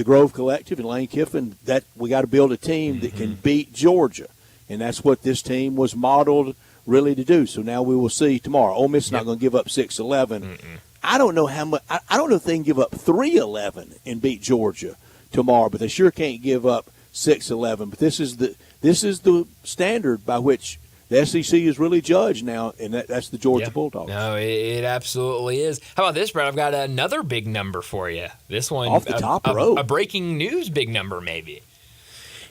Grove Collective and Lane Kiffin, that we got to build a team that can beat Georgia. And that's what this team was modeled really to do. So now we will see tomorrow. Ole Miss is not going to give up 611. I don't know how much. I don't know if they can give up 311 and beat Georgia tomorrow, but they sure can't give up 611. But this is the standard by which the SEC is really judged now, and that's the Georgia Bulldogs. No, it absolutely is. How about this, Brad? I've got another big number for you. This one off the top row, a breaking news big number maybe.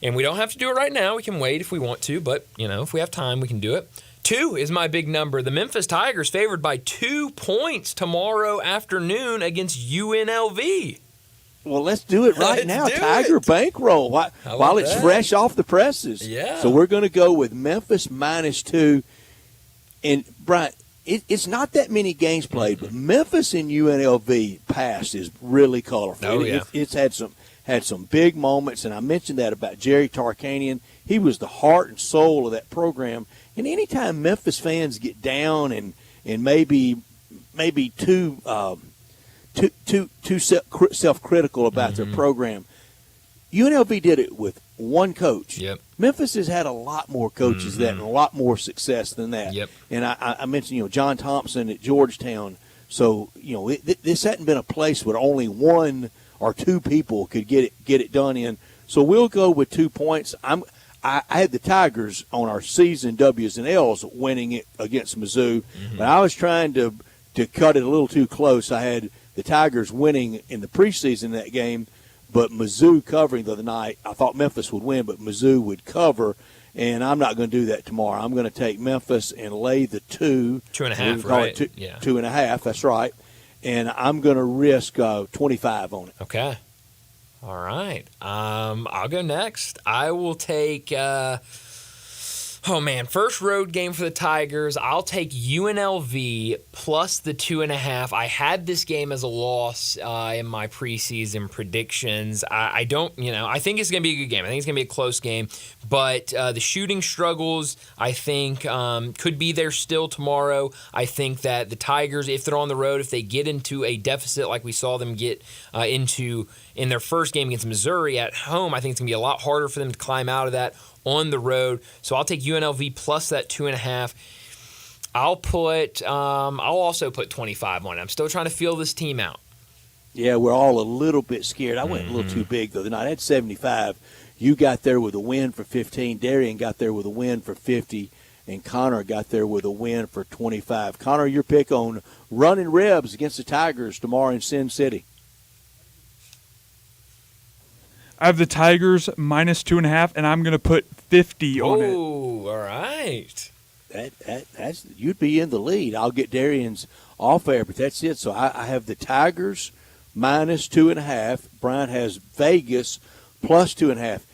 And we don't have to do it right now. We can wait if we want to, but if we have time, we can do it. 2 is my big number. The Memphis Tigers favored by 2 points tomorrow afternoon against UNLV. Well, let's do it right now. Tiger bankroll while it's fresh off the presses. Yeah. So we're going to go with Memphis -2. And, Brian, it's not that many games played, but Memphis and UNLV past is really colorful. Oh, yeah. It's had some big moments, and I mentioned that about Jerry Tarkanian. He was the heart and soul of that program. And anytime Memphis fans get down and maybe too self-critical about their program, UNLV did it with one coach. Yep. Memphis has had a lot more coaches and a lot more success than that. Yep. And I mentioned John Thompson at Georgetown. So this hadn't been a place where only 1 or 2 people could get it done in. So we'll go with 2 points. I had the Tigers on our season W's and L's winning it against Mizzou, but I was trying to cut it a little too close. I had the Tigers winning in the preseason that game, but Mizzou covering the other night. I thought Memphis would win, but Mizzou would cover, and I'm not going to do that tomorrow. I'm going to take Memphis and lay the 2. 2.5, right? 2.5, that's right. And I'm going to risk 25 on it. Okay. All right. I'll go next. I will take first road game for the Tigers. I'll take UNLV plus the 2.5. I had this game as a loss in my preseason predictions. I think it's going to be a good game. I think it's going to be a close game. But the shooting struggles, I think, could be there still tomorrow. I think that the Tigers, if they're on the road, if they get into a deficit like we saw them get into in their first game against Missouri at home, I think it's going to be a lot harder for them to climb out of that on the road. So I'll take UNLV plus that 2.5. I'll also put 25 on it. I'm still trying to feel this team out. Yeah, we're all a little bit scared. I went a little too big the other night. I had 75. You got there with a win for 15. Darian got there with a win for 50. And Connor got there with a win for 25. Connor, your pick on running Rebs against the Tigers tomorrow in Sin City. I have the Tigers -2.5, and I'm going to put 50 on it. Oh, all right. That's you'd be in the lead. I'll get Darian's off air, but that's it. So I have the Tigers -2.5. Brian has Vegas plus 2.5.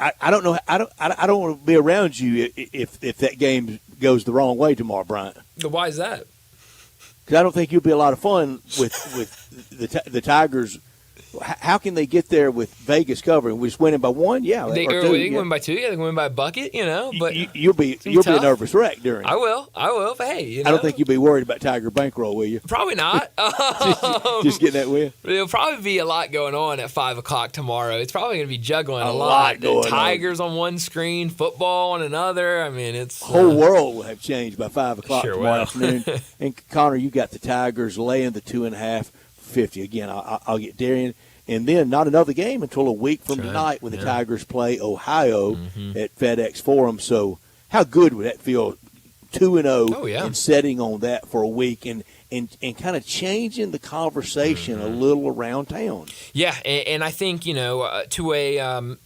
I don't know. I don't want to be around you if that game goes the wrong way tomorrow, Brian. Why is that? Because I don't think you'll be a lot of fun with the Tigers how can they get there with Vegas covering? We're just winning by one, yeah. They or can two, win by two, yeah. They can win by a bucket, But you'll be a nervous wreck during. I will. But hey, I don't think you'll be worried about Tiger bankroll, will you? Probably not. just getting that win. There'll probably be a lot going on at 5:00 tomorrow. It's probably going to be juggling a lot going Tigers on one screen, football on another. I mean, it's the whole world will have changed by 5:00 sure tomorrow will. afternoon. And Connor, you got the Tigers laying the 2.5, 50. Again, I'll get Darian. And then not another game until a week from tonight when the Tigers play Ohio at FedEx Forum. So how good would that feel, 2-0 and setting on that for a week and kind of changing the conversation a little around town. Yeah, and I think, to a,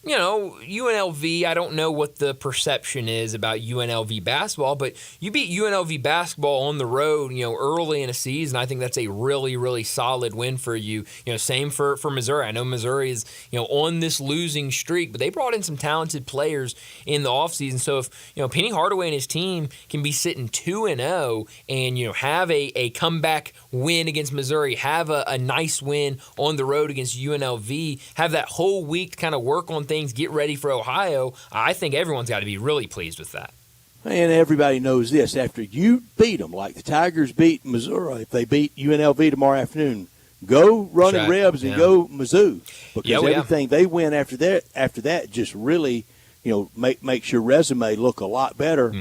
UNLV, I don't know what the perception is about UNLV basketball, but you beat UNLV basketball on the road, early in a season. I think that's a really, really solid win for you. Same for Missouri. I know Missouri is, on this losing streak, but they brought in some talented players in the offseason. So if, Penny Hardaway and his team can be sitting 2-0 and, have a comeback win against Missouri, have a nice win on the road against UNLV, have that whole week to kind of work on things, get ready for Ohio, I think everyone's got to be really pleased with that. And everybody knows this. After you beat them, like the Tigers beat Missouri, if they beat UNLV tomorrow afternoon, go running Rebs and go Mizzou. Because everything they win after that just really, makes your resume look a lot better.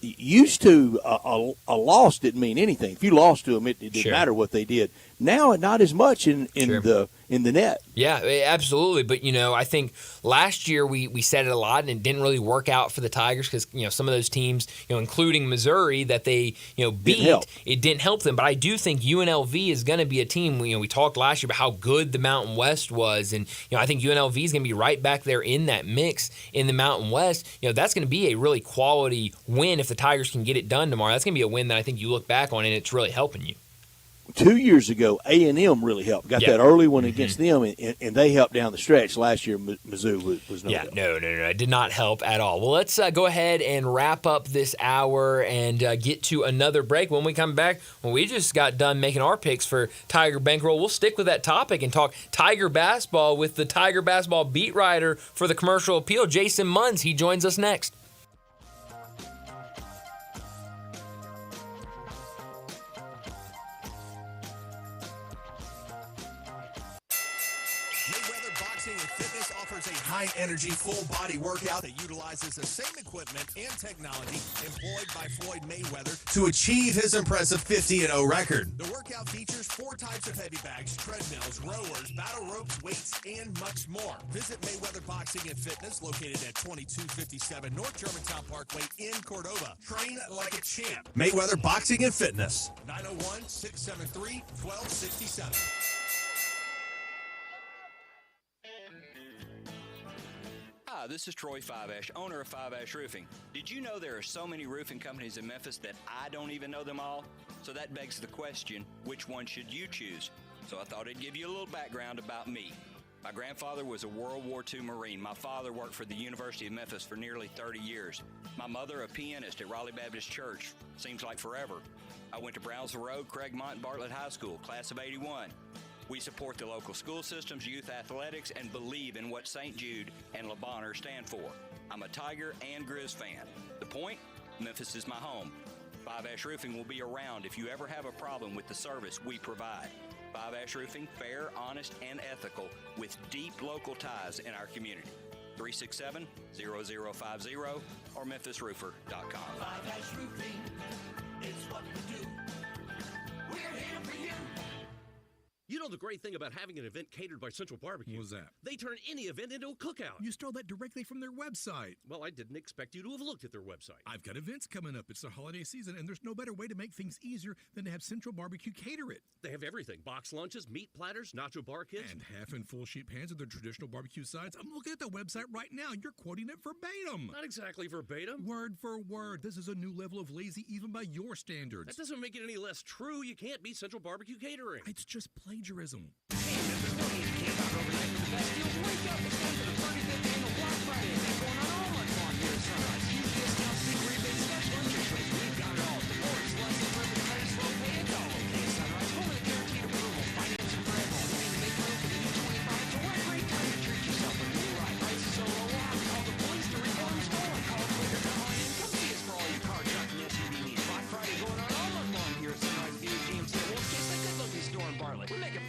Used to, a loss didn't mean anything. If you lost to them, it didn't matter what they did. Now, not as much in the net. Yeah, absolutely. But, I think last year we said it a lot, and it didn't really work out for the Tigers because, some of those teams, including Missouri, that they, beat, it didn't help them. But I do think UNLV is going to be a team, we talked last year about how good the Mountain West was. And, I think UNLV is going to be right back there in that mix in the Mountain West. That's going to be a really quality win if the Tigers can get it done tomorrow. That's going to be a win that I think you look back on, and it's really helping you. 2 years ago, A&M really helped. Got that early one against them, and they helped down the stretch. Last year, Mizzou was no help. No. It did not help at all. Well, let's go ahead and wrap up this hour and get to another break. When we come back, when we just got done making our picks for Tiger Bankroll, we'll stick with that topic and talk Tiger basketball with the Tiger basketball beat writer for the Commercial Appeal, Jason Munns. He joins us next. High-energy, full-body workout that utilizes the same equipment and technology employed by Floyd Mayweather to achieve his impressive 50-0 record. The workout features 4 types of heavy bags, treadmills, rowers, battle ropes, weights, and much more. Visit Mayweather Boxing and Fitness, located at 2257 North Germantown Parkway in Cordova. Train like a champ. Mayweather Boxing and Fitness, 901-673-1267. Hi, this is Troy Five Ash, owner of Five Ash Roofing. Did you know there are so many roofing companies in Memphis that I don't even know them all? So that begs the question, which one should you choose? So I thought I'd give you a little background about me. My grandfather was a World War II Marine. My father worked for the University of Memphis for nearly 30 years. My mother, a pianist at Raleigh Baptist Church. Seems like forever. I went to Brownsville Road, Craigmont, and Bartlett High School, class of 81. We support the local school systems, youth athletics, and believe in what St. Jude and Le Bonheur stand for. I'm a Tiger and Grizz fan. The point? Memphis is my home. Five Ash Roofing will be around if you ever have a problem with the service we provide. Five Ash Roofing, fair, honest, and ethical, with deep local ties in our community. 367-0050 or memphisroofer.com. Five Ash Roofing, it's what we do. We're here for you. You know the great thing about having an event catered by Central Barbecue? What was that? They turn any event into a cookout. You stole that directly from their website. Well, I didn't expect you to have looked at their website. I've got events coming up. It's the holiday season, and there's no better way to make things easier than to have Central Barbecue cater it. They have everything. Box lunches, meat platters, nacho bar kits. And half and full sheet pans of their traditional barbecue sides. I'm looking at the website right now. You're quoting it verbatim. Not exactly verbatim. Word for word. This is a new level of lazy even by your standards. That doesn't make it any less true. You can't beat Central Barbecue Catering. It's just plagiarism.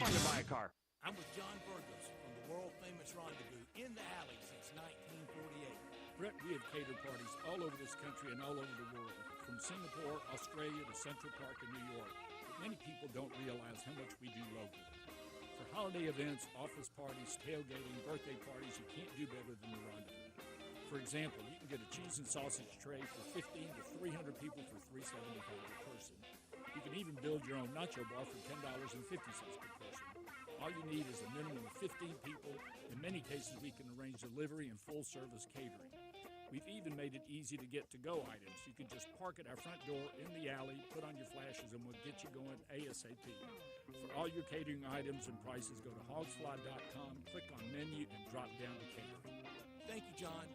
fun to buy a car. I'm with John Burgos from the world-famous Rendezvous in the Alley since 1948. Brett, we have catered parties all over this country and all over the world, from Singapore, Australia to Central Park in New York. But many people don't realize how much we do locally. For holiday events, office parties, tailgating, birthday parties, you can't do better than the Rendezvous. For example, you can get a cheese and sausage tray for 15 to 300 people for $3.75 per person. You can even build your own nacho bar for $10.50 per person. All you need is a minimum of 15 people. In many cases, we can arrange delivery and full-service catering. We've even made it easy to get to-go items. You can just park at our front door in the alley, put on your flashes, and we'll get you going ASAP. For all your catering items and prices, go to hogsfly.com, click on menu, and drop down to catering. Thank you, John.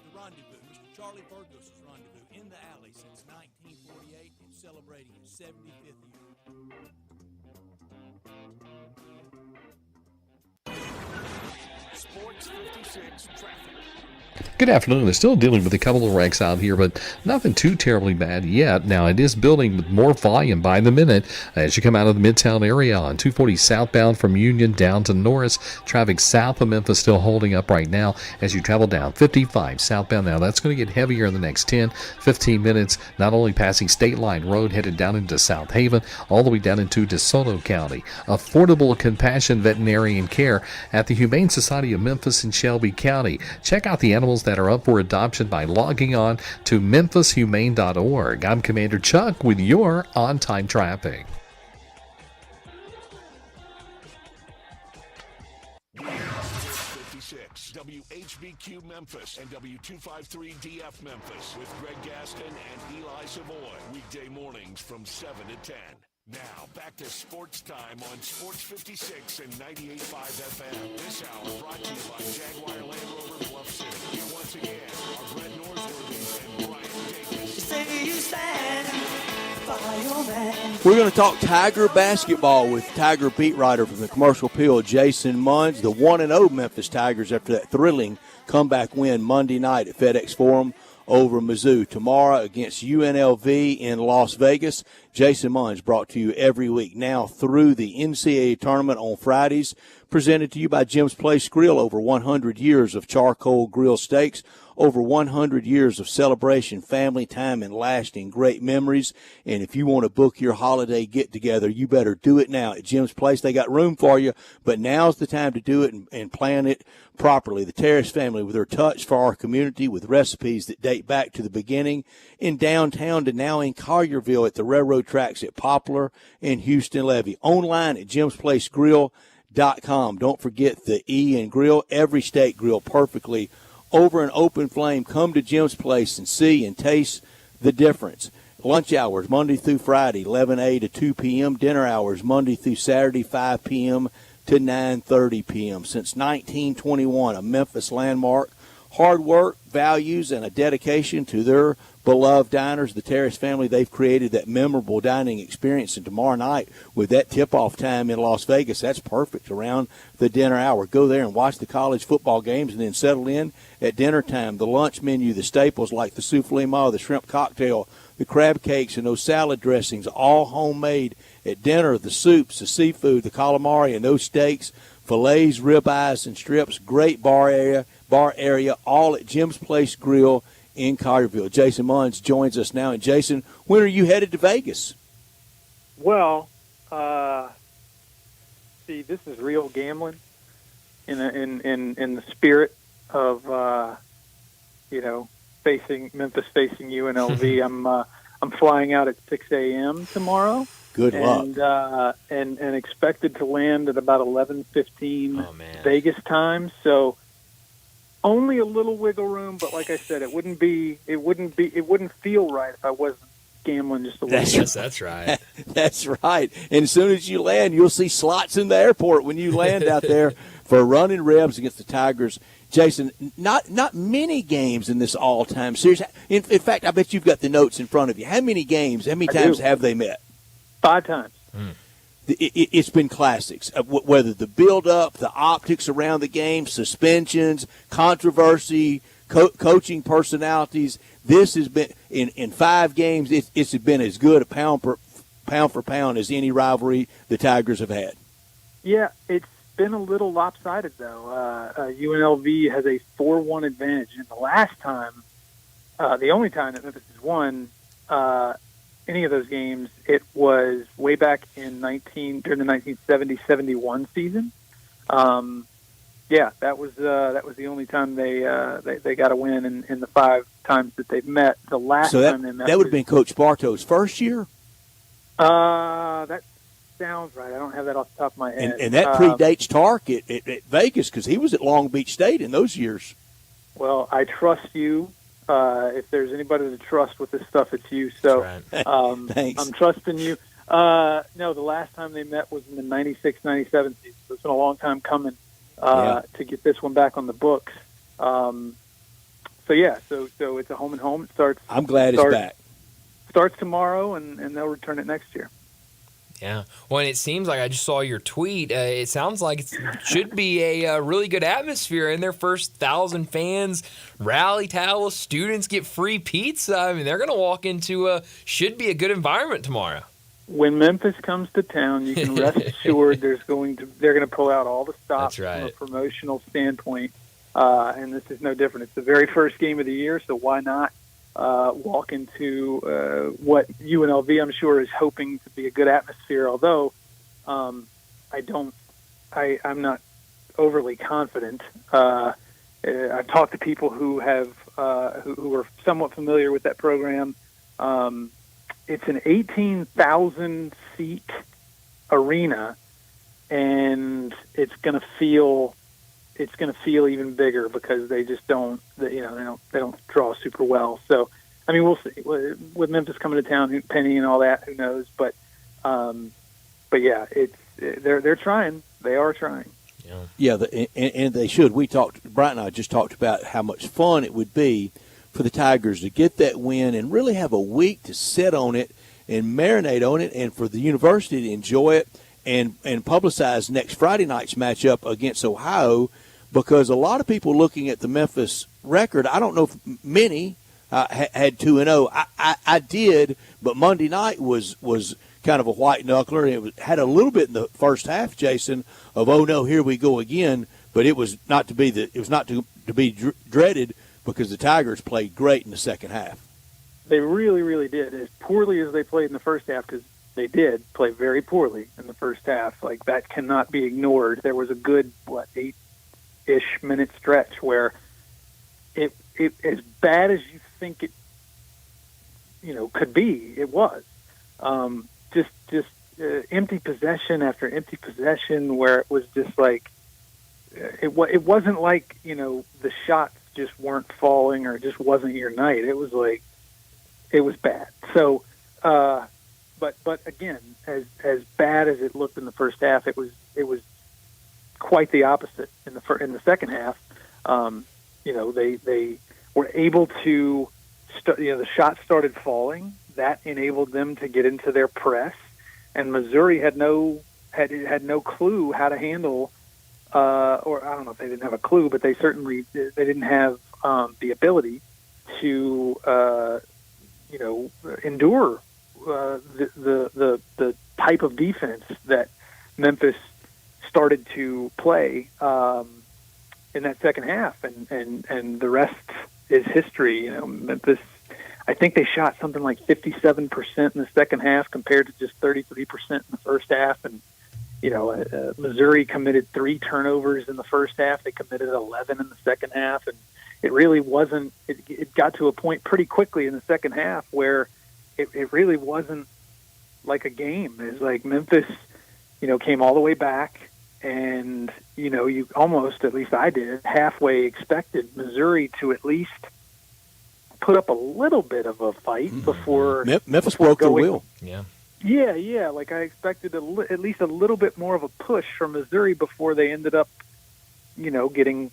The Rendezvous, Mr. Charlie Burgos' Rendezvous in the Alley since 1948 and celebrating its 75th year. Sports 56 traffic. Good afternoon. They're still dealing with a couple of wrecks out here, but nothing too terribly bad yet. Now, it is building with more volume by the minute as you come out of the Midtown area on 240 southbound from Union down to Norris. Traffic south of Memphis still holding up right now as you travel down 55 southbound. Now, that's going to get heavier in the next 10, 15 minutes, not only passing State Line Road headed down into South Haven, all the way down into DeSoto County. Affordable compassion veterinarian care at the Humane Society of Memphis in Shelby County. Check out the animals that are up for adoption by logging on to memphisHumane.org. I'm Commander Chuck with your on-time traffic. WHBQ Memphis and W253DF Memphis with Greg Gaston and Eli Savoy. Weekday mornings from 7 to 10. Now, back to Sports Time on Sports 56 and 98.5 FM. This hour brought to you by Jaguar Land Rover Bluff City. Once again, our Brett Norsworthy and Brian Davis. Say you stand by your man. We're going to talk Tiger basketball with Tiger beat writer from the Commercial Appeal, Jason Munns. The 1-0 Memphis Tigers after that thrilling comeback win Monday night at FedEx Forum over Mizzou. Tomorrow against UNLV in Las Vegas. Jason Munns brought to you every week now through the NCAA tournament on Fridays. Presented to you by Jim's Place Grill. Over 100 years of charcoal grill steaks. Over 100 years of celebration, family time, and lasting great memories. And if you want to book your holiday get-together, you better do it now at Jim's Place. They got room for you, but now's the time to do it and plan it properly. The Terrace family with their touch for our community with recipes that date back to the beginning in downtown to now in Collierville at the railroad tracks at Poplar and Houston Levee. Online at jimsplacegrill.com. Don't forget the E in grill. Every steak grilled perfectly over an open flame. Come to Jim's Place and see and taste the difference. Lunch hours, Monday through Friday, 11 a to 2 p.m. Dinner hours, Monday through Saturday, 5 p.m. to 9:30 p.m. Since 1921, a Memphis landmark. Hard work, values, and a dedication to their beloved diners. The Terrace family, they've created that memorable dining experience. And tomorrow night, with that tip-off time in Las Vegas, that's perfect around the dinner hour. Go there and watch the college football games and then settle in at dinner time. The lunch menu, the staples like the souffle mayo, the shrimp cocktail, the crab cakes, and those salad dressings, all homemade at dinner. The soups, the seafood, the calamari, and those steaks, fillets, ribeyes, and strips. Great bar area, all at Jim's Place Grill in Collierville. Jason Munns joins us now. And Jason, when are you headed to Vegas? Well, see, this is real gambling in the spirit of facing UNLV. I'm flying out at 6 a.m. tomorrow. Good luck. And expected to land at about 11:15 Vegas time. So only a little wiggle room, but like I said, it wouldn't feel right if I wasn't gambling just a little bit. Yes, that's right. That's right. And as soon as you land, you'll see slots in the airport when you land out there for running ribs against the Tigers. Jason, not many games in this all-time series. In fact, I bet you've got the notes in front of you. How many times have they met? 5 times. It's been classics, whether the build-up, the optics around the game, suspensions, controversy, coaching personalities. This has been, in 5 games, it's been as good a pound for pound as any rivalry the Tigers have had. Yeah, it's been a little lopsided, though. UNLV has a 4-1 advantage. And the last time, the only time that Memphis has won any of those games, it was way back in during the 1970-71 season. Yeah, that was the only time they got a win in the 5 times that they've met. The last time they met, that would have been Coach Bartow's first year. That sounds right. I don't have that off the top of my head. And that predates Tark at Vegas because he was at Long Beach State in those years. Well, I trust you. If there's anybody to trust with this stuff, it's you. So Thanks. I'm trusting you. No, the last time they met was in the 96-97 season. So it's been a long time coming to get this one back on the books. So it's a home and home. It starts. I'm glad it's back. Starts tomorrow, and they'll return it next year. Yeah. Well, and it seems like I just saw your tweet. It sounds like it should be a really good atmosphere in their first 1,000 fans. Rally towels, students get free pizza. I mean, they're going to walk into should be a good environment tomorrow. When Memphis comes to town, you can rest assured they're going to pull out all the stops from a promotional standpoint. And this is no different. It's the very first game of the year, so why not walk into what UNLV, I'm sure, is hoping to be a good atmosphere, although I'm not overly confident. I've talked to people who have who are somewhat familiar with that program. It's an 18,000-seat arena, and it's going to feel even bigger because they just don't draw super well. So, I mean, we'll see. With Memphis coming to town, Penny and all that, who knows? But yeah, they're trying. They are trying. Yeah, and they should. Brian and I just talked about how much fun it would be for the Tigers to get that win and really have a week to sit on it and marinate on it, and for the university to enjoy it and publicize next Friday night's matchup against Ohio. Because a lot of people looking at the Memphis record, I don't know if many had 2-0. I did, but Monday night was kind of a white knuckler. It had a little bit in the first half, Jason, of oh no, here we go again. But it was not to be dreaded because the Tigers played great in the second half. They really, really did. As poorly as they played in the first half, because they did play very poorly in the first half. Like, that cannot be ignored. There was a good 8-ish minute stretch where it as bad as you think it could be, it was just empty possession after empty possession where it was just like it wasn't like the shots just weren't falling or it just wasn't your night. It was like it was bad. So but again, as bad as it looked in the first half, it was quite the opposite in the second half. They were able to the shots started falling. That enabled them to get into their press, and Missouri had no clue how to handle or I don't know if they didn't have a clue, but they didn't have the ability to endure the type of defense that Memphis started to play in that second half, and the rest is history. Memphis, I think they shot something like 57% in the second half compared to just 33% in the first half, and Missouri committed 3 turnovers in the first half. They committed 11 in the second half, and it really wasn't. It got to a point pretty quickly in the second half where it really wasn't like a game. It's like Memphis, came all the way back, and you almost, at least I did, halfway expected Missouri to at least put up a little bit of a fight before Memphis broke their will. Yeah. Like I expected at least a little bit more of a push from Missouri before they ended up, getting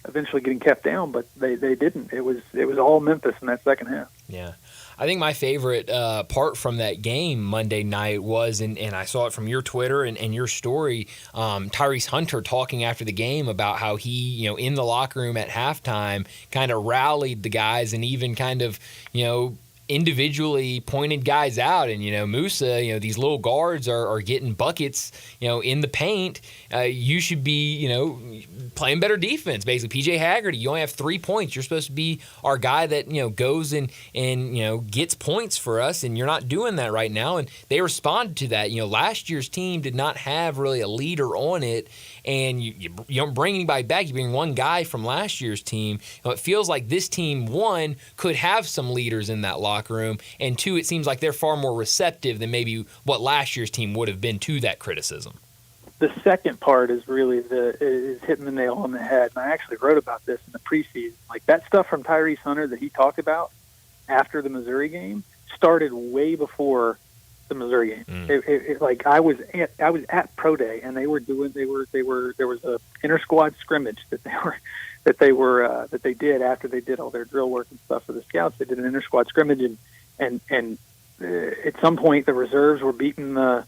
eventually getting kept down, but they didn't. It was all Memphis in that second half. Yeah. I think my favorite part from that game Monday night was, and I saw it from your Twitter and your story, Tyrese Hunter talking after the game about how he, in the locker room at halftime kind of rallied the guys and even kind of, individually pointed guys out. And, Musa, these little guards are getting buckets, in the paint. You should be, playing better defense, basically. PJ Haggerty, you only have 3 points. You're supposed to be our guy that, goes and gets points for us, and you're not doing that right now. And they responded to that. Last year's team did not have really a leader on it, and you don't bring anybody back. You bring one guy from last year's team. It feels like this team, one, could have some leaders in that locker room, and two, it seems like they're far more receptive than maybe what last year's team would have been to that criticism. The second part is really is hitting the nail on the head, and I actually wrote about this in the preseason. Like, that stuff from Tyrese Hunter that he talked about after the Missouri game started way before the Missouri game. Like, I was at Pro Day, and there was a inter squad scrimmage that they did after they did all their drill work and stuff for the scouts. They did an inter squad scrimmage, and at some point the reserves were beating the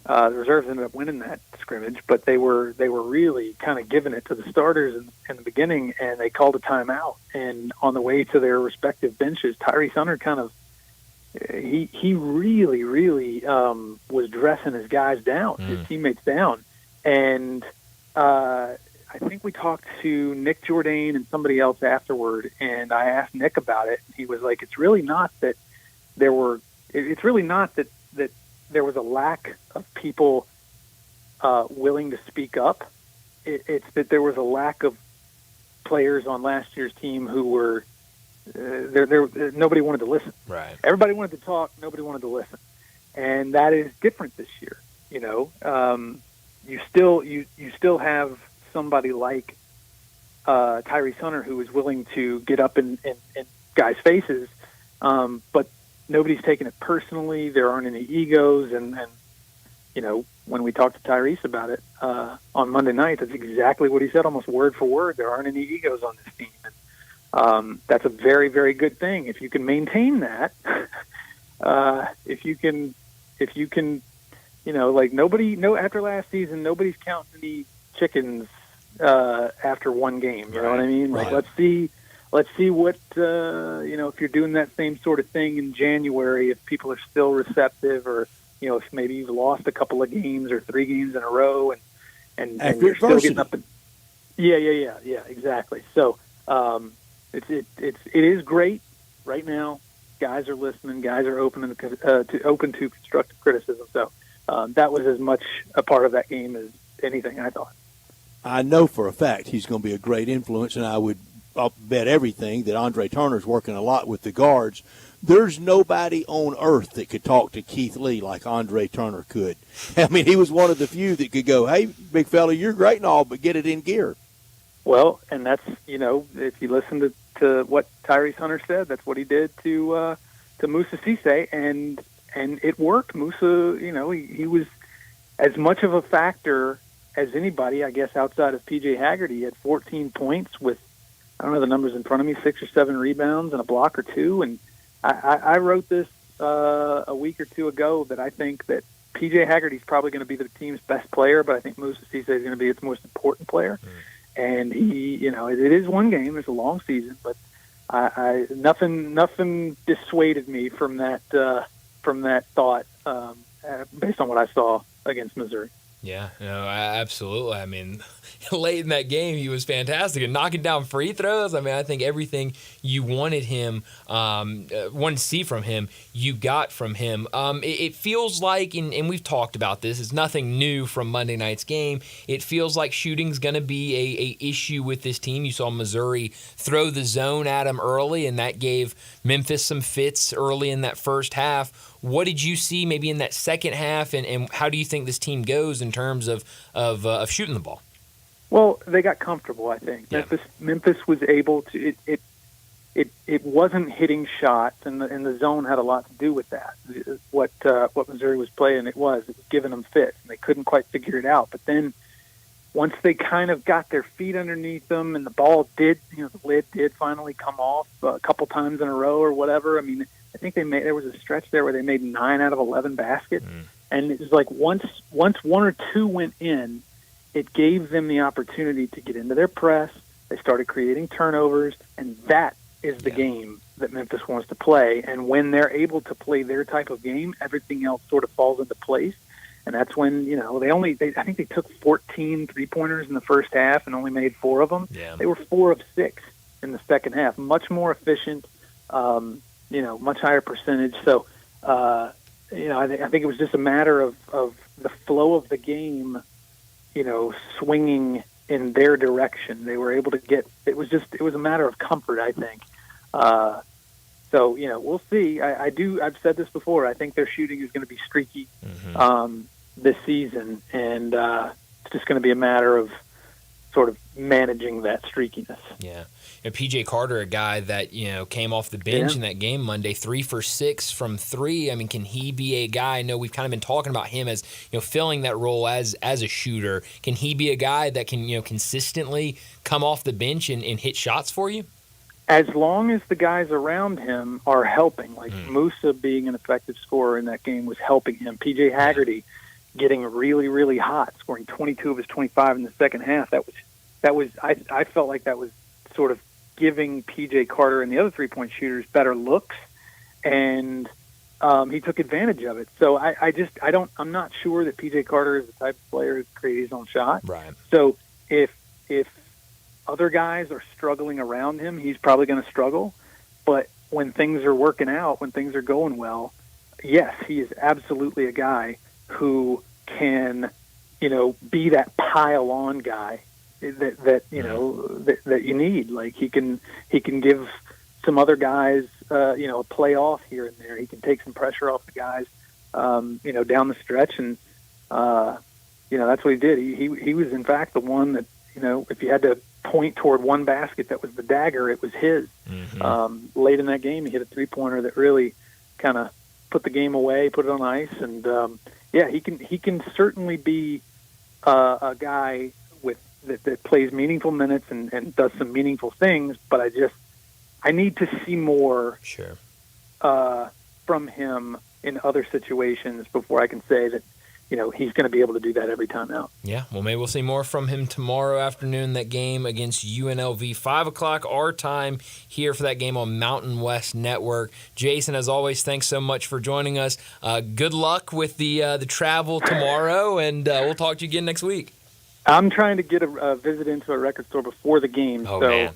reserves ended up winning that scrimmage, but they were really kind of giving it to the starters in the beginning, and they called a timeout. And on the way to their respective benches, Tyrese Hunter kind of he really was dressing his guys down, his teammates down. And I think we talked to Nick Jourdain and somebody else afterward, and I asked Nick about it, and he was like, it's really not that there was a lack of people willing to speak up. It's that there was a lack of players on last year's team who were nobody wanted to listen. Right. Everybody wanted to talk. Nobody wanted to listen, and that is different this year. You still have somebody like Tyrese Hunter who is willing to get up in guys' faces, but nobody's taking it personally. There aren't any egos, and when we talked to Tyrese about it on Monday night, that's exactly what he said, almost word for word. There aren't any egos on this team, and that's a very, very good thing. If you can maintain that, if you can, after last season, nobody's counting any chickens after one game. You know what I mean? Like, let's see what, if you're doing that same sort of thing in January, if people are still receptive, or, if maybe you've lost a couple of games or 3 games in a row and you're still getting up. Yeah, exactly. So it is great right now. Guys are listening. Guys are open to constructive criticism. So that was as much a part of that game as anything, I thought. I know for a fact he's going to be a great influence, and I'll bet everything that Andre Turner's working a lot with the guards. There's nobody on earth that could talk to Keith Lee like Andre Turner could. I mean, he was one of the few that could go, "Hey, big fella, you're great and all, but get it in gear." Well, and that's, if you listen to what Tyrese Hunter said, that's what he did to Musa Cisse, and it worked. Musa, he was as much of a factor as anybody, I guess, outside of PJ Haggerty. He had 14 points with, I don't know the numbers in front of me, 6 or 7 rebounds and a block or 2. And I wrote this a week or 2 ago that I think that PJ Haggerty's probably going to be the team's best player, but I think Musa Cisse is going to be its most important player. And he, it is one game. It's a long season, but nothing dissuaded me from that thought based on what I saw against Missouri. Yeah, absolutely. I mean, late in that game, he was fantastic and knocking down free throws. I mean, I think everything you wanted to see from him, you got from him. It feels like, and we've talked about this, it's nothing new from Monday night's game. It feels like shooting's going to be a issue with this team. You saw Missouri throw the zone at him early, and that gave Memphis some fits early in that first half. What did you see maybe in that second half, and how do you think this team goes in terms of shooting the ball? Well, they got comfortable, I think. Yeah. Memphis was able to it wasn't hitting shots, and the zone had a lot to do with that. What Missouri was playing, it was giving them fits, and they couldn't quite figure it out. But then once they kind of got their feet underneath them, and the ball did, the lid did finally come off a couple times in a row or whatever. I mean, I think there was a stretch there where they made 9 out of 11 baskets. And it was like once 1 or 2 went in, it gave them the opportunity to get into their press. They started creating turnovers, and that is the game that Memphis wants to play. And when they're able to play their type of game, everything else sort of falls into place. And that's when, I think they took 14 three-pointers in the first half and only made 4 of them. Yeah. They were 4 of 6 in the second half. Much more efficient, much higher percentage. So, I think it was just a matter of the flow of the game, swinging in their direction. They were able to it was a matter of comfort, I think. So, we'll see. I've said this before. I think their shooting is going to be streaky this season, and it's just going to be a matter of sort of managing that streakiness. Yeah. And P.J. Carter, a guy that, came off the bench in that game Monday, 3 for 6 from 3. I mean, can he be a guy? I know we've kind of been talking about him as, filling that role as a shooter. Can he be a guy that can, consistently come off the bench and hit shots for you? As long as the guys around him are helping, like Musa being an effective scorer in that game was helping him. P.J. Haggerty getting really, really hot, scoring 22 of his 25 in the second half. I felt like that was sort of giving P.J. Carter and the other three-point shooters better looks, and he took advantage of it. So I'm not sure that P.J. Carter is the type of player who creates his own shot. Right. So if other guys are struggling around him, he's probably going to struggle. But when things are working out, when things are going well, yes, he is absolutely a guy who can, be that pile-on guy that you need. Like he can give some other guys, a playoff here and there. He can take some pressure off the guys, down the stretch, and that's what he did. He was in fact the one that, if you had to point toward one basket that was the dagger, it was his. Late in that game, he hit a three-pointer that really kind of put the game away, put it on ice, and he can certainly be a guy that plays meaningful minutes and does some meaningful things. But I need to see more from him in other situations before I can say that he's going to be able to do that every time out. Yeah, well, maybe we'll see more from him tomorrow afternoon, that game against UNLV. 5 o'clock our time here for that game on Mountain West Network. Jason, as always, thanks so much for joining us. Good luck with the travel tomorrow, and we'll talk to you again next week. I'm trying to get a visit into a record store before the game, man.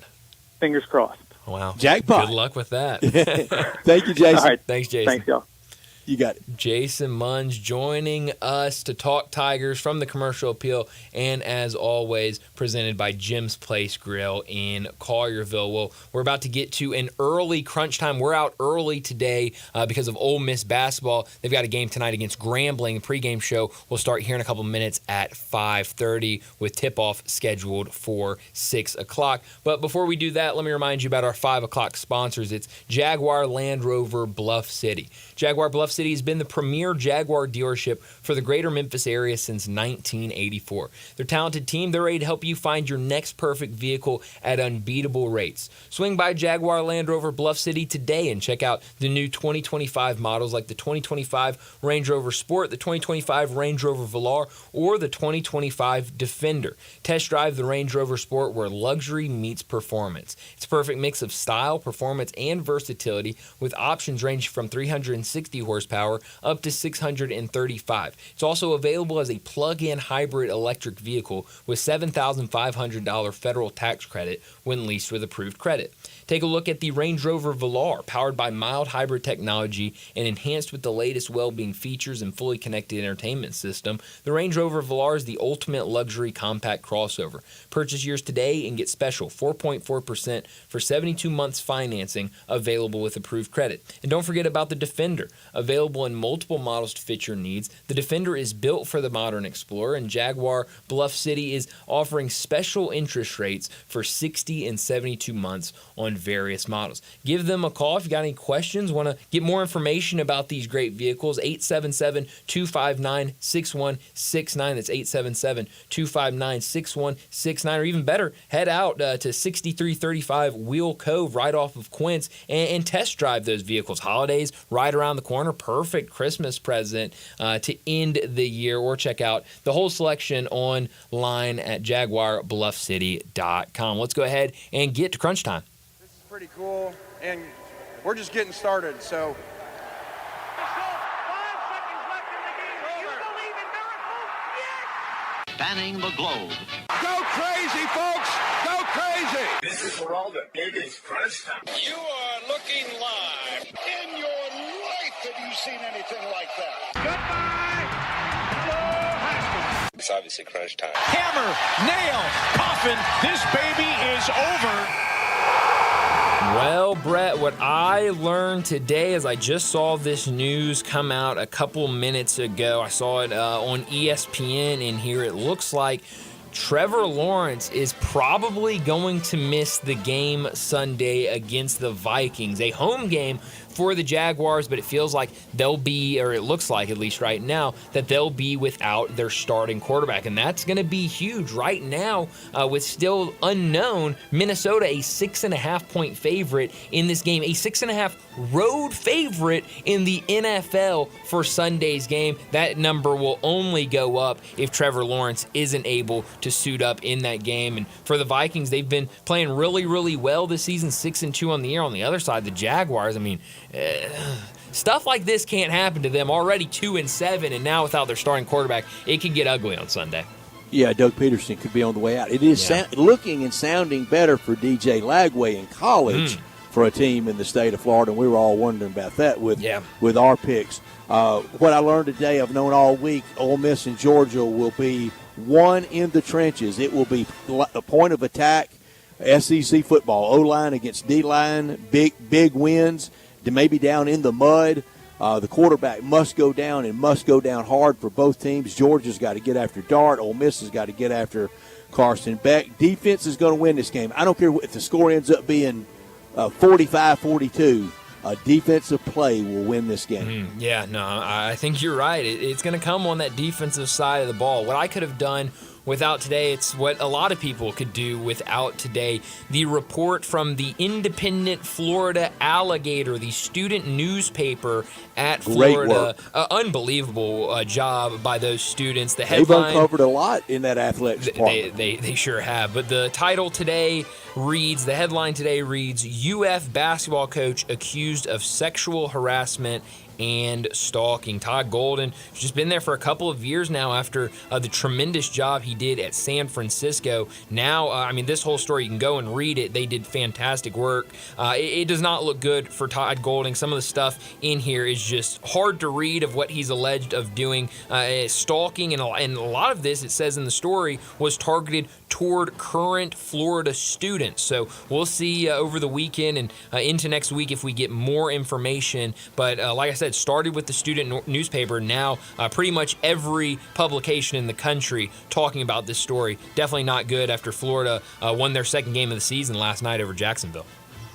Fingers crossed. Wow. Jackpot. Good luck with that. Thank you, Jason. All right. Thanks, Jason. Thanks, y'all. You got it. Jason Munz joining us to talk Tigers from the Commercial Appeal, and as always, presented by Jim's Place Grill in Collierville. Well, we're about to get to an early crunch time. We're out early today because of Ole Miss basketball. They've got a game tonight against Grambling. The pregame show will start here in a couple minutes at 5:30 with tip-off scheduled for 6 o'clock. But before we do that, let me remind you about our 5 o'clock sponsors. It's Jaguar Land Rover Bluff City. Jaguar Bluff City has been the premier Jaguar dealership for the greater Memphis area since 1984. Their talented team, they're ready to help you find your next perfect vehicle at unbeatable rates. Swing by Jaguar Land Rover Bluff City today and check out the new 2025 models like the 2025 Range Rover Sport, the 2025 Range Rover Velar, or the 2025 Defender. Test drive the Range Rover Sport where luxury meets performance. It's a perfect mix of style, performance, and versatility with options ranging from 360 horsepower up to 635. It's also available as a plug-in hybrid electric vehicle with $7,500 federal tax credit when leased with approved credit. Take a look at the Range Rover Velar, powered by mild hybrid technology and enhanced with the latest well-being features and fully connected entertainment system. The Range Rover Velar is the ultimate luxury compact crossover. Purchase yours today and get special 4.4% for 72 months financing available with approved credit. And don't forget about the Defender. Available in multiple models to fit your needs, the Defender is built for the modern explorer, and Jaguar Bluff City is offering special interest rates for 60 and 72 months on various models. Give them a call if you got any questions, want to get more information about these great vehicles. 877-259-6169. That's 877-259-6169. Or even better, head out to 6335 Wheel Cove right off of Quince and test drive those vehicles. Holidays right around the corner. Perfect Christmas present to end the year. Or check out the whole selection online at JaguarBluffCity.com. Let's go ahead and get to crunch time. pretty cool, and we're just getting started. So. Spanning the globe. Go crazy, folks! Go crazy! This is for all the biggest crunch time. You are looking live. In your life have you seen anything like that? Goodbye! Hello, Haskins. It's obviously crunch time. Hammer, nail, coffin. This baby is over. Well, Brett, what I learned today is I just saw this news come out a couple minutes ago. I saw it on ESPN in here. It looks like Trevor Lawrence is probably going to miss the game Sunday against the Vikings, a home game for the Jaguars, but it feels like they'll be, or it looks like at least right now, that they'll be without their starting quarterback, and that's going to be huge right now with still unknown Minnesota, a 6.5-point favorite in this game, a 6.5 road favorite in the NFL for Sunday's game. That number will only go up if Trevor Lawrence isn't able to suit up in that game. And for the Vikings, they've been playing really, really well this season, 6-2 on the year. On the other side, the Jaguars, I mean, stuff like this can't happen to them. Already 2-7, and now without their starting quarterback, it could get ugly on Sunday. Yeah, Doug Peterson could be on the way out. It is looking and sounding better for DJ Lagway in college for a team in the state of Florida, and we were all wondering about that with our picks. What I learned today, I've known all week, Ole Miss and Georgia will be one in the trenches. It will be a point of attack, SEC football, O-line against D-line, big wins, maybe down in the mud. The quarterback must go down and must go down hard for both teams. Georgia's got to get after Dart. Ole Miss has got to get after Carson Beck. Defense is going to win this game. I don't care if the score ends up being 45-42. A defensive play will win this game. I think you're right. It's going to come on that defensive side of the ball. What I could have done without today, it's what a lot of people could do without today. The report from the Independent Florida Alligator, the student newspaper at Florida. Unbelievable job by those students. The headline, they've uncovered a lot in that athletics department. They sure have. But the title today reads, the headline today reads, UF basketball coach accused of sexual harassment and stalking. Todd Golden has just been there for a couple of years now after the tremendous job he did at San Francisco. Now, this whole story, you can go and read it. They did fantastic work. It does not look good for Todd Golden. Some of the stuff in here is just hard to read of what he's alleged of doing. Stalking, and a lot of this, it says in the story, was targeted toward current Florida students. So we'll see over the weekend and into next week if we get more information. But like I said, started with the student newspaper. Now pretty much every publication in the country talking about this story. Definitely not good after Florida won their second game of the season last night over Jacksonville.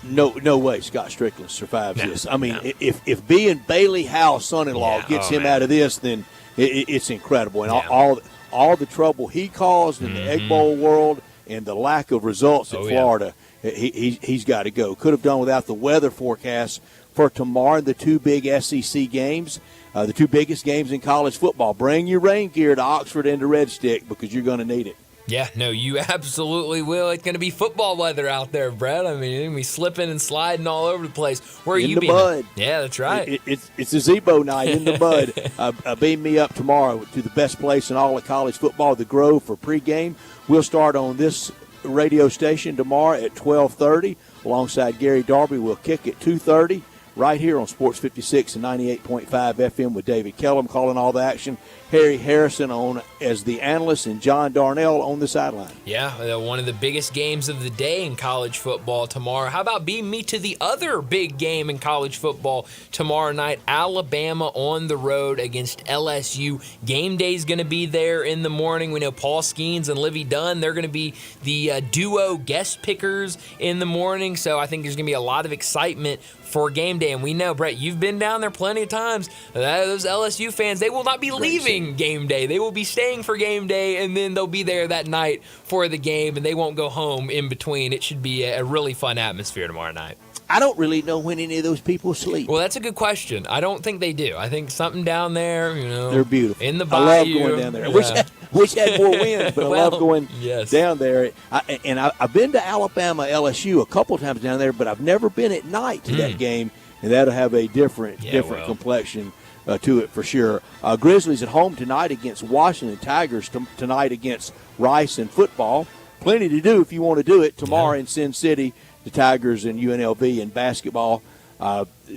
No way Scott Strickland survives this. If being Bailey Howe's son-in-law gets him out of this, then it's incredible. And all the trouble he caused in the Egg Bowl world and the lack of results in Florida, he's got to go. Could have done without the weather forecast for tomorrow, the two big SEC games, the two biggest games in college football. Bring your rain gear to Oxford and to Red Stick because you're going to need it. Yeah, no, you absolutely will. It's going to be football weather out there, Brett. You're going to be slipping and sliding all over the place. Where are you being? In the mud. Yeah, that's right. It's a Zebo night in the mud. Beam me up tomorrow to the best place in all of college football, the Grove, for pregame. We'll start on this radio station tomorrow at 12:30. Alongside Gary Darby, we'll kick at 2:30. Right here on Sports 56 and 98.5 FM with David Kellum calling all the action. Harry Harrison on as the analyst, and John Darnell on the sideline. Yeah, one of the biggest games of the day in college football tomorrow. How about being me to the other big game in college football tomorrow night? Alabama on the road against LSU. Game day's going to be there in the morning. We know Paul Skeens and Livy Dunn, they're going to be the duo guest pickers in the morning. So I think there's going to be a lot of excitement for game day. And we know, Brett, you've been down there plenty of times. Those LSU fans, they will not be leaving game day. They will be staying for game day, and then they'll be there that night for the game, and they won't go home in between. It should be a really fun atmosphere tomorrow night. I don't really know when any of those people sleep. Well, that's a good question. I don't think they do. I think something down there, they're beautiful. In the bayou. I love going down there. Yeah. Wish had more winds, but I love going yes. down there. I've been to Alabama, LSU a couple times down there, but I've never been at night to that game, and that'll have a different complexion to it for sure. Grizzlies at home tonight against Washington. Tigers tonight against Rice in football. Plenty to do if you want to do it. Tomorrow in Sin City, the Tigers and UNLV in basketball.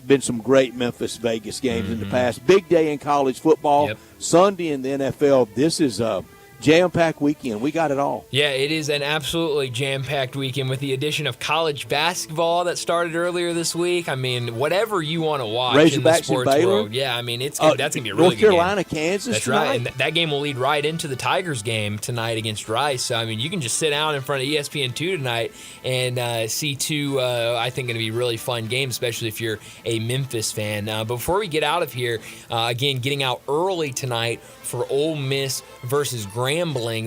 Been some great Memphis-Vegas games in the past. Big day in college football. Sunday in the NFL. This is a jam-packed weekend. We got it all. Yeah, it is an absolutely jam-packed weekend with the addition of college basketball that started earlier this week. I mean, whatever you want to watch in the sports world. Yeah, I mean, that's going to be a really good game. North Carolina, Kansas That's tonight. right, and that game will lead right into the Tigers game tonight against Rice. So, I mean, you can just sit down in front of ESPN2 tonight and see two, I think, going to be really fun games, especially if you're a Memphis fan. Before we get out of here, again, getting out early tonight for Ole Miss versus Grambling.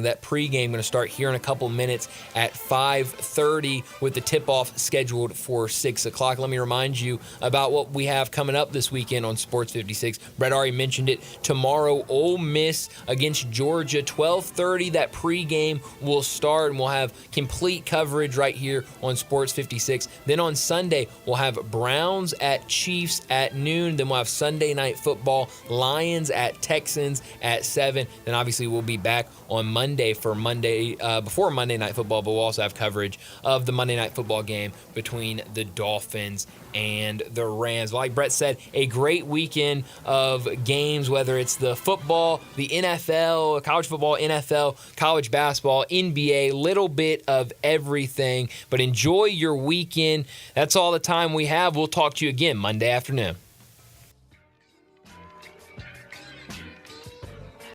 That pregame going to start here in a couple minutes at 5:30 with the tip-off scheduled for 6 o'clock. Let me remind you about what we have coming up this weekend on Sports 56. Brett already mentioned it. Tomorrow, Ole Miss against Georgia, 12:30. That pregame will start, and we'll have complete coverage right here on Sports 56. Then on Sunday, we'll have Browns at Chiefs at noon. Then we'll have Sunday Night Football, Lions at Texans at 7. Then obviously we'll be back on Monday for before Monday Night Football, but we'll also have coverage of the Monday Night Football game between the Dolphins and the Rams. Like Brett said, a great weekend of games, whether it's the football, the NFL, college football, NFL, college basketball, NBA, little bit of everything. But enjoy your weekend. That's all the time we have. We'll talk to you again Monday afternoon.